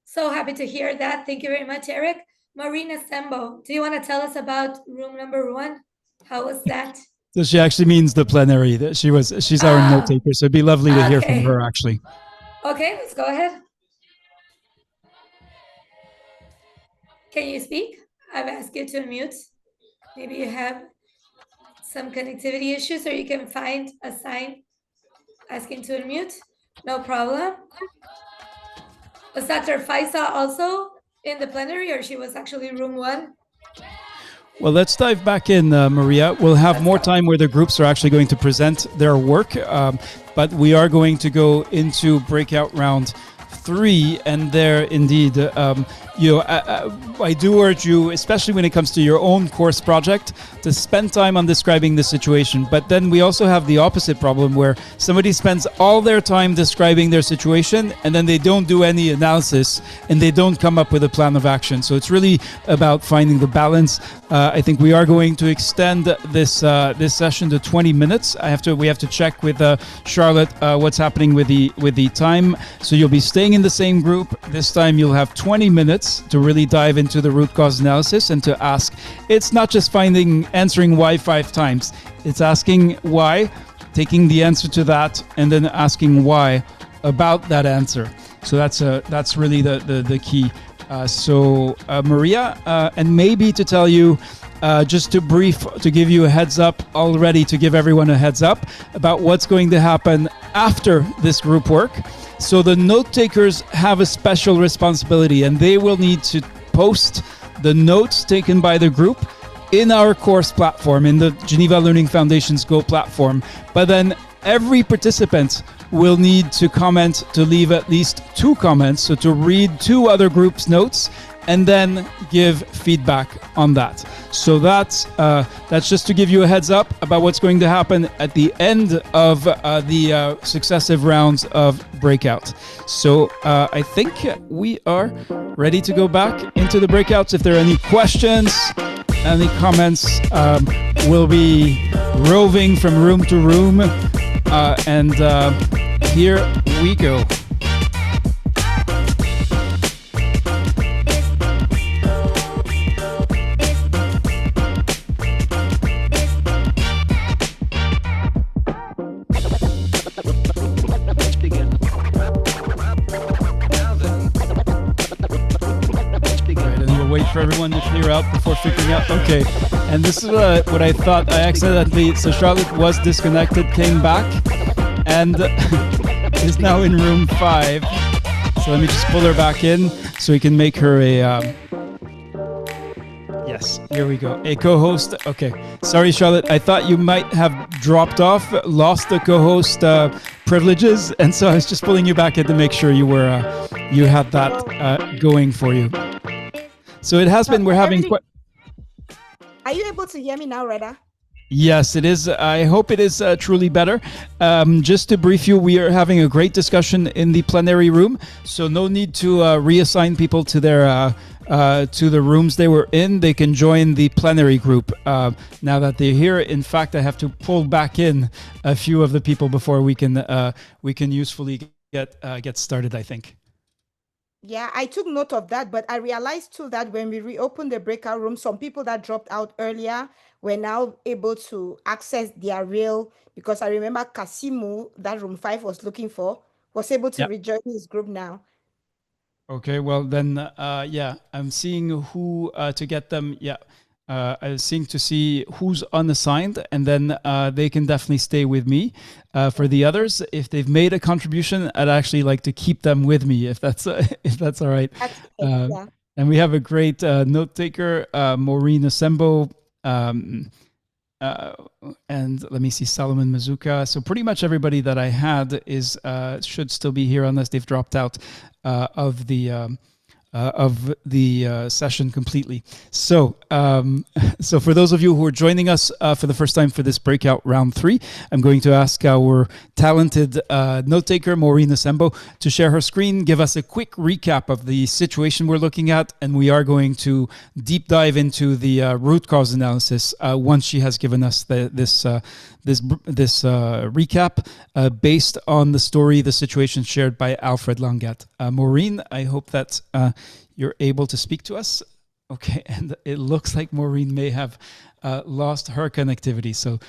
So happy to hear that. Thank you very much, Eric. Marina Sambo, do you want to tell us about room number 1? How was that? So she actually means the plenary. That she's our note taker. So it'd be lovely to hear from her actually. Okay, let's go ahead. Can you speak? I've asked you to unmute. Maybe you have some connectivity issues, or you can find a sign asking to unmute. No problem. Was Dr. Faisa also in the plenary, or she was actually room 1? Well, let's dive back in, Maria. We'll have more time where the groups are actually going to present their work, but we are going to go into breakout round 3, and there indeed, I do urge you, especially when it comes to your own course project, to spend time on describing the situation. But then we also have the opposite problem where somebody spends all their time describing their situation and then they don't do any analysis and they don't come up with a plan of action. So it's really about finding the balance. I think we are going to extend this session to 20 minutes. We have to check with Charlotte what's happening with the time. So you'll be staying in the same group. This time you'll have 20 minutes to really dive into the root cause analysis and to ask. It's not just answering why 5 times. It's asking why, taking the answer to that, and then asking why about that answer. So that's really the key. Maria, and maybe to tell you, just to give you a heads up already, to give everyone a heads up about what's going to happen after this group work. So the note takers have a special responsibility, and they will need to post the notes taken by the group in our course platform, in the Geneva Learning Foundation's Go platform. But then every participant will need to comment, to leave at least 2 comments, so to read 2 other groups' notes and then give feedback on that. So that's just to give you a heads up about what's going to happen at the end of the successive rounds of breakout. So I think we are ready to go back into the breakouts. If there are any questions, any comments, we'll be roving from room to room, and here we go. For everyone to clear out before figuring out. Okay, and this is what I thought. I accidentally, so Charlotte was disconnected, came back, and is now in room 5. So let me just pull her back in so we can make her a. Yes, here we go. A co-host. Okay, sorry, Charlotte. I thought you might have dropped off, lost the co-host privileges, and so I was just pulling you back in to make sure you had that going for you. So it has been, we're having quite... Are you able to hear me now, Reda? Yes, it is. I hope it is truly better. Just to brief you, we are having a great discussion in the plenary room. So no need to reassign people to to the rooms they were in. They can join the plenary group now that they're here. In fact, I have to pull back in a few of the people before we can usefully get started, I think. Yeah, I took note of that, but I realized too that when we reopened the breakout room, some people that dropped out earlier were now able to access their real, because I remember Kasimu, that room 5 was looking for, was able to rejoin his group now. Okay, well then, yeah, I'm seeing who to get them. Yeah, I'm seeing to see who's unassigned, and then they can definitely stay with me. For the others, if they've made a contribution, I'd actually like to keep them with me, if that's all right. Yeah. And we have a great note taker, Maureen Asembo, and let me see, Solomon Mazuka. So pretty much everybody that I had should still be here unless they've dropped out of the session completely. So for those of you who are joining us for the first time for this breakout round 3, I'm going to ask our talented note taker, Maureen Asembo, to share her screen, give us a quick recap of the situation we're looking at, and we are going to deep dive into the root cause analysis once she has given us this recap based on the story, the situation shared by Alfred Langat. Maureen, I hope that you're able to speak to us. Okay, and it looks like Maureen may have lost her connectivity, so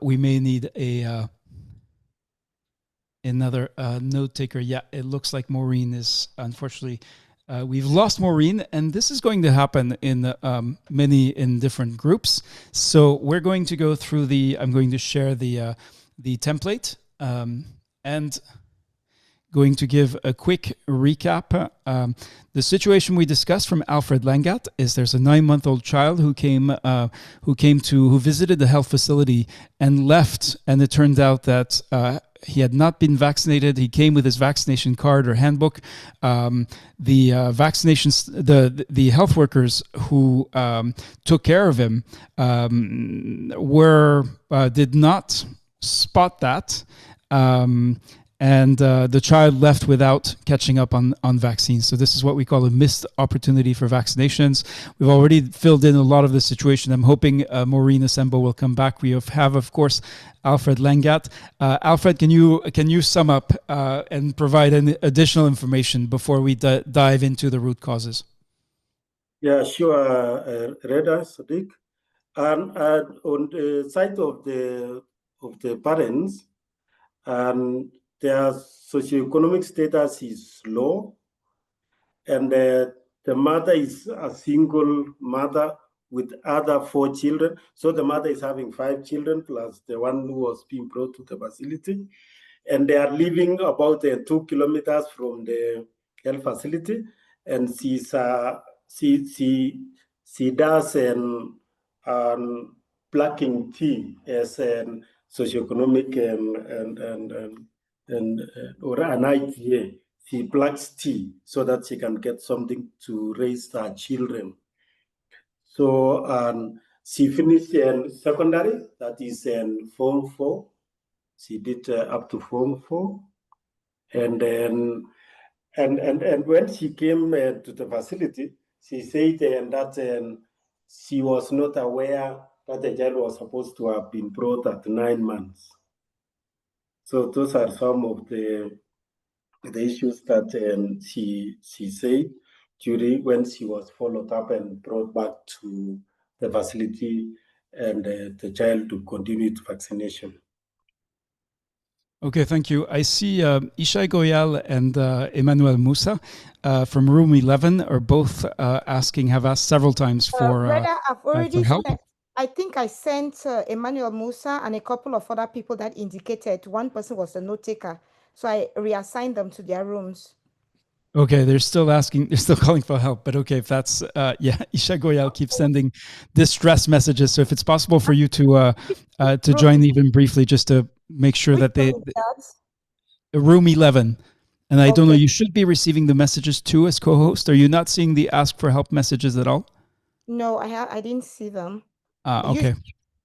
we may need a another note taker. Yeah, it looks like Maureen is unfortunately. We've lost Maureen, and this is going to happen in in different groups. So we're going to go through I'm going to share the template and going to give a quick recap. The situation we discussed from Alfred Langat is there's a 9-month-old child who visited the health facility and left, and it turned out that he had not been vaccinated. He came with his vaccination card or handbook. The health workers who took care of him did not spot that. And the child left without catching up on vaccines. So this is what we call a missed opportunity for vaccinations. We've already filled in a lot of the situation. I'm hoping Maureen Sambo will come back. We have, of course, Alfred Langat. Alfred, can you sum up and provide any additional information before we dive into the root causes? Yeah, sure, Reda, Sadiq. And on the side of the parents, their socioeconomic status is low, and the mother is a single mother with other 4 children. So the mother is having 5 children plus the one who was being brought to the facility. And they are living about 2 kilometers from the health facility. And she does plucking tea as an socioeconomic or an idea. She plucks tea so that she can get something to raise her children. So she finished secondary, that is in Form 4. She did up to Form 4. And then and when she came to the facility, she said that she was not aware that the child was supposed to have been brought at 9 months. So those are some of the issues that she said during when she was followed up and brought back to the facility and the child to continue its vaccination. Okay, thank you. I see Ishai Goyal and Emmanuel Musa from room 11 are both have asked several times for I've already help. I think I sent Emmanuel Musa and a couple of other people that indicated one person was a note taker. So I reassigned them to their rooms. Okay, they're still calling for help, but okay, if that's, Isha Goyal keeps sending distress messages. So if it's possible for you to join even briefly, just to make sure that room 11. And I don't know, you should be receiving the messages too as co-host. Are you not seeing the ask for help messages at all? No, I didn't see them. Okay.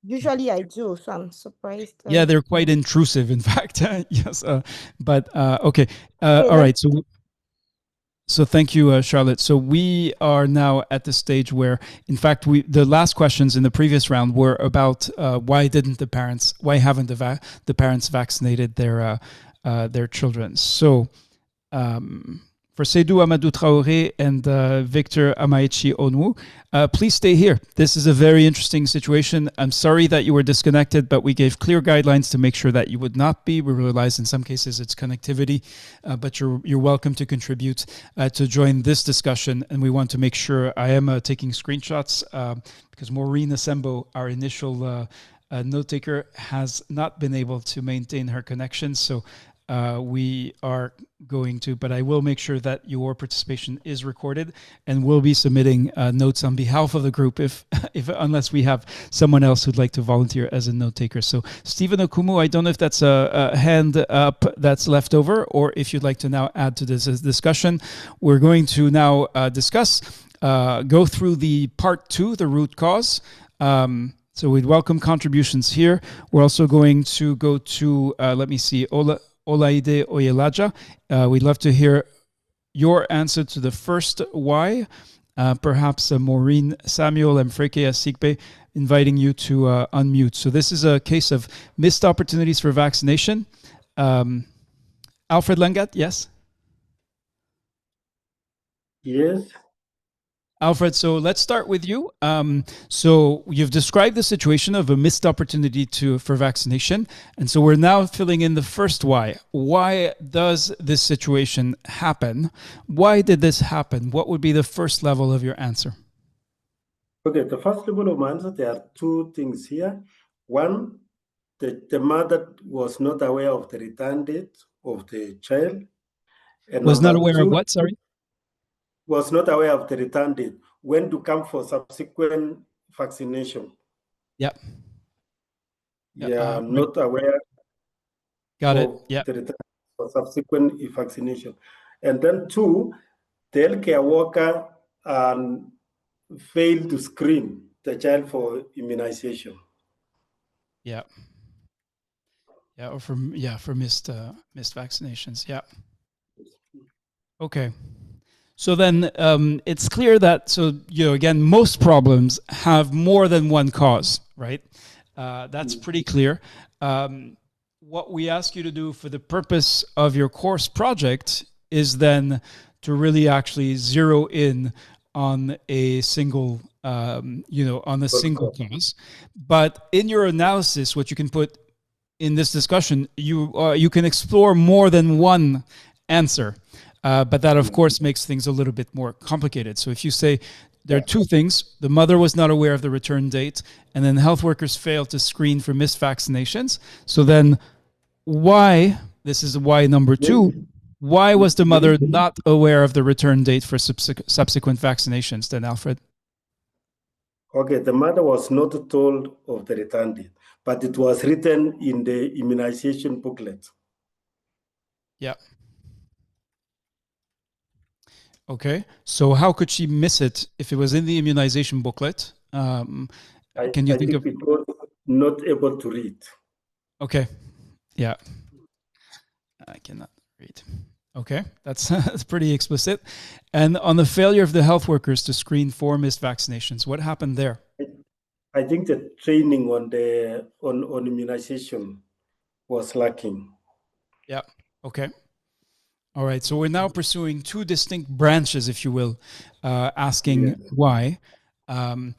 Usually I do, so I'm surprised. Yeah, they're quite intrusive, in fact. Yes, but okay. All right, so thank you, Charlotte. So we are now at the stage where, in fact, the last questions in the previous round were about why haven't the parents vaccinated their children. So for Seydou Amadou Traoré and Victor Amaechi Onwu, please stay here. This is a very interesting situation. I'm sorry that you were disconnected, but we gave clear guidelines to make sure that you would not be. We realize in some cases it's connectivity, but you're welcome to contribute to join this discussion. And we want to make sure I am taking screenshots because Maureen Sambo, our initial note taker, has not been able to maintain her connection. So we are going to, but I will make sure that your participation is recorded, and we'll be submitting notes on behalf of the group unless we have someone else who'd like to volunteer as a note taker. So Stephen Okumu, I don't know if that's a hand up that's left over, or if you'd like to now add to this discussion. We're going to now go through the part 2, the root cause. So we'd welcome contributions here. We're also going to go to, let me see, Olaide Oyelaja. We'd love to hear your answer to the first why. Perhaps Maureen Samuel Mfreke Asikbe, inviting you to unmute. So this is a case of missed opportunities for vaccination. Alfred Langat, yes? Yes. Alfred, so let's start with you. So you've described the situation of a missed opportunity for vaccination. And so we're now filling in the first why. Why does this situation happen? Why did this happen? What would be the first level of your answer? Okay, the first level of my answer, there are two things here. One, the mother was not aware of the return date of the child. And Was not number aware of two, what, sorry? was not aware of the return date, when to come for subsequent vaccination. Yep. Yeah, Right. not aware Got it. of Yeah. the return for subsequent vaccination. And then two, the healthcare worker failed to screen the child for immunization. Yeah. Yeah, or for missed vaccinations. Yeah. Okay. So then it's clear that, again, most problems have more than one cause, right? That's pretty clear. What we ask you to do for the purpose of your course project is then to really actually zero in on a single, single cause. But in your analysis, what you can put in this discussion, you can explore more than one answer. But that, of course, makes things a little bit more complicated. So if you say there are two things, the mother was not aware of the return date, and then health workers failed to screen for missed vaccinations. So then why, this is why number two, why was the mother not aware of the return date for subsequent vaccinations then, Alfred? Okay, the mother was not told of the return date, but it was written in the immunization booklet. Yeah. Okay, so how could she miss it if it was in the immunization booklet? Can you think of? It was not able to read. Okay, yeah, I cannot read. Okay, that's that's pretty explicit. And on the failure of the health workers to screen for missed vaccinations, what happened there? I think the training on immunization was lacking. Yeah. Okay. All right. So we're now pursuing two distinct branches, if you will, asking why. And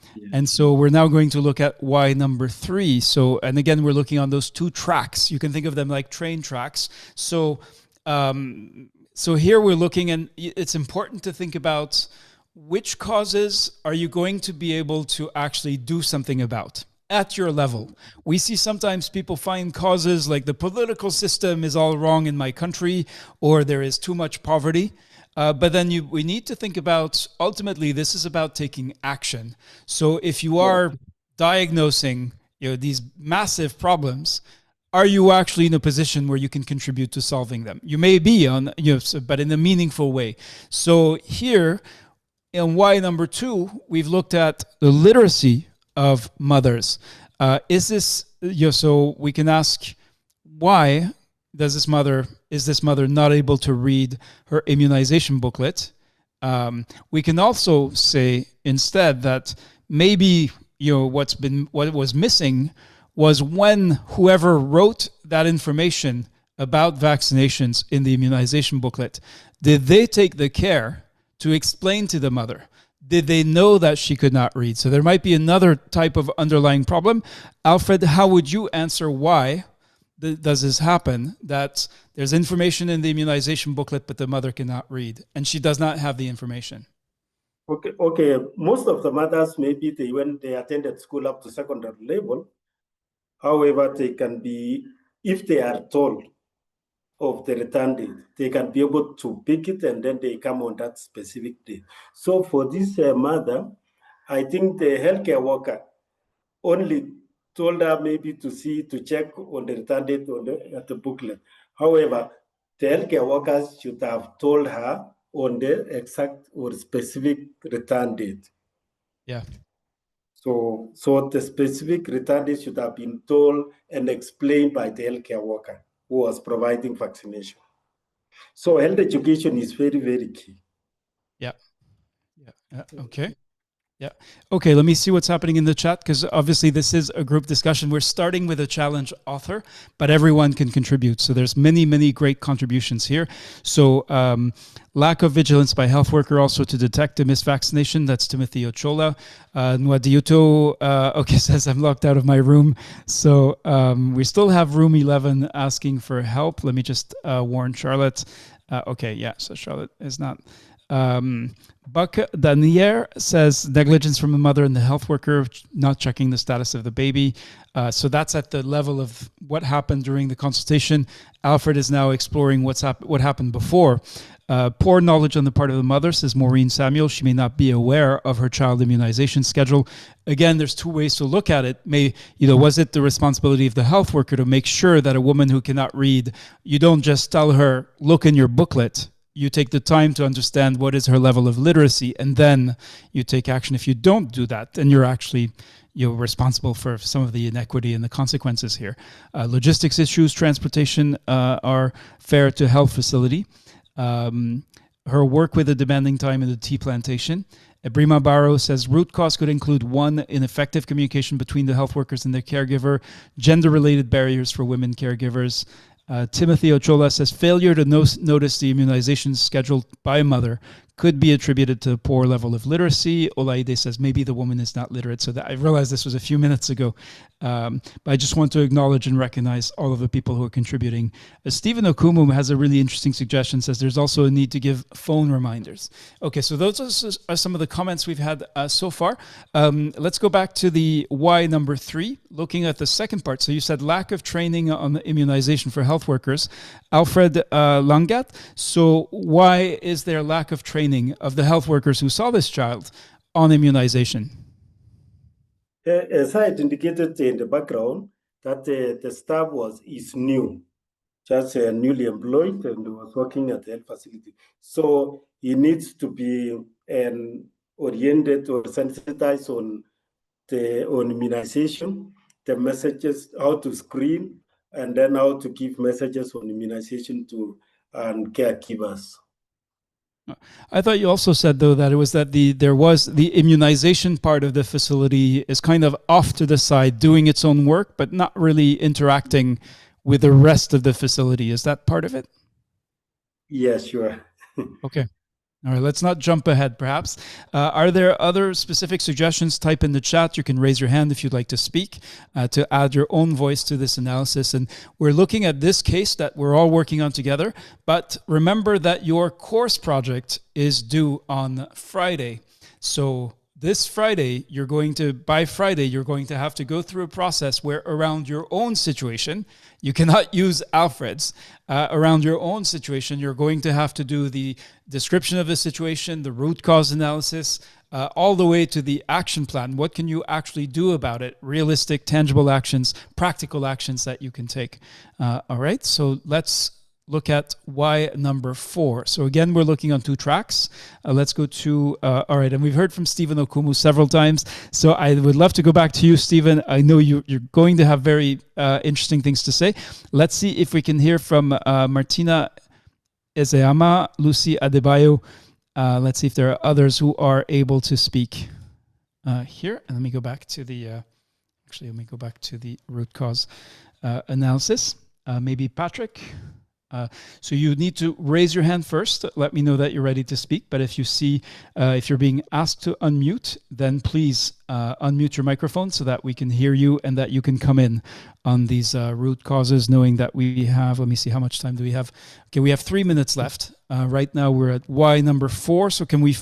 so we're now going to look at why number three. So, and again, we're looking on those two tracks. You can think of them like train tracks. So, so here we're looking, and it's important to think about which causes are you going to be able to actually do something about at your level. We see sometimes people find causes like the political system is all wrong in my country, or there is too much poverty. But then we need to think about, ultimately, this is about taking action. So if you are diagnosing these massive problems, are you actually in a position where you can contribute to solving them? You may be but in a meaningful way. So here, in why number two, we've looked at the literacy of mothers. Is this, so we can ask, why is this mother not able to read her immunization booklet? We can also say instead that maybe what was missing was when whoever wrote that information about vaccinations in the immunization booklet, did they take the care to explain to the mother? Did they know that she could not read? So there might be another type of underlying problem. Alfred, how would you answer why does this happen, that there's information in the immunization booklet, but the mother cannot read, and she does not have the information? Okay. Most of the mothers, maybe when they attended school up to secondary level, however, they can be, if they are told of the return date, they can be able to pick it and then they come on that specific date. So for this mother, I think the healthcare worker only told her maybe to check on the return date at the booklet. However, the healthcare workers should have told her on the exact or specific return date. Yeah. So the specific return date should have been told and explained by the healthcare worker who was providing vaccination. So health education is very, very key. Yeah. Okay. Yeah. Okay, let me see what's happening in the chat, because obviously this is a group discussion. We're starting with a challenge author, but everyone can contribute. So there's many, many great contributions here. So lack of vigilance by health worker also to detect a misvaccination. That's Timothy Ochola. Nwadiuto, okay, says I'm locked out of my room. So we still have room 11 asking for help. Let me just warn Charlotte. Okay, yeah, so Charlotte is not... Buck Danier says negligence from a mother and the health worker not checking the status of the baby. So that's at the level of what happened during the consultation. Alfred is now exploring what happened before. Poor knowledge on the part of the mother, says Maureen Samuel. She may not be aware of her child immunization schedule. Again, there's two ways to look at it. Was it the responsibility of the health worker to make sure that a woman who cannot read, you don't just tell her, look in your booklet. You take the time to understand what is her level of literacy, and then you take action. If you don't do that, then you're responsible for some of the inequity and the consequences here. Logistics issues, transportation are fair to health facility. Her work with a demanding time in the tea plantation. Ebrima Barrow says root cause could include one, ineffective communication between the health workers and their caregiver, gender-related barriers for women caregivers. Timothy Ochola says failure to notice the immunization scheduled by a mother could be attributed to a poor level of literacy. Olaide says maybe the woman is not literate. So I realized this was a few minutes ago, but I just want to acknowledge and recognize all of the people who are contributing. Stephen Okumu has a really interesting suggestion, says there's also a need to give phone reminders. Okay, so those are some of the comments we've had so far. Let's go back to the why number 3, looking at the second part. So you said lack of training on immunization for health workers. Alfred Langat, so why is there lack of training of the health workers who saw this child on immunization? As I had indicated in the background, that the staff is new, just newly employed and was working at the health facility. So he needs to be oriented or sensitized on immunization, the messages, how to screen, and then how to give messages on immunization to caregivers. I thought you also said, though, that it was that there was the immunization part of the facility is kind of off to the side, doing its own work, but not really interacting with the rest of the facility. Is that part of it? Yes, sure. Okay. All right, let's not jump ahead, perhaps. Are there other specific suggestions? Type in the chat. You can raise your hand if you'd like to speak, to add your own voice to this analysis. And we're looking at this case that we're all working on together. But remember that your course project is due on Friday. So this Friday, by Friday, you're going to have to go through a process where around your own situation, you cannot use Alfred's. Around your own situation, you're going to have to do the description of the situation, the root cause analysis, all the way to the action plan. What can you actually do about it? Realistic, tangible actions, practical actions that you can take. All right, so let's look at why number 4. So again, we're looking on 2 tracks. Let's go to, all right, and we've heard from Stephen Okumu several times. So I would love to go back to you, Stephen. I know you're going to have very interesting things to say. Let's see if we can hear from Martina Ezeyama, Lucy Adebayo. Let's see if there are others who are able to speak here. And let me go back to the, let me go back to the root cause analysis. Maybe Patrick. So you need to raise your hand first. Let me know that you're ready to speak. But if you see, if you're being asked to unmute, then please unmute your microphone so that we can hear you and that you can come in on these root causes, knowing that we have, let me see, how much time do we have? Okay, we have 3 minutes left. Right now we're at why number 4. So can we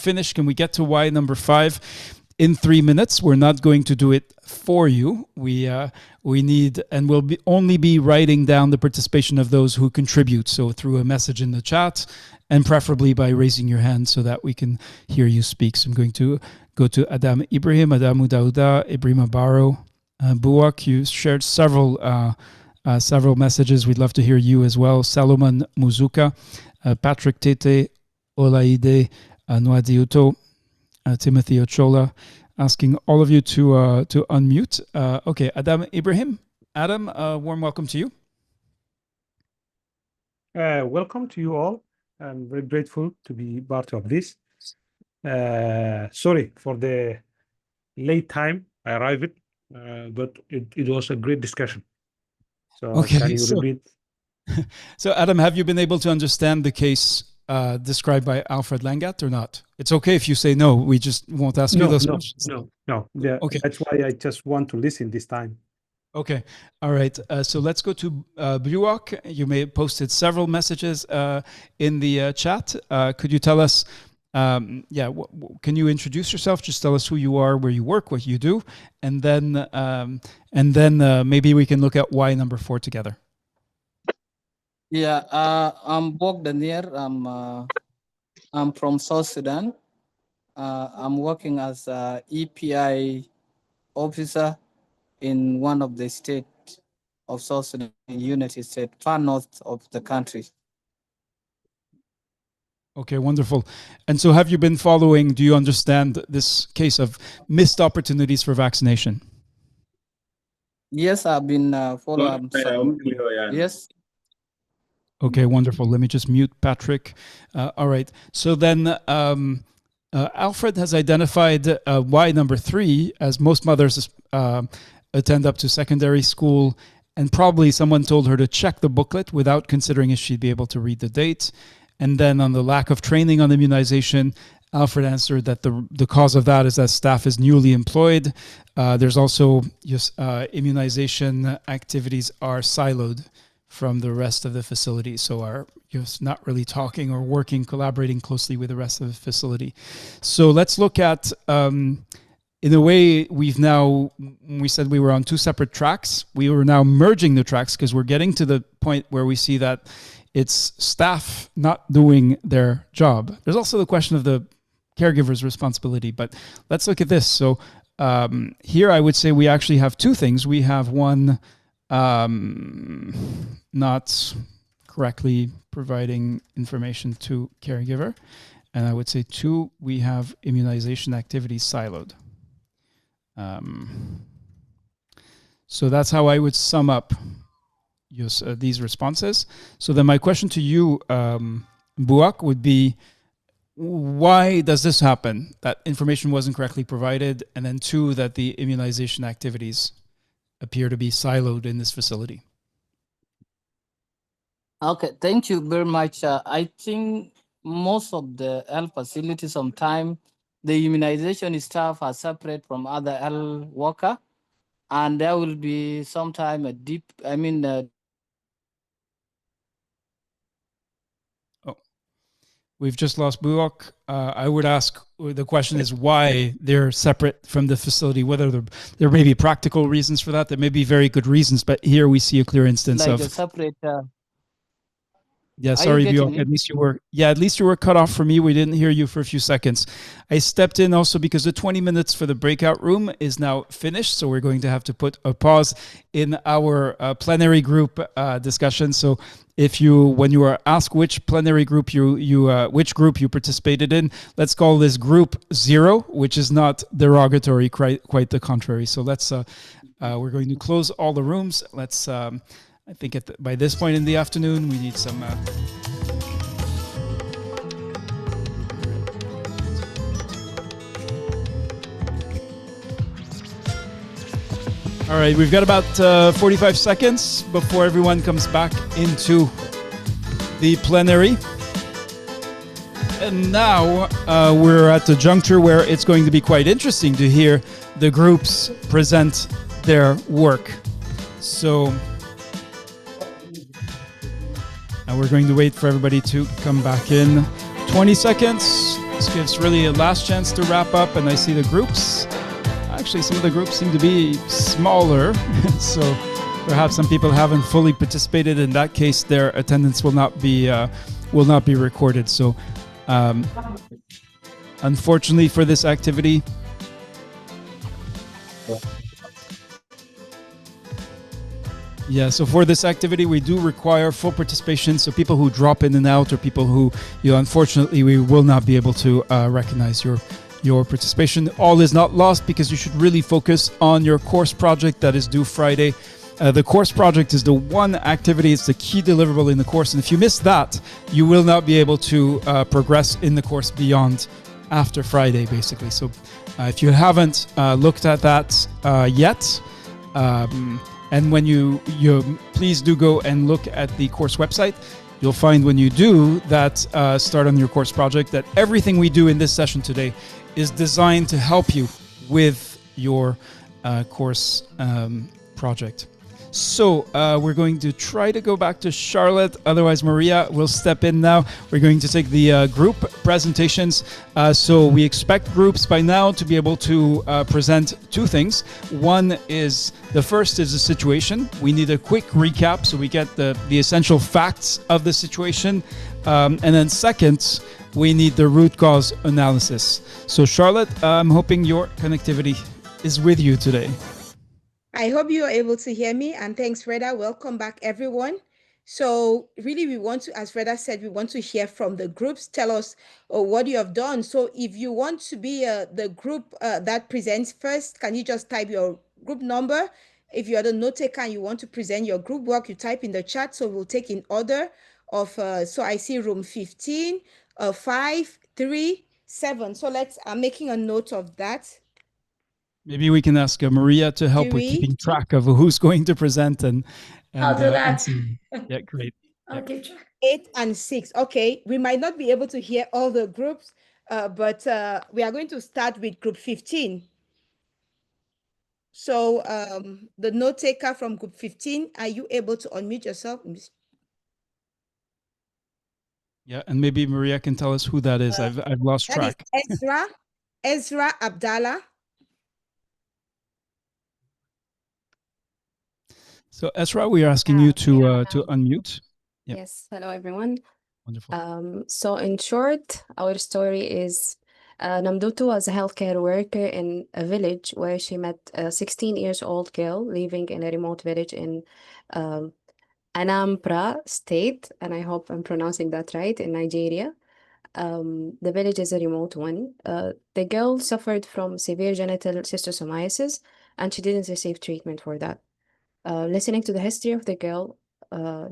get to why number 5? In 3 minutes? We're not going to do it for you. We need, and we'll only be writing down the participation of those who contribute. So through a message in the chat, and preferably by raising your hand so that we can hear you speak. So I'm going to go to Adam Ibrahim, Adamu Dauda, Ebrima Barrow, Buak. You shared several messages. We'd love to hear you as well. Salomon Muzuka, Patrick Tete, Olaide, Nwadiuto, Timothy Ochola, asking all of you to unmute. Okay, Adam Ibrahim. Adam, warm welcome to you. Welcome to you all. I'm very grateful to be part of this. Sorry for the late time. I arrived, but it was a great discussion. So Okay, can you repeat? So Adam, have you been able to understand the case described by Alfred Langat or not? It's okay if you say no. We just won't ask you those questions. No. Yeah, okay. That's why I just want to listen this time. Okay. All right. So let's go to Bruak. You may have posted several messages in the chat. Could you tell us, can you introduce yourself? Just tell us who you are, where you work, what you do, and then maybe we can look at why number 4 together. Yeah, I'm Bog Danier. I'm from South Sudan. I'm working as a EPI officer in one of the states of South Sudan, Unity State, far north of the country. Okay, wonderful. And so have you been following, do you understand this case of missed opportunities for vaccination? Yes, I've been following. Yes. Okay, wonderful. Let me just mute Patrick. All right. So then Alfred has identified why number 3, as most mothers attend up to secondary school, and probably someone told her to check the booklet without considering if she'd be able to read the date. And then on the lack of training on immunization, Alfred answered that the cause of that is that staff is newly employed. There's also just immunization activities are siloed from the rest of the facility, so are just not really talking or working, collaborating closely with the rest of the facility. So let's look at, in a way, we said we were on 2 separate tracks. We were now merging the tracks because we're getting to the point where we see that it's staff not doing their job. There's also the question of the caregiver's responsibility, but let's look at this. So here I would say we actually have 2 things. We have one, not correctly providing information to caregiver. And I would say 2, we have immunization activities siloed. So that's how I would sum up these responses. So then my question to you, Buak, would be, why does this happen? That information wasn't correctly provided, and then 2, that the immunization activities appear to be siloed in this facility. Okay, thank you very much. I think most of the health facilities, sometimes the immunization staff are separate from other health worker, and there will be sometime a deep, We've just lost Buok. I would ask, the question is why they're separate from the facility, whether there may be practical reasons for that. There may be very good reasons, but here we see a clear instance like of... a separate... Yeah, sorry, Buok, at least you were cut off for me. We didn't hear you for a few seconds. I stepped in also because the 20 minutes for the breakout room is now finished, so we're going to have to put a pause in our plenary group discussion. So when you are asked which plenary group which group you participated in, let's call this group 0, which is not derogatory, quite the contrary. So let's we're going to close all the rooms. Let's I think by this point in the afternoon we need some all right, we've got about 45 seconds before everyone comes back into the plenary. And now we're at the juncture where it's going to be quite interesting to hear the groups present their work. So we're going to wait for everybody to come back in. 20 seconds. This gives really a last chance to wrap up, and I see the groups. Actually, some of the groups seem to be smaller, so perhaps some people haven't fully participated. In that case, their attendance will not be recorded. So, unfortunately for this activity, so for this activity, we do require full participation. So people who drop in and out, or people who, unfortunately, we will not be able to recognize your participation. All is not lost, because you should really focus on your course project that is due Friday. The course project is the one activity, it's the key deliverable in the course. And if you miss that, you will not be able to progress in the course beyond after Friday, basically. So If you haven't looked at that yet, and when you please do go and look at the course website. You'll find when you do that start on your course project that everything we do in this session today is designed to help you with your course project. So we're going to try to go back to Charlotte. Otherwise, Maria will step in now. We're going to take the group presentations. So we expect groups by now to be able to present two things. One is, the first is the situation. We need a quick recap so we get the essential facts of the situation. And then second, we need the root cause analysis. So Charlotte, I'm hoping your connectivity is with you today. I hope you are able to hear me, and thanks, Reda. Welcome back, everyone. So really, we want to, as Reda said, we want to hear from the groups. Tell us what you have done. So if you want to be the group that presents first, can you just type your group number? If you are the note taker and you want to present your group work, you type in the chat. So we'll take in order of, so I see room 15, 5, 3, 7. So I'm making a note of that. Maybe we can ask Maria to help with keeping track of who's going to present and I'll do that. Yeah, great. I'll keep track. 8 and 6. Okay, we might not be able to hear all the groups, but we are going to start with group 15. So the note taker from group 15, are you able to unmute yourself? Yeah, and maybe Maria can tell us who that is. I've lost track. That is Ezra Abdallah. So Ezra, we are asking you to unmute. Yep. Yes, hello everyone. Wonderful. So in short, our story is Namdutu was a healthcare worker in a village where she met a 16-year-old girl living in a remote village in Anambra State, and I hope I'm pronouncing that right, in Nigeria. The village is a remote one. The girl suffered from severe genital schistosomiasis, and she didn't receive treatment for that. Listening to the history of the girl,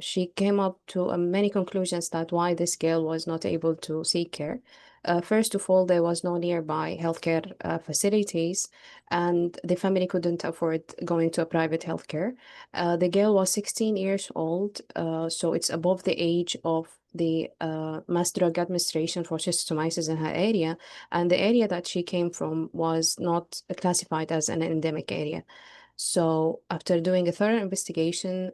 she came up to many conclusions that why this girl was not able to seek care. First of all, there was no nearby healthcare facilities, and the family couldn't afford going to a private healthcare. The girl was 16 years old, so it's above the age of the Mass Drug Administration for schistosomiasis in her area, and the area that she came from was not classified as an endemic area. So after doing a thorough investigation,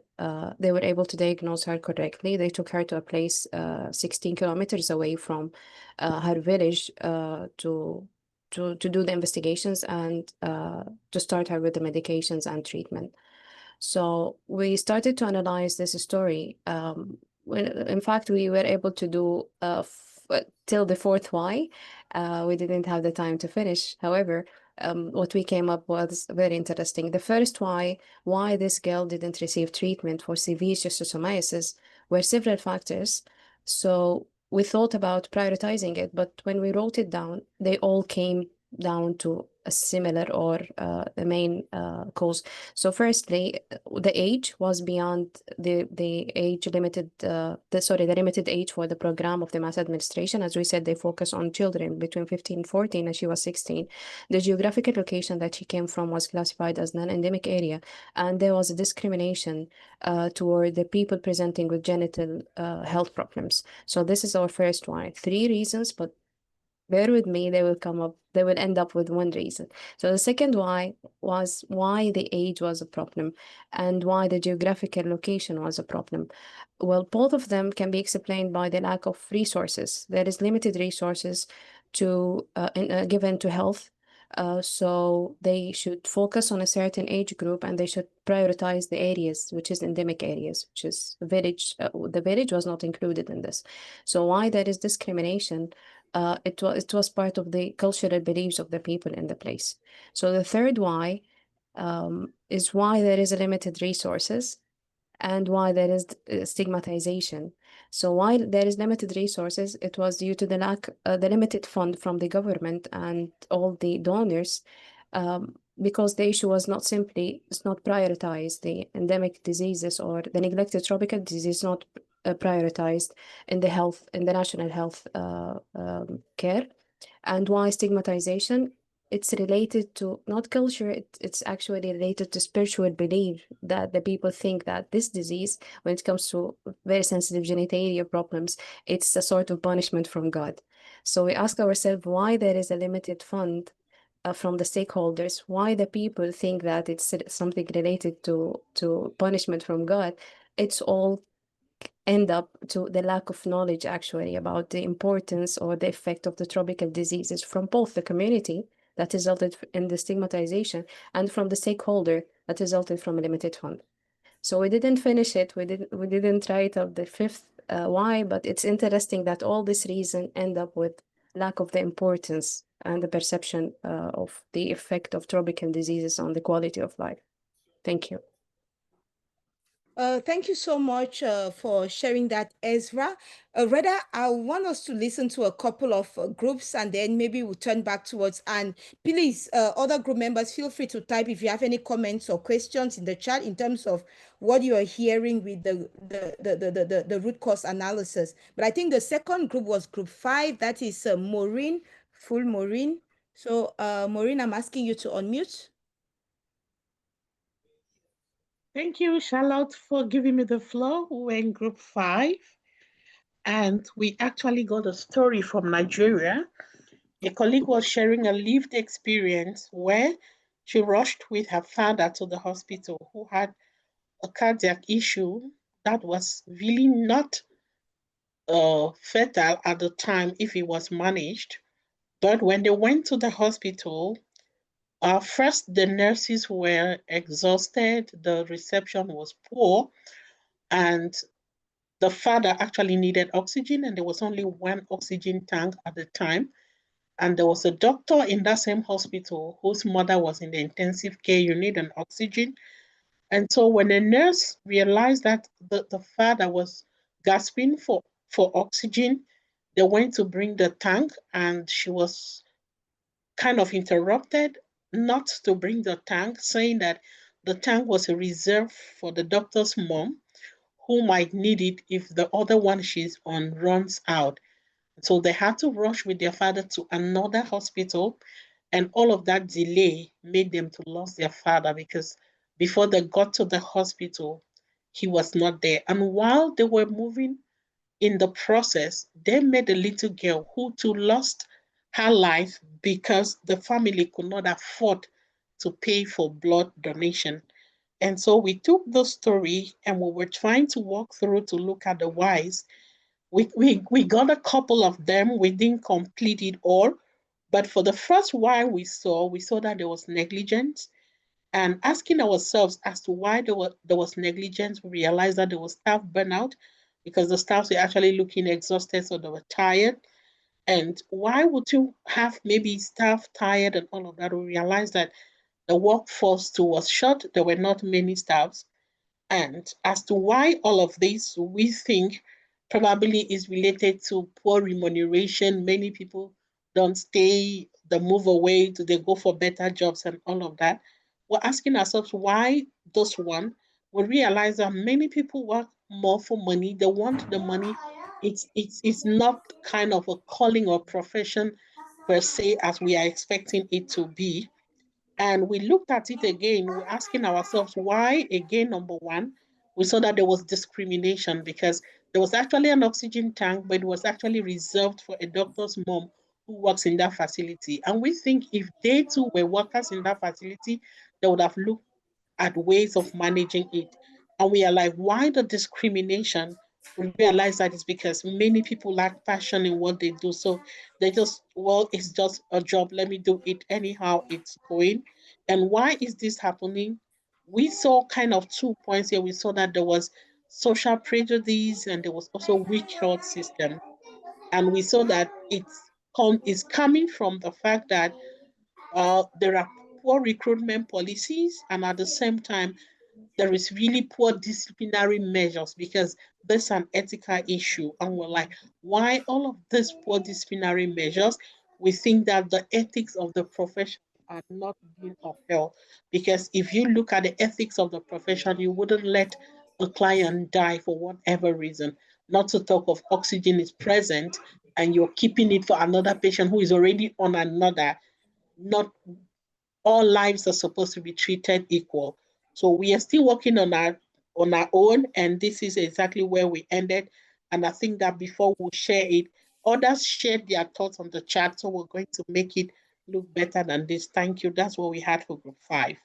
they were able to diagnose her correctly. They took her to a place 16 kilometers away from her village to do the investigations and to start her with the medications and treatment. So we started to analyze this story. In fact, we were able to do till the fourth why. We didn't have the time to finish. However, what we came up was very interesting. The first why this girl didn't receive treatment for severe schistosomiasis were several factors. So we thought about prioritizing it, but when we wrote it down, they all came down to a similar or the main cause. So firstly, the age was beyond the age limited, the limited age for the program of the mass administration. As we said, they focus on children between 15 and 14, and she was 16. The geographical location that she came from was classified as non-endemic area, and there was a discrimination toward the people presenting with genital health problems. So this is our first one. 3 reasons, but bear with me, they will end up with one reason. So the second why was why the age was a problem and why the geographical location was a problem. Well, both of them can be explained by the lack of resources. There is limited resources to given to health. So they should focus on a certain age group, and they should prioritize the areas, which is endemic areas, which is village. The village was not included in this. So why there is discrimination? It was part of the cultural beliefs of the people in the place. So the third why is why there is a limited resources and why there is stigmatization. So while there is limited resources, it was due to the the limited fund from the government and all the donors, because the issue was not simply, it's not prioritized. The endemic diseases or the neglected tropical disease not prioritized in the national health care. And why stigmatization? it's related to not culture, it's actually related to spiritual belief, that the people think that this disease, when it comes to very sensitive genitalia problems, it's a sort of punishment from God. So we ask ourselves why there is a limited fund from the stakeholders, why the people think that it's something related to punishment from God. It's all end up to the lack of knowledge actually about the importance or the effect of the tropical diseases from both the community that resulted in the stigmatization and from the stakeholder that resulted from a limited fund. So we didn't finish it. We didn't write up the fifth why, but it's interesting that all this reason end up with lack of the importance and the perception of the effect of tropical diseases on the quality of life. Thank you. Thank you so much for sharing that, Ezra. Reda, I want us to listen to a couple of groups and then maybe we'll turn back towards, and please, other group members, feel free to type if you have any comments or questions in the chat in terms of what you are hearing with the root cause analysis. But I think the second group was group 5, that is Maureen, full Maureen. So Maureen, I'm asking you to unmute. Thank you, Charlotte, for giving me the floor. We're in group 5, and we actually got a story from Nigeria. A colleague was sharing a lived experience where she rushed with her father to the hospital who had a cardiac issue that was really not fatal at the time if it was managed. But when they went to the hospital, first, the nurses were exhausted, the reception was poor, and the father actually needed oxygen, and there was only one oxygen tank at the time. And there was a doctor in that same hospital whose mother was in the intensive care unit and oxygen. And so when the nurse realized that the father was gasping for oxygen, they went to bring the tank, and she was kind of interrupted not to bring the tank, saying that the tank was a reserve for the doctor's mom, who might need it if the other one she's on runs out. So they had to rush with their father to another hospital, and all of that delay made them to lose their father, because before they got to the hospital, he was not there. And while they were moving in the process, they met a little girl who too lost her life because the family could not afford to pay for blood donation. And so we took the story and we were trying to walk through to look at the whys. We got a couple of them. We didn't complete it all. But for the first why we saw that there was negligence. And asking ourselves as to why there was negligence, we realized that there was staff burnout because the staffs were actually looking exhausted, so they were tired. And why would you have maybe staff tired and all of that? We realized that the workforce too was short. There were not many staffs. And as to why all of this, we think probably is related to poor remuneration. Many people don't stay, they move away, do they go for better jobs and all of that. We're asking ourselves why this one. We realize that many people work more for money. They want the money. It's not kind of a calling or profession per se as we are expecting it to be. And we looked at it again, we're asking ourselves why, again, number one, we saw that there was discrimination because there was actually an oxygen tank, but it was actually reserved for a doctor's mom who works in that facility. And we think if they too were workers in that facility, they would have looked at ways of managing it. And we are like, why the discrimination? We realize that it's because many people lack passion in what they do. So they just, well, it's just a job. Let me do it anyhow it's going. And why is this happening? We saw kind of 2 points here. We saw that there was social prejudice and there was also weak health system. And we saw that it's coming from the fact that there are poor recruitment policies, and at the same time, there is really poor disciplinary measures because there's an ethical issue. And we're like, why all of these poor disciplinary measures? We think that the ethics of the profession are not being upheld. Because if you look at the ethics of the profession, you wouldn't let a client die for whatever reason. Not to talk of oxygen is present and you're keeping it for another patient who is already on another. not all lives are supposed to be treated equal. So we are still working on our own, and this is exactly where we ended. And I think that before we share it, others shared their thoughts on the chat, so we're going to make it look better than this. Thank you. That's what we had for group 5.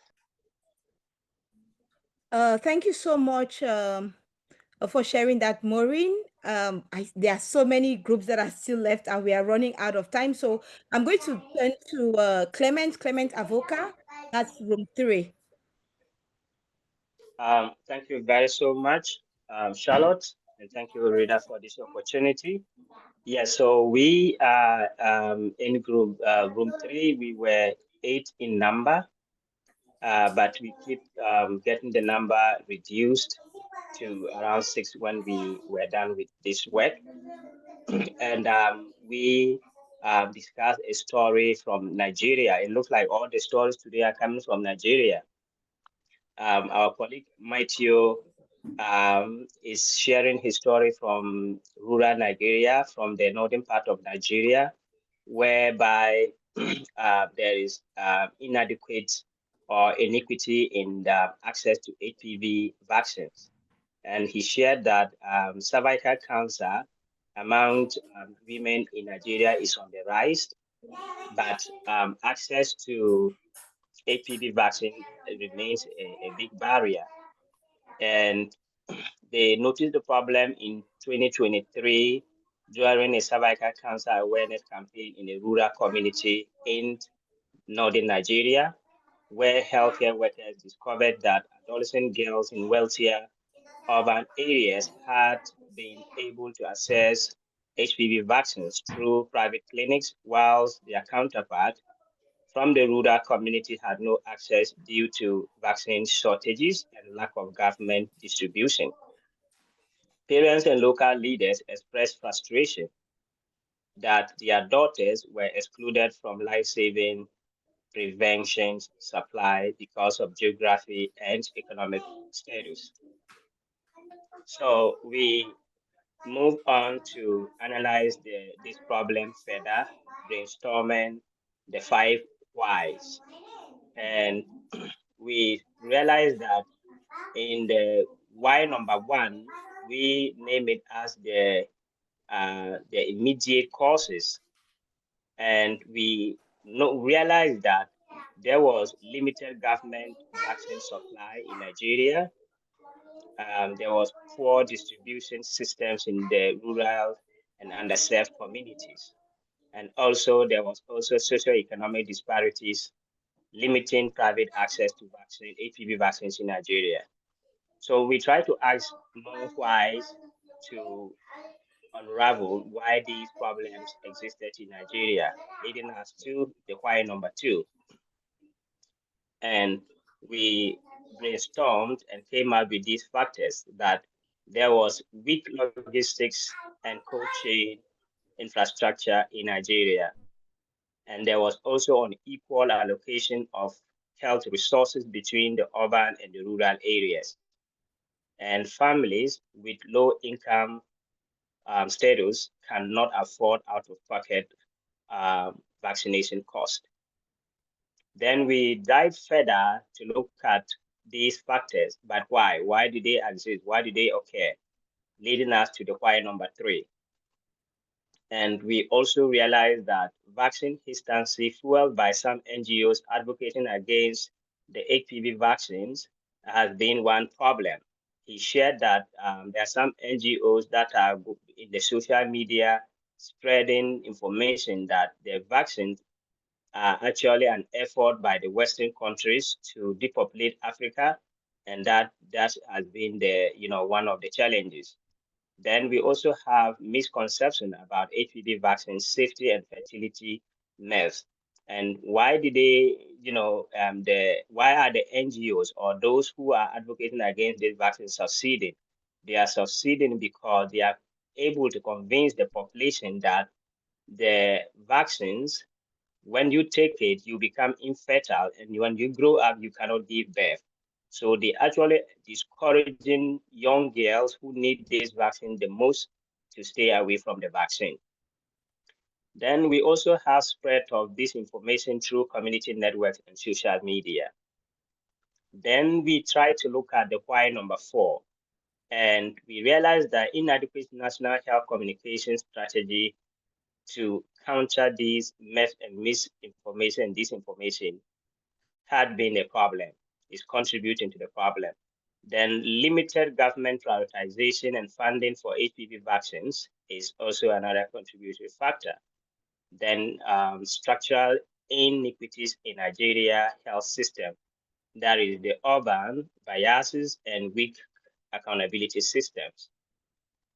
Thank you so much for sharing that, Maureen. There are so many groups that are still left and we are running out of time. So I'm going to turn to Clement Avoka. That's room 3. Thank you very so much, Charlotte, and thank you, Rita, for this opportunity. Yeah, so we are in group room 3. We were 8 in number, but we keep getting the number reduced to around 6 when we were done with this work. And we discussed a story from Nigeria. It looks like all the stories today are coming from Nigeria. Our colleague Matthew is sharing his story from rural Nigeria, from the northern part of Nigeria, whereby there is inadequate or inequity in the access to HPV vaccines. And he shared that cervical cancer among women in Nigeria is on the rise, but access to HPV vaccine remains a big barrier. And they noticed the problem in 2023 during a cervical cancer awareness campaign in a rural community in northern Nigeria, where healthcare workers discovered that adolescent girls in wealthier urban areas had been able to access HPV vaccines through private clinics, whilst their counterpart from the rural community had no access due to vaccine shortages and lack of government distribution. Parents and local leaders expressed frustration that their daughters were excluded from life-saving prevention supply because of geography and economic status. So we move on to analyze this problem further, brainstorming the 5 whys. And we realize that in the why number 1, we name it as the immediate causes. And we realize that there was limited government vaccine supply in Nigeria. There was poor distribution systems in the rural and underserved communities. And also there was also socioeconomic disparities limiting private access to HPV vaccines in Nigeria. So we try to ask more whys to unravel why these problems existed in Nigeria, leading us to the why number 2. And we brainstormed and came up with these factors: that there was weak logistics and cold chain infrastructure in Nigeria. And there was also an equal allocation of health resources between the urban and the rural areas. And families with low income status cannot afford out-of-pocket vaccination cost. Then we dive further to look at these factors, but why? Why do they exist? Why do they occur? Leading us to the why number 3. And we also realize that vaccine hesitancy, fueled by some NGOs advocating against the HPV vaccines, has been one problem. He shared that there are some NGOs that are in the social media spreading information that the vaccines are actually an effort by the Western countries to depopulate Africa, and that has been one of the challenges. Then we also have misconception about HPV vaccine safety and fertility myths. And why did they, why are the NGOs or those who are advocating against this vaccine succeeding? They are succeeding because they are able to convince the population that the vaccines, when you take it, you become infertile, and when you grow up, you cannot give birth. So they actually discouraging young girls who need this vaccine the most to stay away from the vaccine. Then we also have spread of this information through community networks and social media. Then we try to look at the why number 4, and we realized that inadequate national health communication strategy to counter these myth and misinformation and disinformation had been a problem, is contributing to the problem. Then limited government prioritization and funding for HPV vaccines is also another contributory factor. Then structural inequities in Nigeria health system, that is the urban biases and weak accountability systems.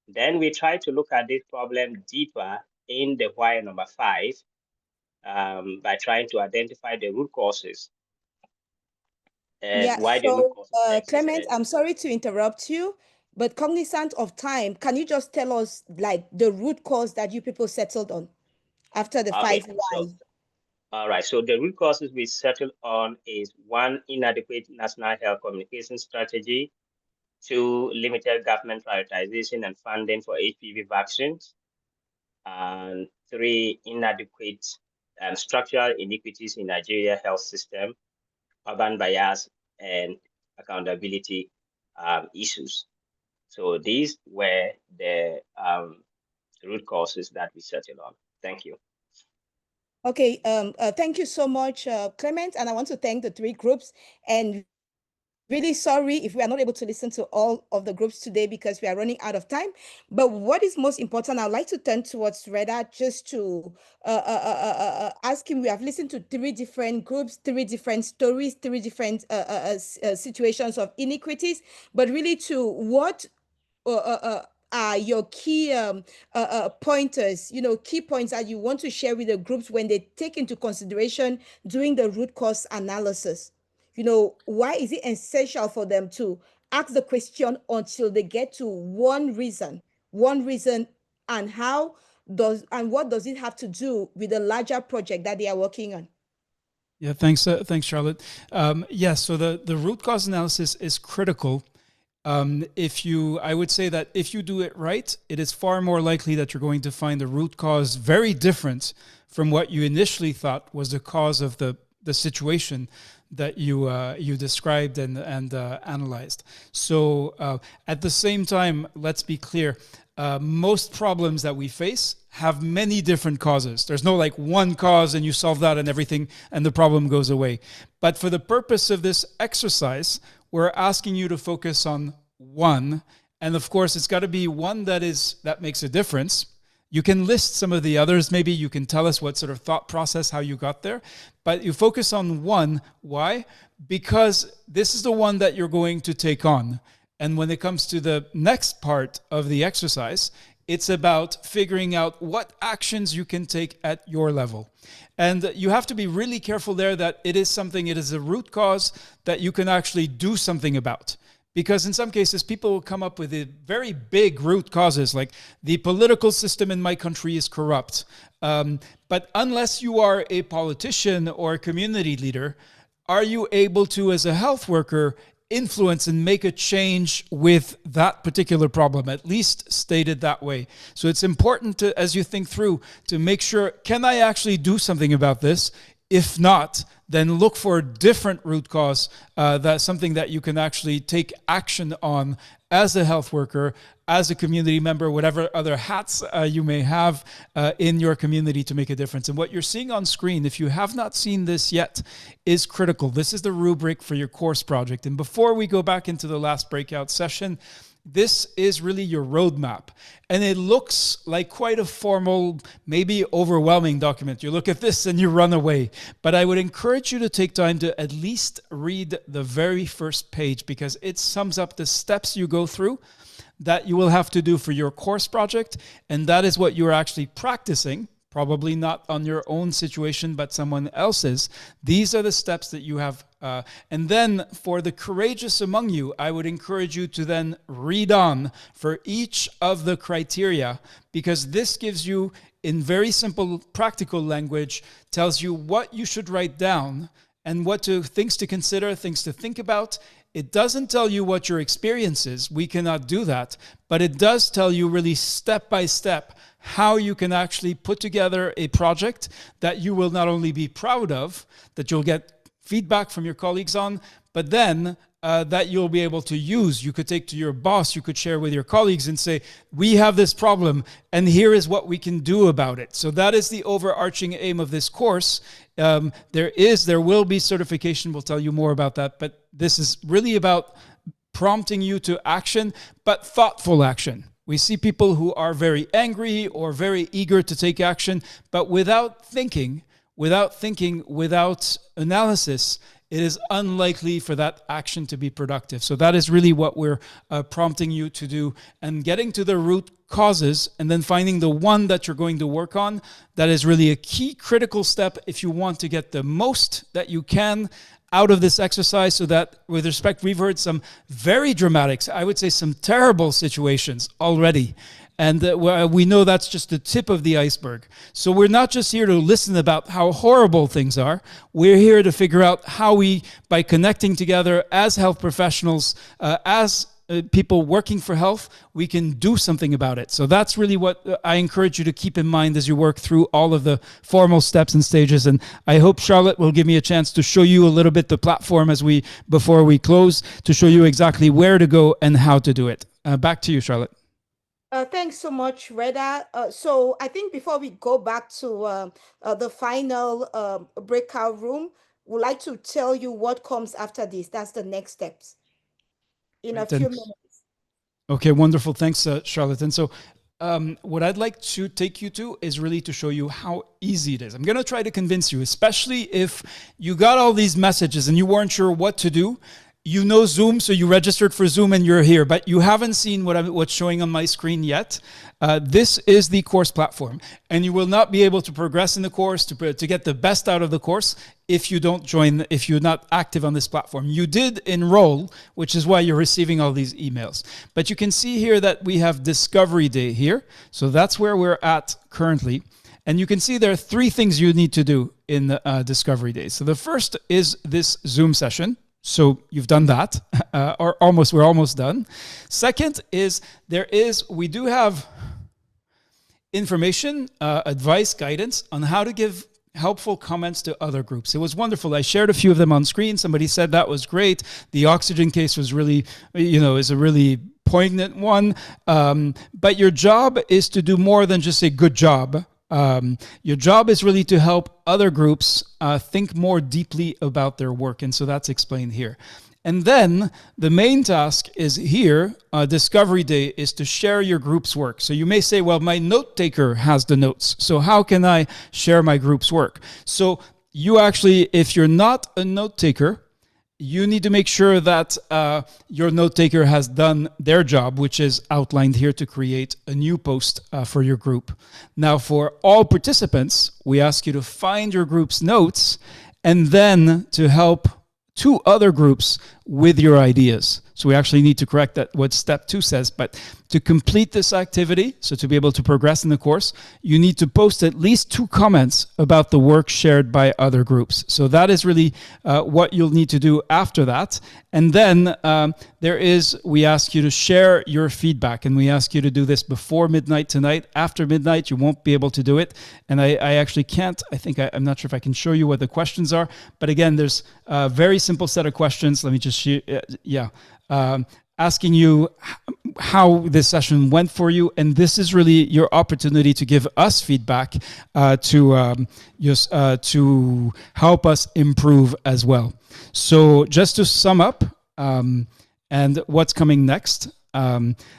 Then we try to look at this problem deeper in the why number 5 by trying to identify the root causes and Yeah, why the root so causes exist. Clement, I'm sorry to interrupt you, but cognizant of time, can you just tell us like the root cause that you people settled on after the Okay, 5 why? All right, so the root causes we settled on is 1, inadequate national health communication strategy, 2, limited government prioritization and funding for HPV vaccines, and 3, inadequate structural inequities in Nigeria health system, urban bias, and accountability issues. So these were the root causes that we settled on. Thank you. Okay, thank you so much, Clement, and I want to thank the 3 groups, and really sorry if we are not able to listen to all of the groups today because we are running out of time. But what is most important, I'd like to turn towards Reda just to ask him. We have listened to 3 different groups, 3 different stories, 3 different situations of inequities, but really to what are your key pointers, key points that you want to share with the groups when they take into consideration doing the root cause analysis? Why is it essential for them to ask the question until they get to one reason, and what does it have to do with the larger project that they are working on? Yeah, thanks, Charlotte. Yes, so the root cause analysis is critical. I would say that if you do it right, it is far more likely that you're going to find the root cause very different from what you initially thought was the cause of the situation that you described and analyzed. So at the same time, let's be clear. Most problems that we face have many different causes. There's no like one cause and you solve that and everything and the problem goes away. But for the purpose of this exercise, we're asking you to focus on one. And of course, it's got to be one that makes a difference. You can list some of the others. Maybe you can tell us what sort of thought process, how you got there. But you focus on one. Why? Because this is the one that you're going to take on. And when it comes to the next part of the exercise, it's about figuring out what actions you can take at your level. And you have to be really careful there that it is a root cause that you can actually do something about. Because in some cases, people will come up with very big root causes, like the political system in my country is corrupt. But unless you are a politician or a community leader, are you able to, as a health worker, influence and make a change with that particular problem, at least stated that way? So it's important to, as you think through, to make sure, can I actually do something about this? If not, then look for a different root cause, that's something that you can actually take action on as a health worker, as a community member, whatever other hats you may have in your community to make a difference. And what you're seeing on screen, if you have not seen this yet, is critical. This is the rubric for your course project. And before we go back into the last breakout session, this is really your roadmap. And it looks like quite a formal, maybe overwhelming document. You look at this and you run away. But I would encourage you to take time to at least read the very first page, because it sums up the steps you go through that you will have to do for your course project. And that is what you're actually practicing, probably not on your own situation, but someone else's. These are the steps that you have. And then for the courageous among you, I would encourage you to then read on for each of the criteria, because this gives you, in very simple, practical language, tells you what you should write down and things to consider, things to think about. It doesn't tell you what your experience is. We cannot do that. But it does tell you really step by step how you can actually put together a project that you will not only be proud of, that you'll get feedback from your colleagues on, but then that you'll be able to use. You could take to your boss, you could share with your colleagues and say, we have this problem and here is what we can do about it. So that is the overarching aim of this course. There will be certification, we'll tell you more about that, but this is really about prompting you to action, but thoughtful action. We see people who are very angry or very eager to take action, but without thinking, without analysis, it is unlikely for that action to be productive. So that is really what we're prompting you to do, and getting to the root causes and then finding the one that you're going to work on. That is really a key critical step if you want to get the most that you can out of this exercise, so that, with respect, we've heard some very dramatic, I would say some terrible situations already. And we know that's just the tip of the iceberg. So we're not just here to listen about how horrible things are. We're here to figure out how we, by connecting together as health professionals, as people working for health, we can do something about it. So that's really what I encourage you to keep in mind as you work through all of the formal steps and stages. And I hope Charlotte will give me a chance to show you a little bit the platform before we close, to show you exactly where to go and how to do it. Back to you, Charlotte. Thanks so much, Reda. So I think before we go back to the final breakout room, we'd like to tell you what comes after this. That's the next steps in a few minutes. Okay, wonderful. Thanks, Charlotte. And so what I'd like to take you to is really to show you how easy it is. I'm going to try to convince you, especially if you got all these messages and you weren't sure what to do. You know Zoom, so you registered for Zoom and you're here, but you haven't seen what's showing on my screen yet. This is the course platform, and you will not be able to progress in the course, to get the best out of the course, if you don't join, if you're not active on this platform. You did enroll, which is why you're receiving all these emails. But you can see here that we have Discovery Day here, so that's where we're at currently. And you can see there are 3 things you need to do in Discovery Day. So the first is this Zoom session. So you've done that, or almost. We're almost done. Second is we do have information, advice, guidance on how to give helpful comments to other groups. It was wonderful. I shared a few of them on screen. Somebody said that was great. The oxygen case was really, is a really poignant one. But your job is to do more than just say good job. Your job is really to help other groups think more deeply about their work. And so that's explained here. And then the main task is here, Discovery Day, is to share your group's work. So you may say, well, my note taker has the notes. So how can I share my group's work? So you actually, if you're not a note taker, you need to make sure that your note taker has done their job, which is outlined here, to create a new post for your group. Now, for all participants, we ask you to find your group's notes and then to help 2 other groups with your ideas. So we actually need to correct that, what step 2 says, but to complete this activity, so to be able to progress in the course, you need to post at least 2 comments about the work shared by other groups. So that is really what you'll need to do after that. And then we ask you to share your feedback, and we ask you to do this before midnight tonight. After midnight, you won't be able to do it. And I actually can't, I'm not sure if I can show you what the questions are, but again, there's a very simple set of questions. Let me just asking you how this session went for you, and this is really your opportunity to give us feedback to help us improve as well. So just to sum up, and what's coming next,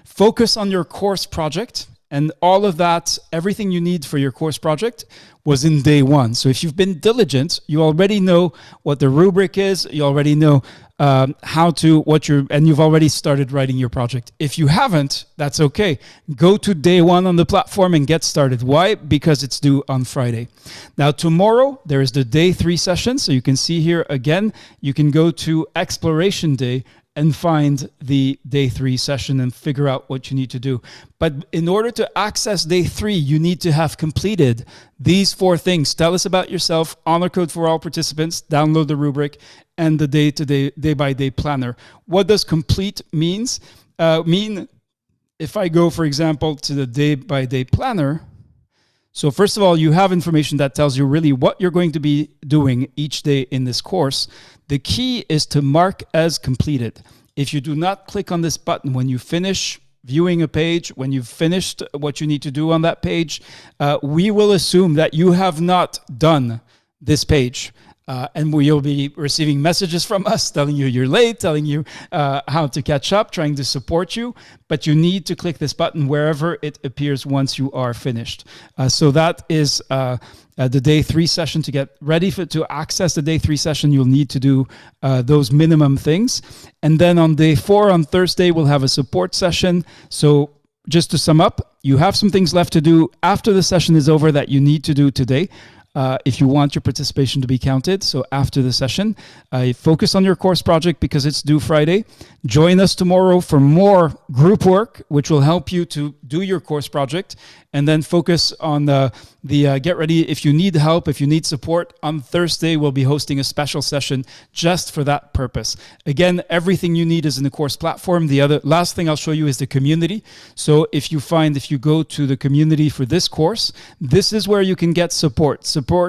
focus on your course project. And all of that, everything you need for your course project was in day 1. So if you've been diligent, you already know what the rubric is. You already know and you've already started writing your project. If you haven't, that's okay. Go to day 1 on the platform and get started. Why? Because it's due on Friday. Now, tomorrow, there is the day 3 session. So you can see here again, you can go to Exploration Day and find the day 3 session and figure out what you need to do. But in order to access day 3, you need to have completed these 4 things. Tell us about yourself, honor code for all participants, download the rubric, and the day-by-day planner. What does complete mean? If I go, for example, to the day-by-day planner, So first of all, you have information that tells you really what you're going to be doing each day in this course. The key is to mark as completed. If you do not click on this button when you finish viewing a page, when you've finished what you need to do on that page, we will assume that you have not done this page. And we'll be receiving messages from us telling you you're late, telling you how to catch up, trying to support you. But you need to click this button wherever it appears once you are finished. So that is the day 3 session. To get ready to access the day 3 session, you'll need to do those minimum things. And then on day 4, on Thursday, we'll have a support session. So just to sum up, you have some things left to do after the session is over that you need to do today. If you want your participation to be counted. So after the session, focus on your course project because it's due Friday. Join us tomorrow for more group work, which will help you to do your course project. And then focus on the get ready. If you need help, if you need support, on Thursday, we'll be hosting a special session just for that purpose. Again, everything you need is in the course platform. The other last thing I'll show you is the community. So if you go to the community for this course, this is where you can get support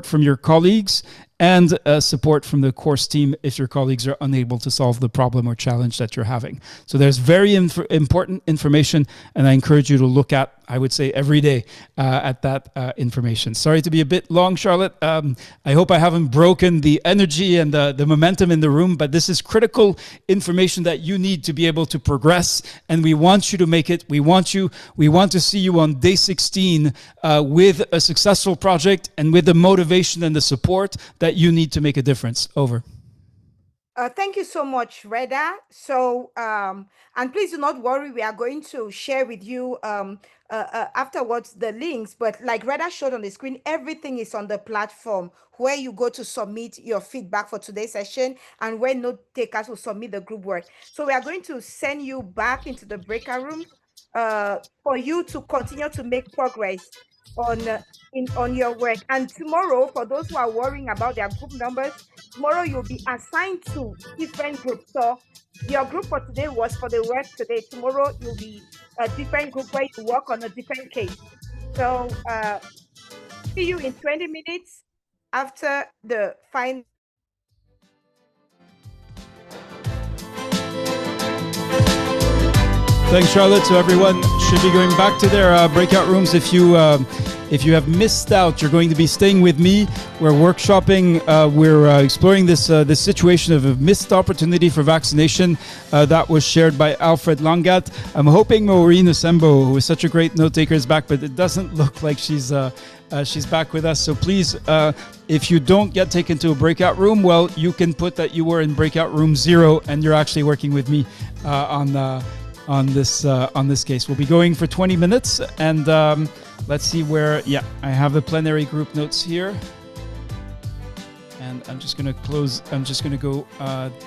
from your colleagues and support from the course team if your colleagues are unable to solve the problem or challenge that you're having. So there's very important information, and I encourage you to look at, I would say, every day at that information. Sorry to be a bit long, Charlotte. I hope I haven't broken the energy and the momentum in the room, but this is critical information that you need to be able to progress, and we want you to make it. We want to see you on day 16 with a successful project and with the motivation and the support that you need to make a difference. Over. Thank you so much, Reda. So, and please do not worry, we are going to share with you afterwards the links, but like Reda showed on the screen, everything is on the platform where you go to submit your feedback for today's session and where note takers will submit the group work. So we are going to send you back into the breakout room for you to continue to make progress on your work. And tomorrow, for those who are worrying about their group numbers, tomorrow you'll be assigned to different groups. So your group for today was for the work today. Tomorrow you'll be a different group where you work on a different case. So see you in 20 minutes after the final. Thanks, Charlotte. So everyone should be going back to their breakout rooms. If you have missed out, you're going to be staying with me. We're workshopping. We're exploring this situation of a missed opportunity for vaccination that was shared by Alfred Langat. I'm hoping Maureen Sambo, who is such a great note taker, is back, but it doesn't look like she's back with us. So please, if you don't get taken to a breakout room, well, you can put that you were in breakout room 0 and you're actually working with me on this case. We'll be going for 20 minutes, and let's see where. Yeah, I have the plenary group notes here, and I'm just going to close. I'm just going to go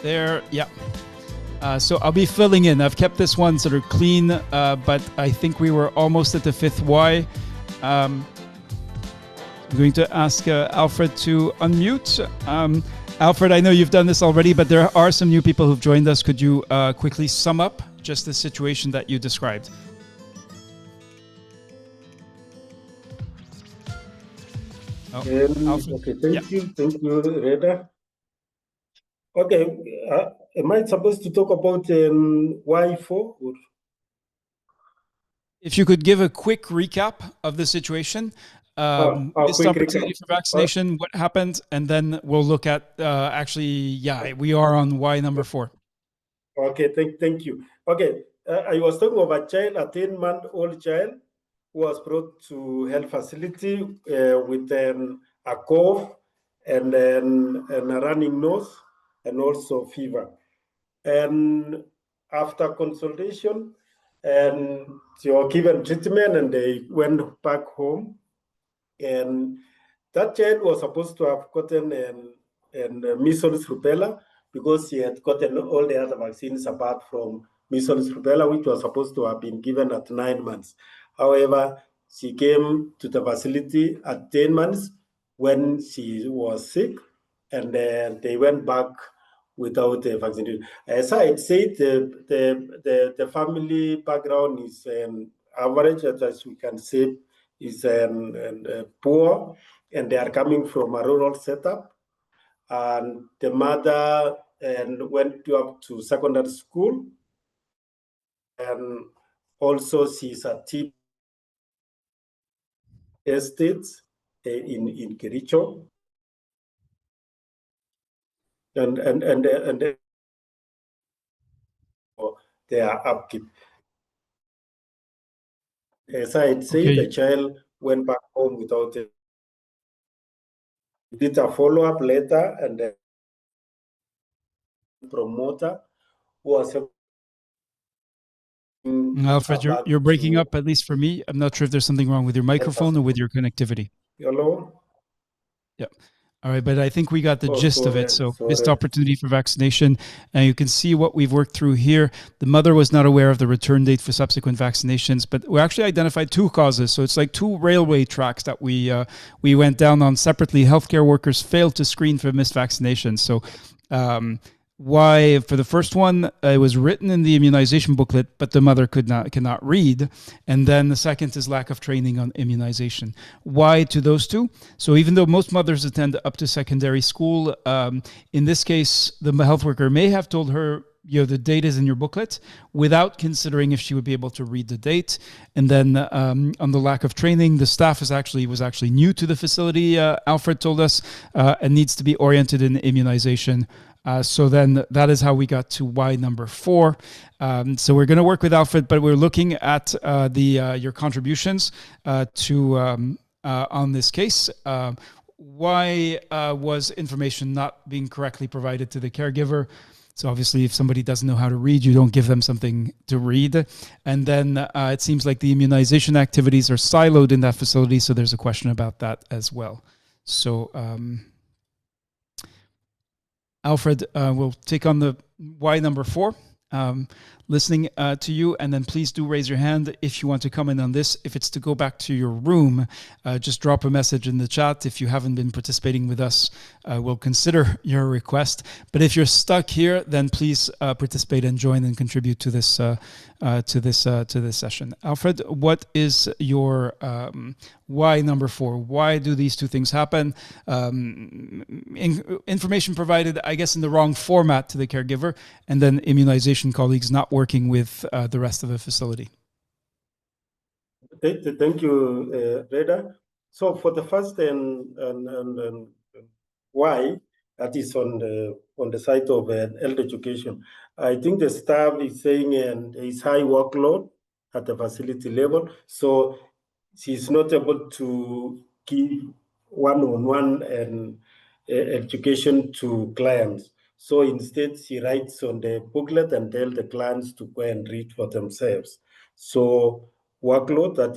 there. Yeah. So I'll be filling in. I've kept this one sort of clean, but I think we were almost at the 5th why. I'm going to ask Alfred to unmute. Alfred, I know you've done this already, but there are some new people who've joined us. Could you quickly sum up just the situation that you described? Okay, thank you, Reda. Okay, am I supposed to talk about why for? Or? If you could give a quick recap of the situation, missed opportunity for vaccination, what happened, and then we'll look at we are on why number 4. Okay, thank you. Okay, I was talking about a child, a 10-month-old child, who was brought to health facility with a cough and then a running nose and also fever. And after consultation, and they were given treatment and they went back home. And that child was supposed to have gotten measles rubella because she had gotten all the other vaccines apart from measles rubella, which was supposed to have been given at 9 months. However, she came to the facility at 10 months when she was sick, and then they went back without the vaccination. As I said, the family background is average, as we can say, is poor, and they are coming from a rural setup. And the mother went up to secondary school, and also she's a teacher estates in Kericho, and their upkeep. As I had said, the child went back home without a did a follow-up letter, and the promoter who was Alfred, you're breaking up, at least for me. I'm not sure if there's something wrong with your microphone or with your connectivity. Hello? Yeah. All right, but I think we got the gist of it. So sorry. missed opportunity for vaccination. And you can see what we've worked through here. The mother was not aware of the return date for subsequent vaccinations, but we actually identified two causes. So it's like two railway tracks that we went down on separately. Healthcare workers failed to screen for missed vaccinations. So why, for the first one, it was written in the immunization booklet, but the mother cannot read. And then the second is lack of training on immunization. Why to those two? So even though most mothers attend up to secondary school, in this case, the health worker may have told her, the date is in your booklet, without considering if she would be able to read the date. And then on the lack of training, the staff was actually new to the facility, Alfred told us, and needs to be oriented in immunization. So then that is how we got to why number 4. So we're going to work with Alfred, but we're looking at your contributions on this case. Why was information not being correctly provided to the caregiver? So obviously, if somebody doesn't know how to read, you don't give them something to read. And then it seems like the immunization activities are siloed in that facility, so there's a question about that as well. So Alfred will take on the why number 4, listening to you, and then please do raise your hand if you want to comment on this. If it's to go back to your room, just drop a message in the chat. If you haven't been participating with us, we'll consider your request. But if you're stuck here, then please participate and join and contribute to this session. Alfred, what is your why number 4? Why do these two things happen? Information provided, I guess, in the wrong format to the caregiver, and then immunization colleagues not working with the rest of the facility. Thank you, Reda. So for the first and why, that is on the side of health education. I think the staff is saying is high workload at the facility level, so she's not able to give one-on-one education to clients. So instead, she writes on the booklet and tell the clients to go and read for themselves. So workload that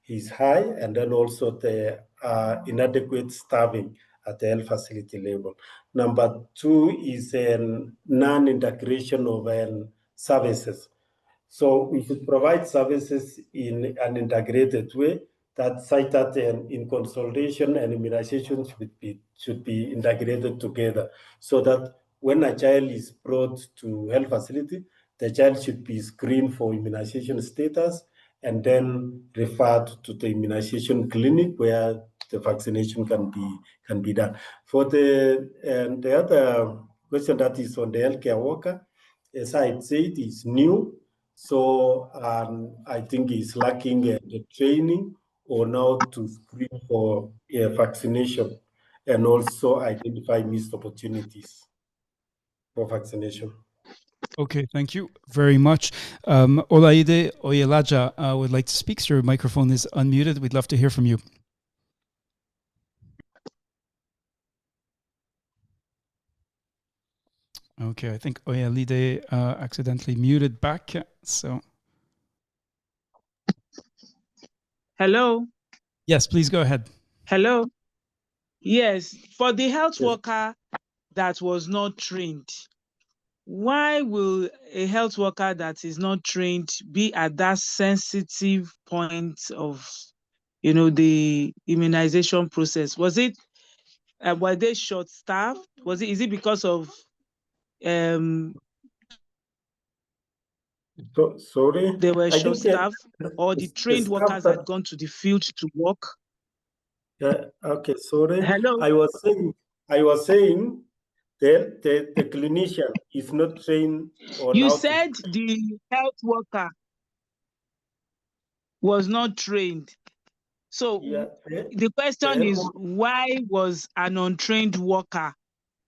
is high, and then also the inadequate staffing at the health facility level. Number 2 is non-integration of services. So we should provide services in an integrated way that such that in consultation and immunization should be integrated together, so that when a child is brought to health facility, the child should be screened for immunization status and then referred to the immunization clinic where the vaccination can be done. For the other question that is on the healthcare worker, as I said, is new. So I think it's lacking the training on how to screen for vaccination and also identify missed opportunities for vaccination. Okay, thank you very much. Olaide Oyelaja would like to speak, so your microphone is unmuted. We'd love to hear from you. Okay, I think Oyelide accidentally muted back. So, Hello. Yes, please go ahead. Hello. Yes, for the health worker that was not trained, why will a health worker that is not trained be at that sensitive point of, the immunization process? Was it, were they short-staffed? Is it because of the So, sorry, They were I short think staff, or the trained workers had gone to the field to work. Yeah. Okay. Sorry. Hello. I was saying that the clinician is not trained on You how said the health worker was not trained. So the question is, why was an untrained worker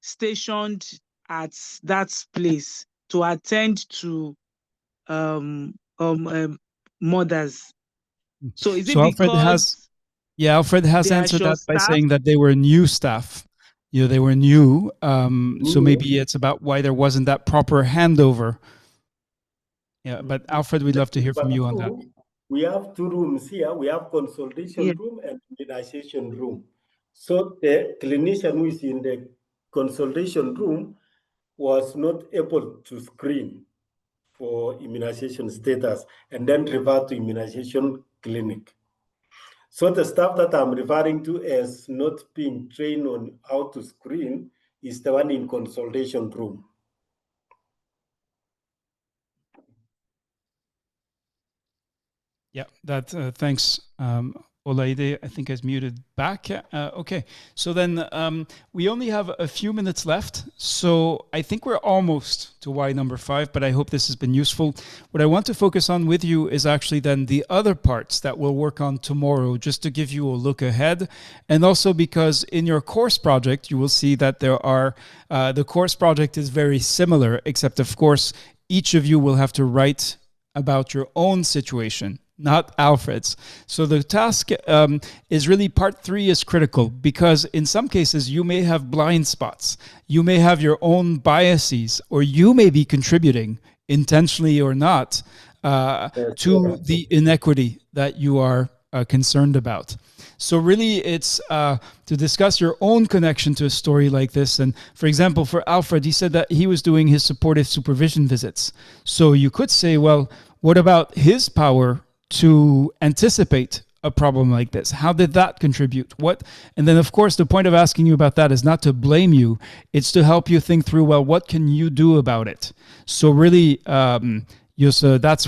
stationed at that place to attend to mothers? So is it Alfred because Alfred has they are answered that by short-staffed? saying that they were new staff. They were new. So New. maybe it's about why there wasn't that proper handover. Yeah, but Alfred, we'd love to hear from you on that. We have two rooms here. We have consultation room and immunization room. So the clinician who is in the consultation room was not able to screen for immunization status and then refer to immunization clinic. So the staff that I'm referring to as not being trained on how to screen is the one in consultation room. Yeah, that thanks. Olaide, I think is muted back. Okay, so then we only have a few minutes left. So I think we're almost to why number 5, but I hope this has been useful. What I want to focus on with you is actually then the other parts that we'll work on tomorrow, just to give you a look ahead. And also because in your course project, you will see that there are, the course project is very similar, except of course, each of you will have to write about your own situation, not Alfred's. So the task is really part 3 is critical because in some cases you may have blind spots, you may have your own biases, or you may be contributing intentionally or not to the inequity that you are concerned about. So really it's to discuss your own connection to a story like this. And for example, for Alfred, he said that he was doing his supportive supervision visits. So you could say, well, what about his power to anticipate a problem like this? How did that contribute? And then of course, the point of asking you about that is not to blame you. It's to help you think through, well, what can you do about it? So really, that's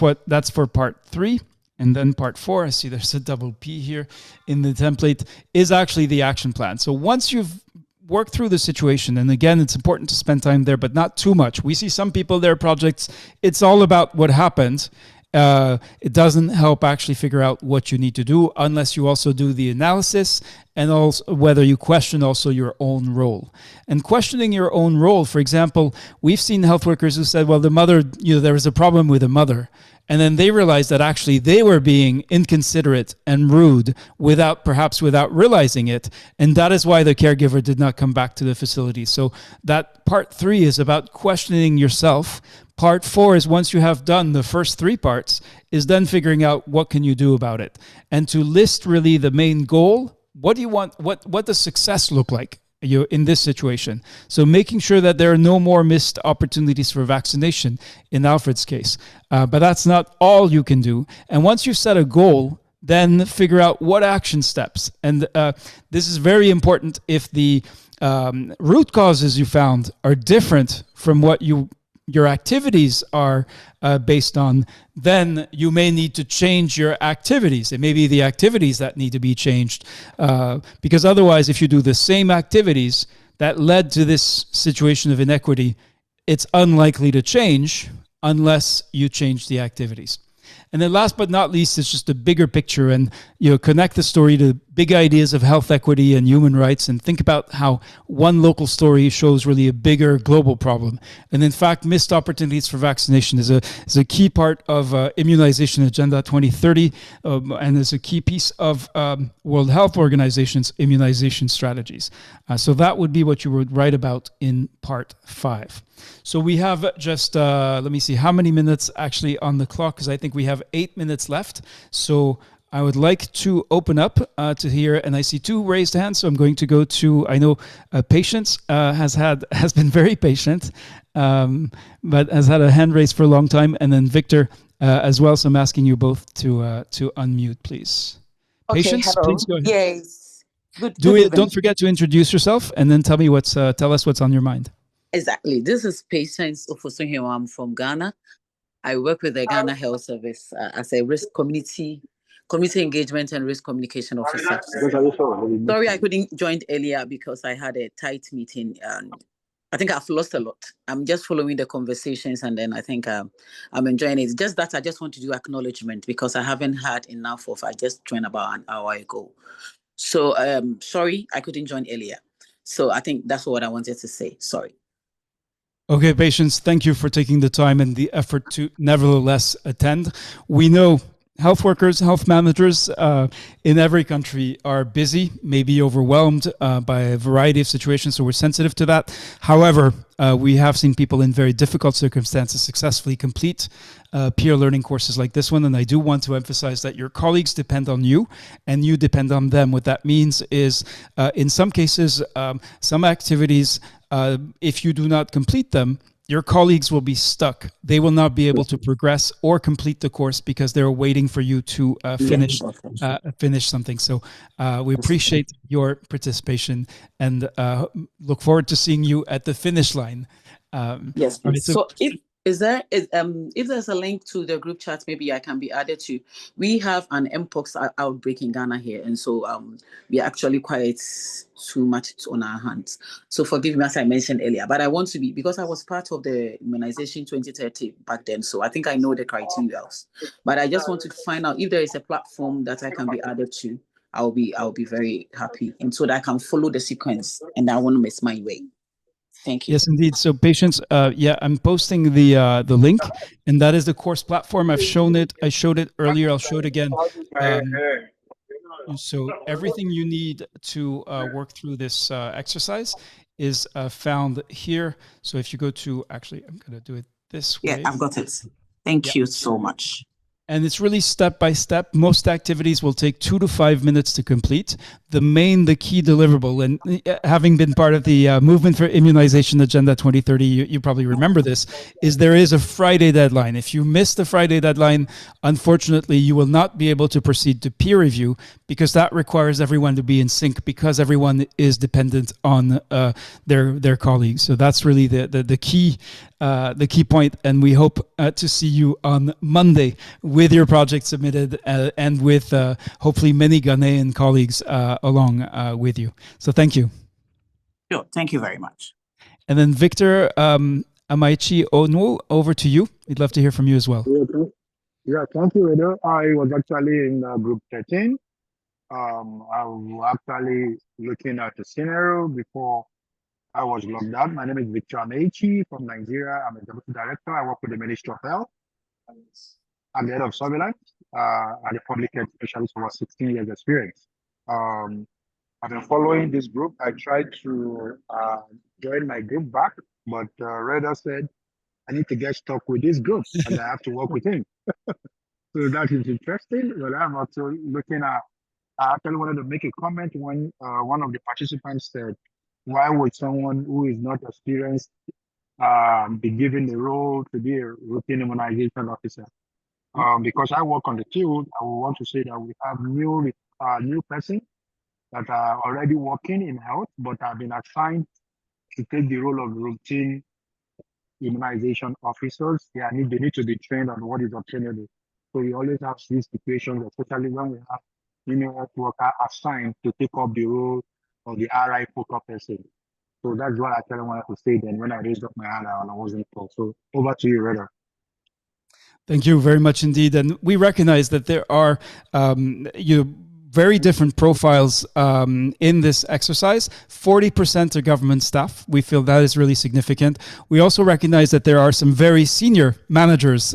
for part 3. And then part 4, I see there's a double P here in the template, is actually the action plan. So once you've worked through the situation, and again, it's important to spend time there, but not too much. We see some people, their projects, it's all about what happened. It doesn't help actually figure out what you need to do unless you also do the analysis and also whether you question also your own role. And questioning your own role, for example, we've seen health workers who said, well, the mother, there was a problem with the mother. And then they realized that actually they were being inconsiderate and rude perhaps without realizing it. And that is why the caregiver did not come back to the facility. So that part 3 is about questioning yourself. Part 4 is once you have done the first 3 parts, is then figuring out what can you do about it. And to list really the main goal, what do you want, what does success look like in this situation? So making sure that there are no more missed opportunities for vaccination in Alfred's case. But that's not all you can do. And once you've set a goal, then figure out what action steps. And this is very important. If the root causes you found are different from what your activities are based on, then you may need to change your activities. It may be the activities that need to be changed, because otherwise, if you do the same activities that led to this situation of inequity, it's unlikely to change unless you change the activities. And then last but not least, it's just a bigger picture, and connect the story to big ideas of health equity and human rights, and think about how one local story shows really a bigger global problem. And in fact, missed opportunities for vaccination is a key part of Immunization Agenda 2030, and is a key piece of World Health Organization's immunization strategies. So that would be what you would write about in part 5. So we have just, let me see how many minutes actually on the clock, because I think we have 8 minutes left. So I would like to open up to hear, and I see 2 raised hands, so I'm going to go to, I know Patience has been very patient, but has had a hand raised for a long time, and then Victor as well, so I'm asking you both to unmute, please. Okay, Patience, hello. please go ahead. Yes. Good Don't forget to introduce yourself, and then tell us what's on your mind. Exactly. This is Patience Ofosuhiwa. I'm from Ghana. I work with the Ghana Health Service as a risk community engagement and risk communication officer. Sorry, I couldn't join earlier because I had a tight meeting and I think I've lost a lot. I'm just following the conversations and then I think I'm enjoying it. Just that I just want to do acknowledgement because I haven't had enough I just joined about an hour ago. So sorry, I couldn't join earlier. So I think that's what I wanted to say. Sorry. Okay, Patience, thank you for taking the time and the effort to nevertheless attend. We know health workers, health managers in every country are busy, maybe overwhelmed by a variety of situations, so we're sensitive to that. However, we have seen people in very difficult circumstances successfully complete peer learning courses like this one, and I do want to emphasize that your colleagues depend on you and you depend on them. What that means is, in some cases, some activities, if you do not complete them, your colleagues will be stuck. They will not be able to progress or complete the course because they're waiting for you to finish something. So we appreciate your participation and look forward to seeing you at the finish line. Yes, please. So if there's a link to the group chat, maybe I can be added to. We have an mpox outbreak in Ghana here, and so we are actually quite too much on our hands. So forgive me as I mentioned earlier, but I want to be, because I was part of the immunization 2030 back then, so I think I know the criteria. But I just want to find out if there is a platform that I can be added to. I'll be very happy, and so that I can follow the sequence, and I won't miss my way. Thank you. Yes, indeed. So Patience, yeah, I'm posting the link, and that is the course platform. I showed it earlier. I'll show it again. So everything you need to work through this exercise is found here. So if you go to, actually, I'm going to do it this way. Yeah, I've got it. Thank you so much. And it's really step by step. Most activities will take 2 to 5 minutes to complete. The key deliverable, and having been part of the Movement for Immunization Agenda 2030, you probably remember this, is there is a Friday deadline. If you miss the Friday deadline, unfortunately, you will not be able to proceed to peer review because that requires everyone to be in sync because everyone is dependent on their colleagues. So that's really the key point, and we hope to see you on Monday with your project submitted and with hopefully many Ghanaian colleagues along with you. So thank you. Sure, thank you very much. And then Victor Amaichi Onwo, over to you. We'd love to hear from you as well. Yeah, thank you, Edo. I was actually in group 13. I was actually looking at the scenario before I was logged out. My name is Victor Amaichi from Nigeria. I'm a deputy director. I work with the Ministry of Health. I'm the head of surveillance at the public health specialist for 16 years experience. I've been following this group. I tried to join my group back, but Reda said, I need to get stuck with this group and I have to work with him. So that is interesting. But I'm also looking at, I actually wanted to make a comment when one of the participants said, why would someone who is not experienced be given the role to be a routine immunization officer? Because I work on the field, I want to say that we have new persons that are already working in health, but have been assigned to take the role of routine immunization officers. They need to be trained on what is obtainable. So we always have these situations, especially when we have health worker assigned to take up the role of the RI focus person. So that's what I kind of wanted to say then when I raised up my hand and I wasn't told. So over to you, Reda. Thank you very much indeed. And we recognize that there are very different profiles in this exercise. 40% are government staff. We feel that is really significant. We also recognize that there are some very senior managers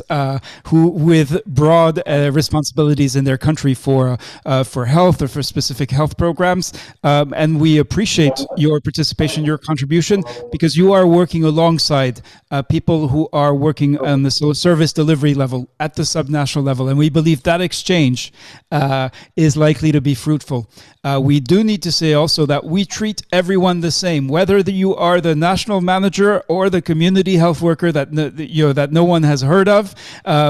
who, with broad responsibilities in their country for health or for specific health programs. And we appreciate your participation, your contribution, because you are working alongside people who are working on the service delivery level at the subnational level. And we believe that exchange is likely likely to be fruitful. We do need to say also that we treat everyone the same, whether you are the national manager or the community health worker that that no one has heard of.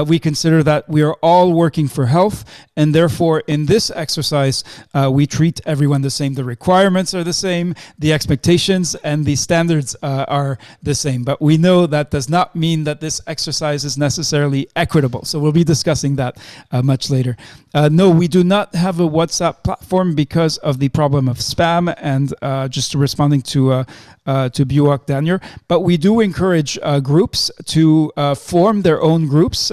We consider that we are all working for health, and therefore in this exercise we treat everyone the same. The requirements are the same, the expectations and the standards are the same. But we know that does not mean that this exercise is necessarily equitable. So we'll be discussing that much later. No, we do not have a WhatsApp platform because of the problem of spam and just responding to Buwak Daniel. But we do encourage groups to form their own groups.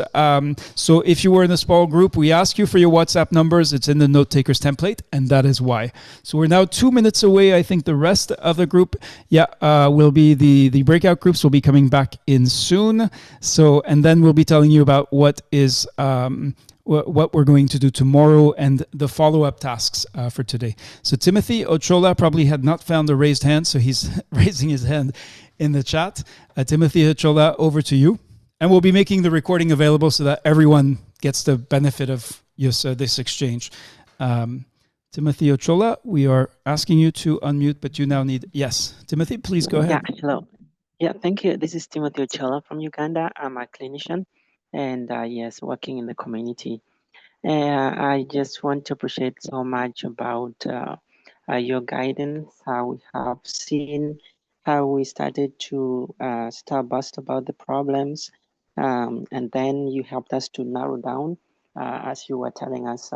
So if you were in a small group, we ask you for your WhatsApp numbers. It's in the note takers template, and that is why. So we're now 2 minutes away. I think the rest of the group, will be the breakout groups will be coming back in soon. So, and then we'll be telling you about what is what we're going to do tomorrow and the follow-up tasks for today. So Timothy Ochola probably had not found the raised hand, so he's raising his hand in the chat. Timothy Ochola, over to you. And we'll be making the recording available so that everyone gets the benefit of this exchange. Timothy Ochola, we are asking you to unmute, but you now need... Yes, Timothy, please go ahead. Yeah, hello. Yeah, thank you. This is Timothy Ochola from Uganda. I'm a clinician and yes, working in the community. I just want to appreciate so much about your guidance, how we have seen how we started to starburst about the problems, and then you helped us to narrow down, as you were telling us,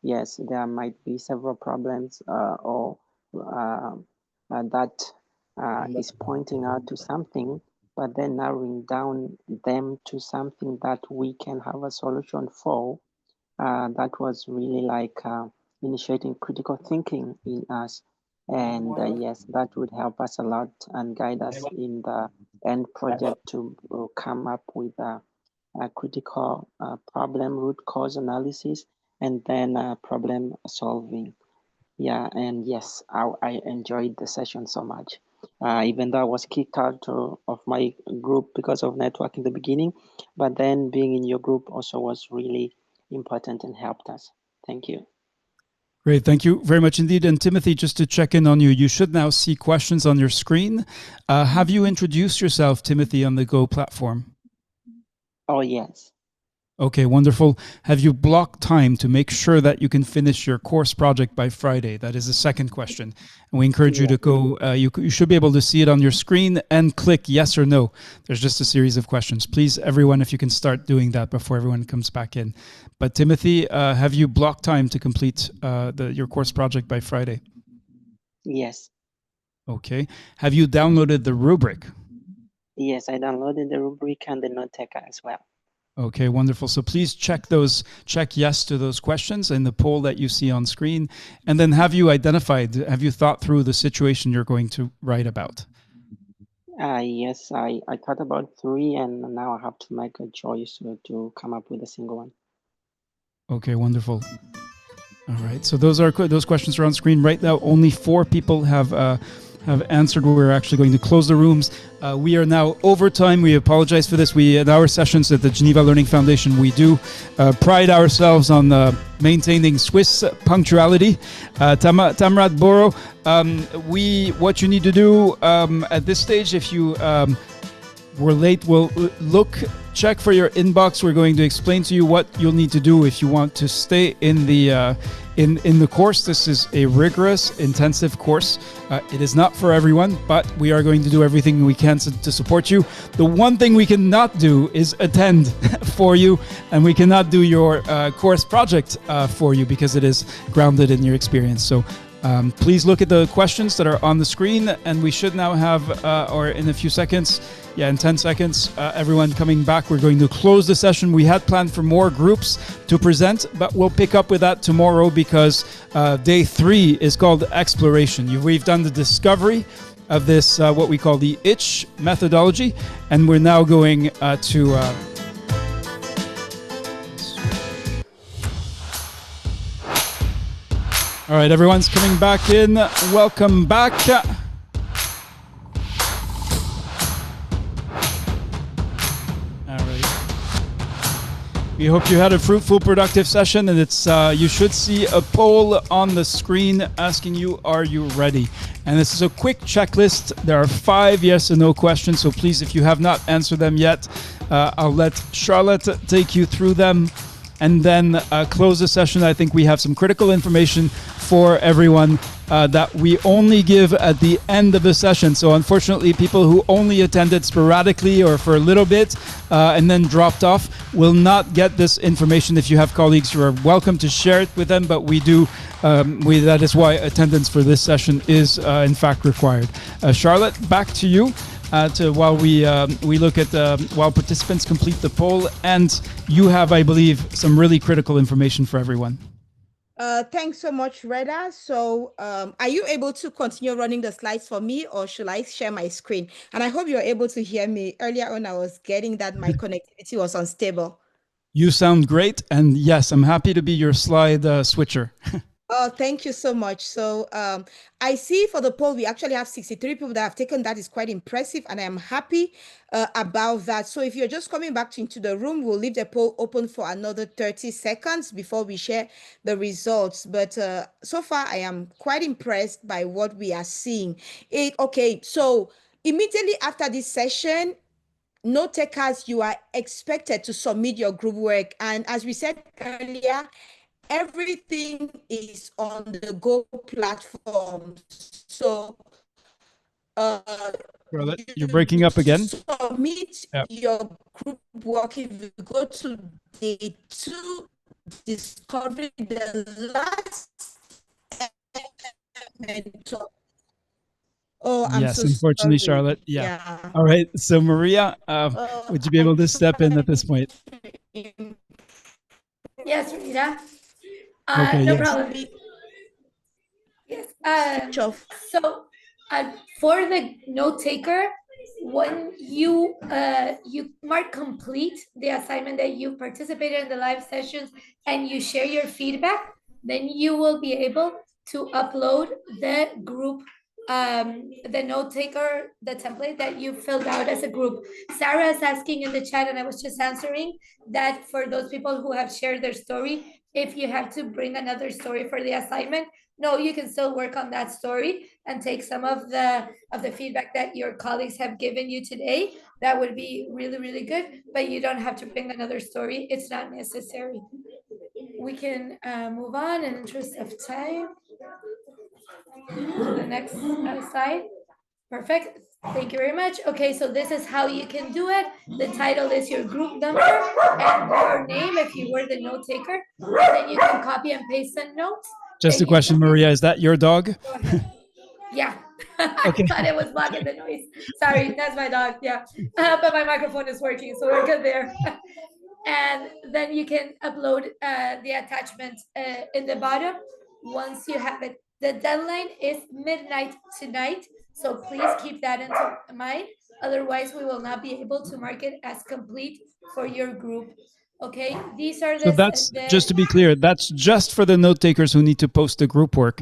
yes, there might be several problems or that is pointing out to something, but then narrowing down them to something that we can have a solution for. That was really like initiating critical thinking in us. And yes, that would help us a lot and guide us in the end project to come up with a critical problem root cause analysis and then problem solving. Yeah, and yes, I enjoyed the session so much. Even though I was kicked out of my group because of network in the beginning, but then being in your group also was really important and helped us. Thank you. Great, thank you very much indeed. And Timothy, just to check in on you, you should now see questions on your screen. Have you introduced yourself, Timothy, on the Go platform? Oh, yes. Okay, wonderful. Have you blocked time to make sure that you can finish your course project by Friday? That is the second question. And we encourage you to go, you should be able to see it on your screen and click yes or no. There's just a series of questions. Please, everyone, if you can start doing that before everyone comes back in. But Timothy, have you blocked time to complete your course project by Friday? Yes. Okay. Have you downloaded the rubric? Yes, I downloaded the rubric and the note taker as well. Okay, wonderful. So please check yes to those questions in the poll that you see on screen. And then have you thought through the situation you're going to write about? Yes, I thought about 3 and now I have to make a choice to come up with a single one. Okay, wonderful. All right, so those questions are on screen right now. Only 4 people have answered. We're actually going to close the rooms. We are now over time. We apologize for this. In our sessions at the Geneva Learning Foundation, we do pride ourselves on maintaining Swiss punctuality. Tamrat Boro, what you need to do at this stage, if you were late, we'll check for your inbox. We're going to explain to you what you'll need to do if you want to stay in the course. This is a rigorous, intensive course. It is not for everyone, but we are going to do everything we can to support you. The one thing we cannot do is attend for you, and we cannot do your course project for you because it is grounded in your experience. So please look at the questions that are on the screen, and we should now have, or in a few seconds, in 10 seconds, everyone coming back. We're going to close the session. We had planned for more groups to present, but we'll pick up with that tomorrow because day 3 is called exploration. We've done the discovery of this, what we call the ITCH methodology, and we're now going to... All right, everyone's coming back in. Welcome back. We hope you had a fruitful, productive session, and it's you should see a poll on the screen asking you, are you ready? And this is a quick checklist. There are 5 yes or no questions, so please, if you have not answered them yet, I'll let Charlotte take you through them and then close the session. I think we have some critical information for everyone that we only give at the end of the session. So unfortunately, people who only attended sporadically or for a little bit and then dropped off will not get this information. If you have colleagues, you are welcome to share it with them, but we do. That is why attendance for this session is in fact required. Charlotte, back to you. While we look at while participants complete the poll, and you have, I believe, some really critical information for everyone. Thanks so much, Reda. So are you able to continue running the slides for me, or should I share my screen? And I hope you're able to hear me. Earlier on, I was getting that my connectivity was unstable. You sound great, and yes, I'm happy to be your slide switcher. Oh, thank you so much. So I see for the poll, we actually have 63 people that have taken. That is quite impressive, and I am happy about that. So if you're just coming back into the room, we'll leave the poll open for another 30 seconds before we share the results. But so far, I am quite impressed by what we are seeing. Okay, so immediately after this session, note takers, you are expected to submit your group work. And as we said earlier, everything is on the Go platform. So you're breaking up again. Submit your group work. If you go to day 2 discovery, the last mentor. Oh, I'm yes, so unfortunately, sorry. Charlotte. Yeah. All right. So Maria, would you be able to step in at this point? Yes, Rita. Okay, no yes. problem. Yes. So for the note taker, when you mark complete the assignment that you participated in the live sessions and you share your feedback, then you will be able to upload the group, the note taker, the template that you filled out as a group. Sarah is asking in the chat, and I was just answering that for those people who have shared their story, if you have to bring another story for the assignment, no, you can still work on that story and take some of the feedback that your colleagues have given you today. That would be really, really good, but you don't have to bring another story. It's not necessary. We can move on in interest of time to the next slide. Perfect. Thank you very much. Okay, so this is how you can do it. The title is your group number and your name if you were the note taker. Then you can copy and paste the notes. Just a question, Maria. Is that your dog? Yeah. Okay. I thought it was blocking the noise. Sorry, that's my dog. Yeah. But my microphone is working, so we're good there. And then you can upload the attachment in the bottom once you have it. The deadline is midnight tonight, so please keep that in mind. Otherwise, we will not be able to mark it as complete for your group. Okay, these are the. So that's just to be clear. That's just for the note takers who need to post the group work.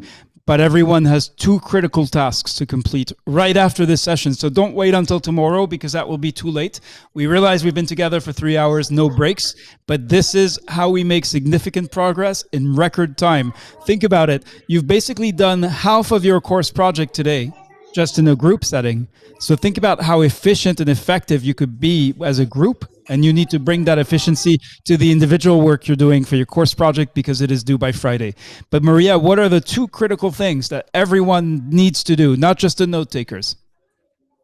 But everyone has 2 critical tasks to complete right after this session. So don't wait until tomorrow because that will be too late. We realize we've been together for 3 hours, no breaks, but this is how we make significant progress in record time. Think about it. You've basically done half of your course project today, just in a group setting. So think about how efficient and effective you could be as a group, and you need to bring that efficiency to the individual work you're doing for your course project because it is due by Friday. But Maria, what are the 2 critical things that everyone needs to do, not just the note takers?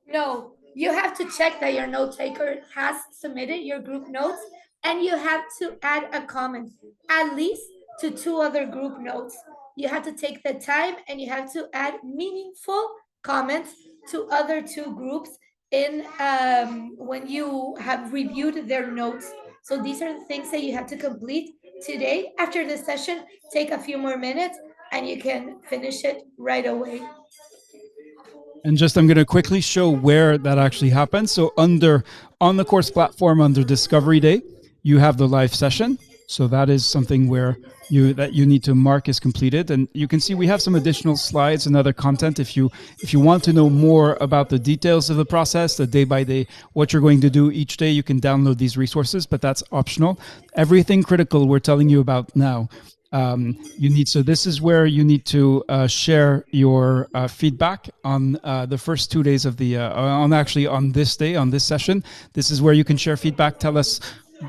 No, you have to check that your note taker has submitted your group notes, and you have to add a comment, at least to 2 other group notes. You have to take the time and you have to add meaningful comments to other 2 groups in when you have reviewed their notes. So these are the things that you have to complete today. After this session, take a few more minutes and you can finish it right away. And just, I'm going to quickly show where that actually happens. So on the course platform, under Discovery Day, you have the live session. So that is something where you need to mark as completed. And you can see we have some additional slides and other content. If you want to know more about the details of the process, the day by day, what you're going to do each day, you can download these resources, but that's optional. Everything critical we're telling you about now. So this is where you need to share your feedback on the first 2 days of the on this day, on this session. This is where you can share feedback, tell us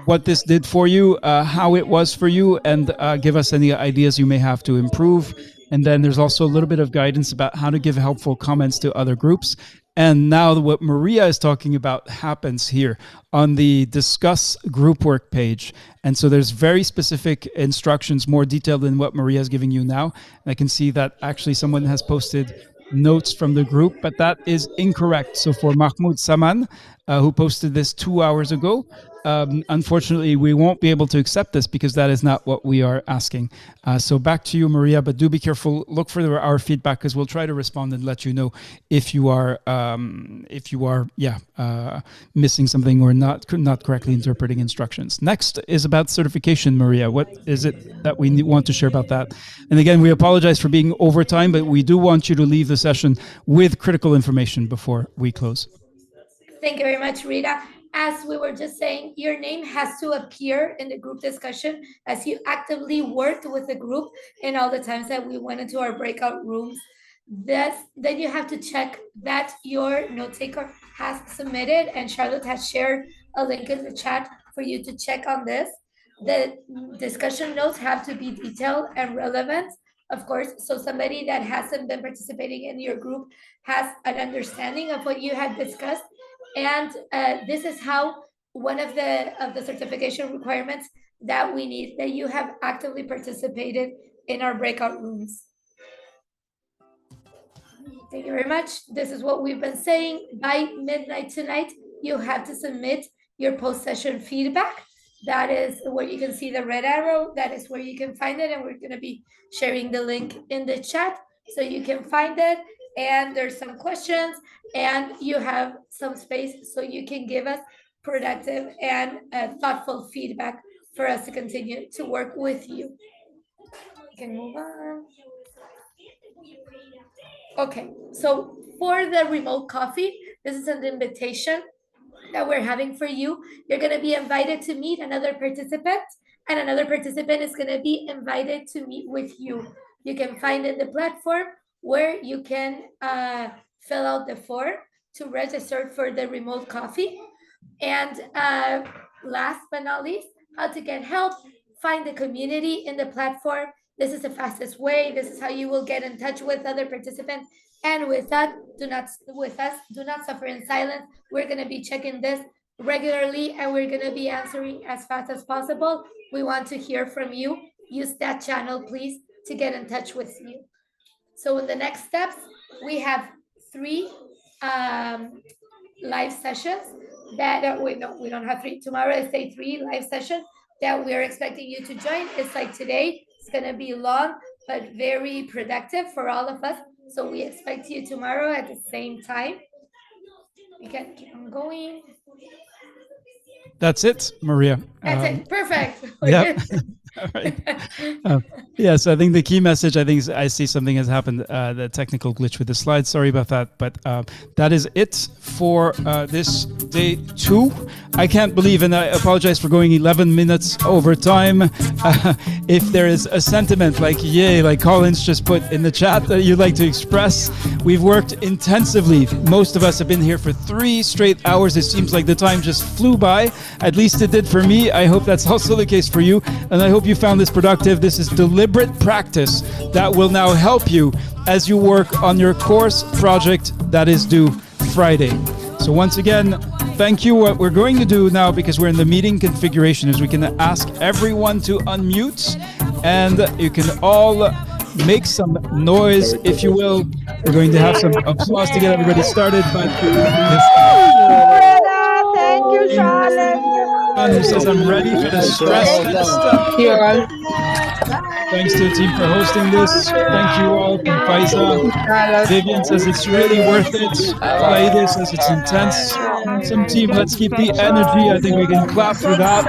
what this did for you, how it was for you, and give us any ideas you may have to improve. And then there's also a little bit of guidance about how to give helpful comments to other groups. And now what Maria is talking about happens here on the discuss group work page. And so there's very specific instructions, more detailed than what Maria is giving you now. And I can see that actually someone has posted notes from the group, but that is incorrect. So for Mahmoud Saman, who posted this 2 hours ago, unfortunately, we won't be able to accept this because that is not what we are asking. So back to you, Maria, but do be careful. Look for our feedback because we'll try to respond and let you know if you are missing something or not correctly interpreting instructions. Next is about certification, Maria. What is it that we want to share about that? And again, we apologize for being over time, but we do want you to leave the session with critical information before we close. Thank you very much, Rita. As we were just saying, your name has to appear in the group discussion as you actively worked with the group in all the times that we went into our breakout rooms. Then you have to check that your note taker has submitted, and Charlotte has shared a link in the chat for you to check on this. The discussion notes have to be detailed and relevant, of course, so somebody that hasn't been participating in your group has an understanding of what you had discussed. And this is how one of the certification requirements that we need, that you have actively participated in our breakout rooms. Thank you very much. This is what we've been saying. By midnight tonight, you have to submit your post-session feedback. That is where you can see the red arrow. That is where you can find it. And we're going to be sharing the link in the chat so you can find it. And there's some questions and you have some space so you can give us productive and thoughtful feedback for us to continue to work with you. We can move on. Okay, so for the remote coffee, this is an invitation that we're having for you. You're going to be invited to meet another participant, and another participant is going to be invited to meet with you. You can find in the platform where you can fill out the form to register for the remote coffee. And last but not least, how to get help, find the community in the platform. This is the fastest way. This is how you will get in touch with other participants. And with that, do not suffer in silence. We're going to be checking this regularly and we're going to be answering as fast as possible. We want to hear from you. Use that channel, please, to get in touch with you. So in the next steps, we have 3 live sessions that we don't have 3. Tomorrow is day 3 live session that we are expecting you to join. It's like today. It's going to be long, but very productive for all of us. So we expect you tomorrow at the same time. We can keep on going. That's it, Maria. That's it. Perfect. Yeah. All right. Yes, I think the key message, I see something has happened, the technical glitch with the slides. Sorry about that. But that is it for this day 2. I can't believe, and I apologize for going 11 minutes over time. If there is a sentiment like yay, like Collins just put in the chat that you'd like to express, we've worked intensively. Most of us have been here for 3 straight hours. It seems like the time just flew by. At least it did for me. I hope that's also the case for you. And I hope you found this productive. This is deliberate practice that will now help you as you work on your course project that is due Friday. So once again, thank you. What we're going to do now, because we're in the meeting configuration, is we can ask everyone to unmute and you can all make some noise, if you will. We're going to have some applause to get everybody started. But thank you, Charlotte. who says I'm ready for the stress test. Thanks to the team for hosting this. Thank you all from Faiza. Vivian says it's really worth it. Laide says it's intense. Some team, let's keep the energy. I think we can clap for that.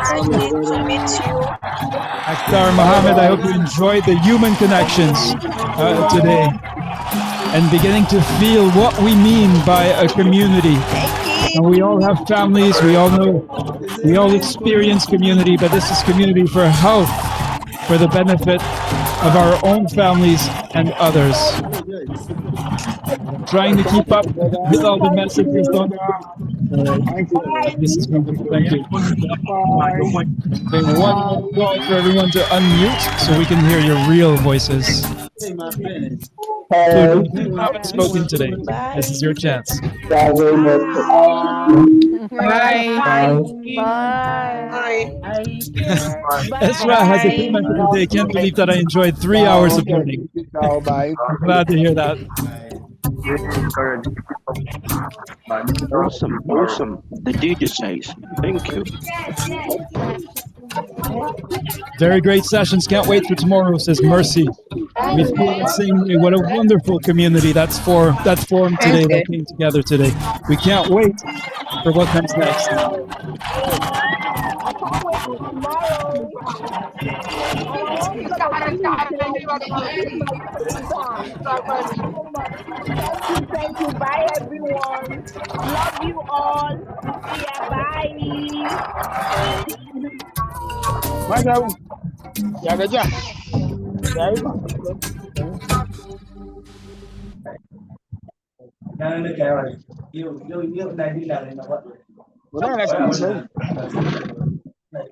Akhtar Mohammed, I hope you enjoyed the human connections today and beginning to feel what we mean by a community. And we all have families, we all know, we all experience community, but this is community for health, for the benefit of our own families and others. Trying to keep up with all the messages. This is wonderful. Thank you. Okay, one more call for everyone to unmute so we can hear your real voices. So if you haven't spoken today, this is your chance. Bye. Ezra has a comment for today. Can't believe that I enjoyed 3 hours of learning. I'm glad to hear that. Awesome. The DJ says, thank you. Very great sessions. Can't wait for tomorrow, says Mercy. We feel the same way. What a wonderful community that formed today, that came together today. We can't wait for what comes next. Thank you. Bye, everyone. Love you all. See ya. Bye. Bye.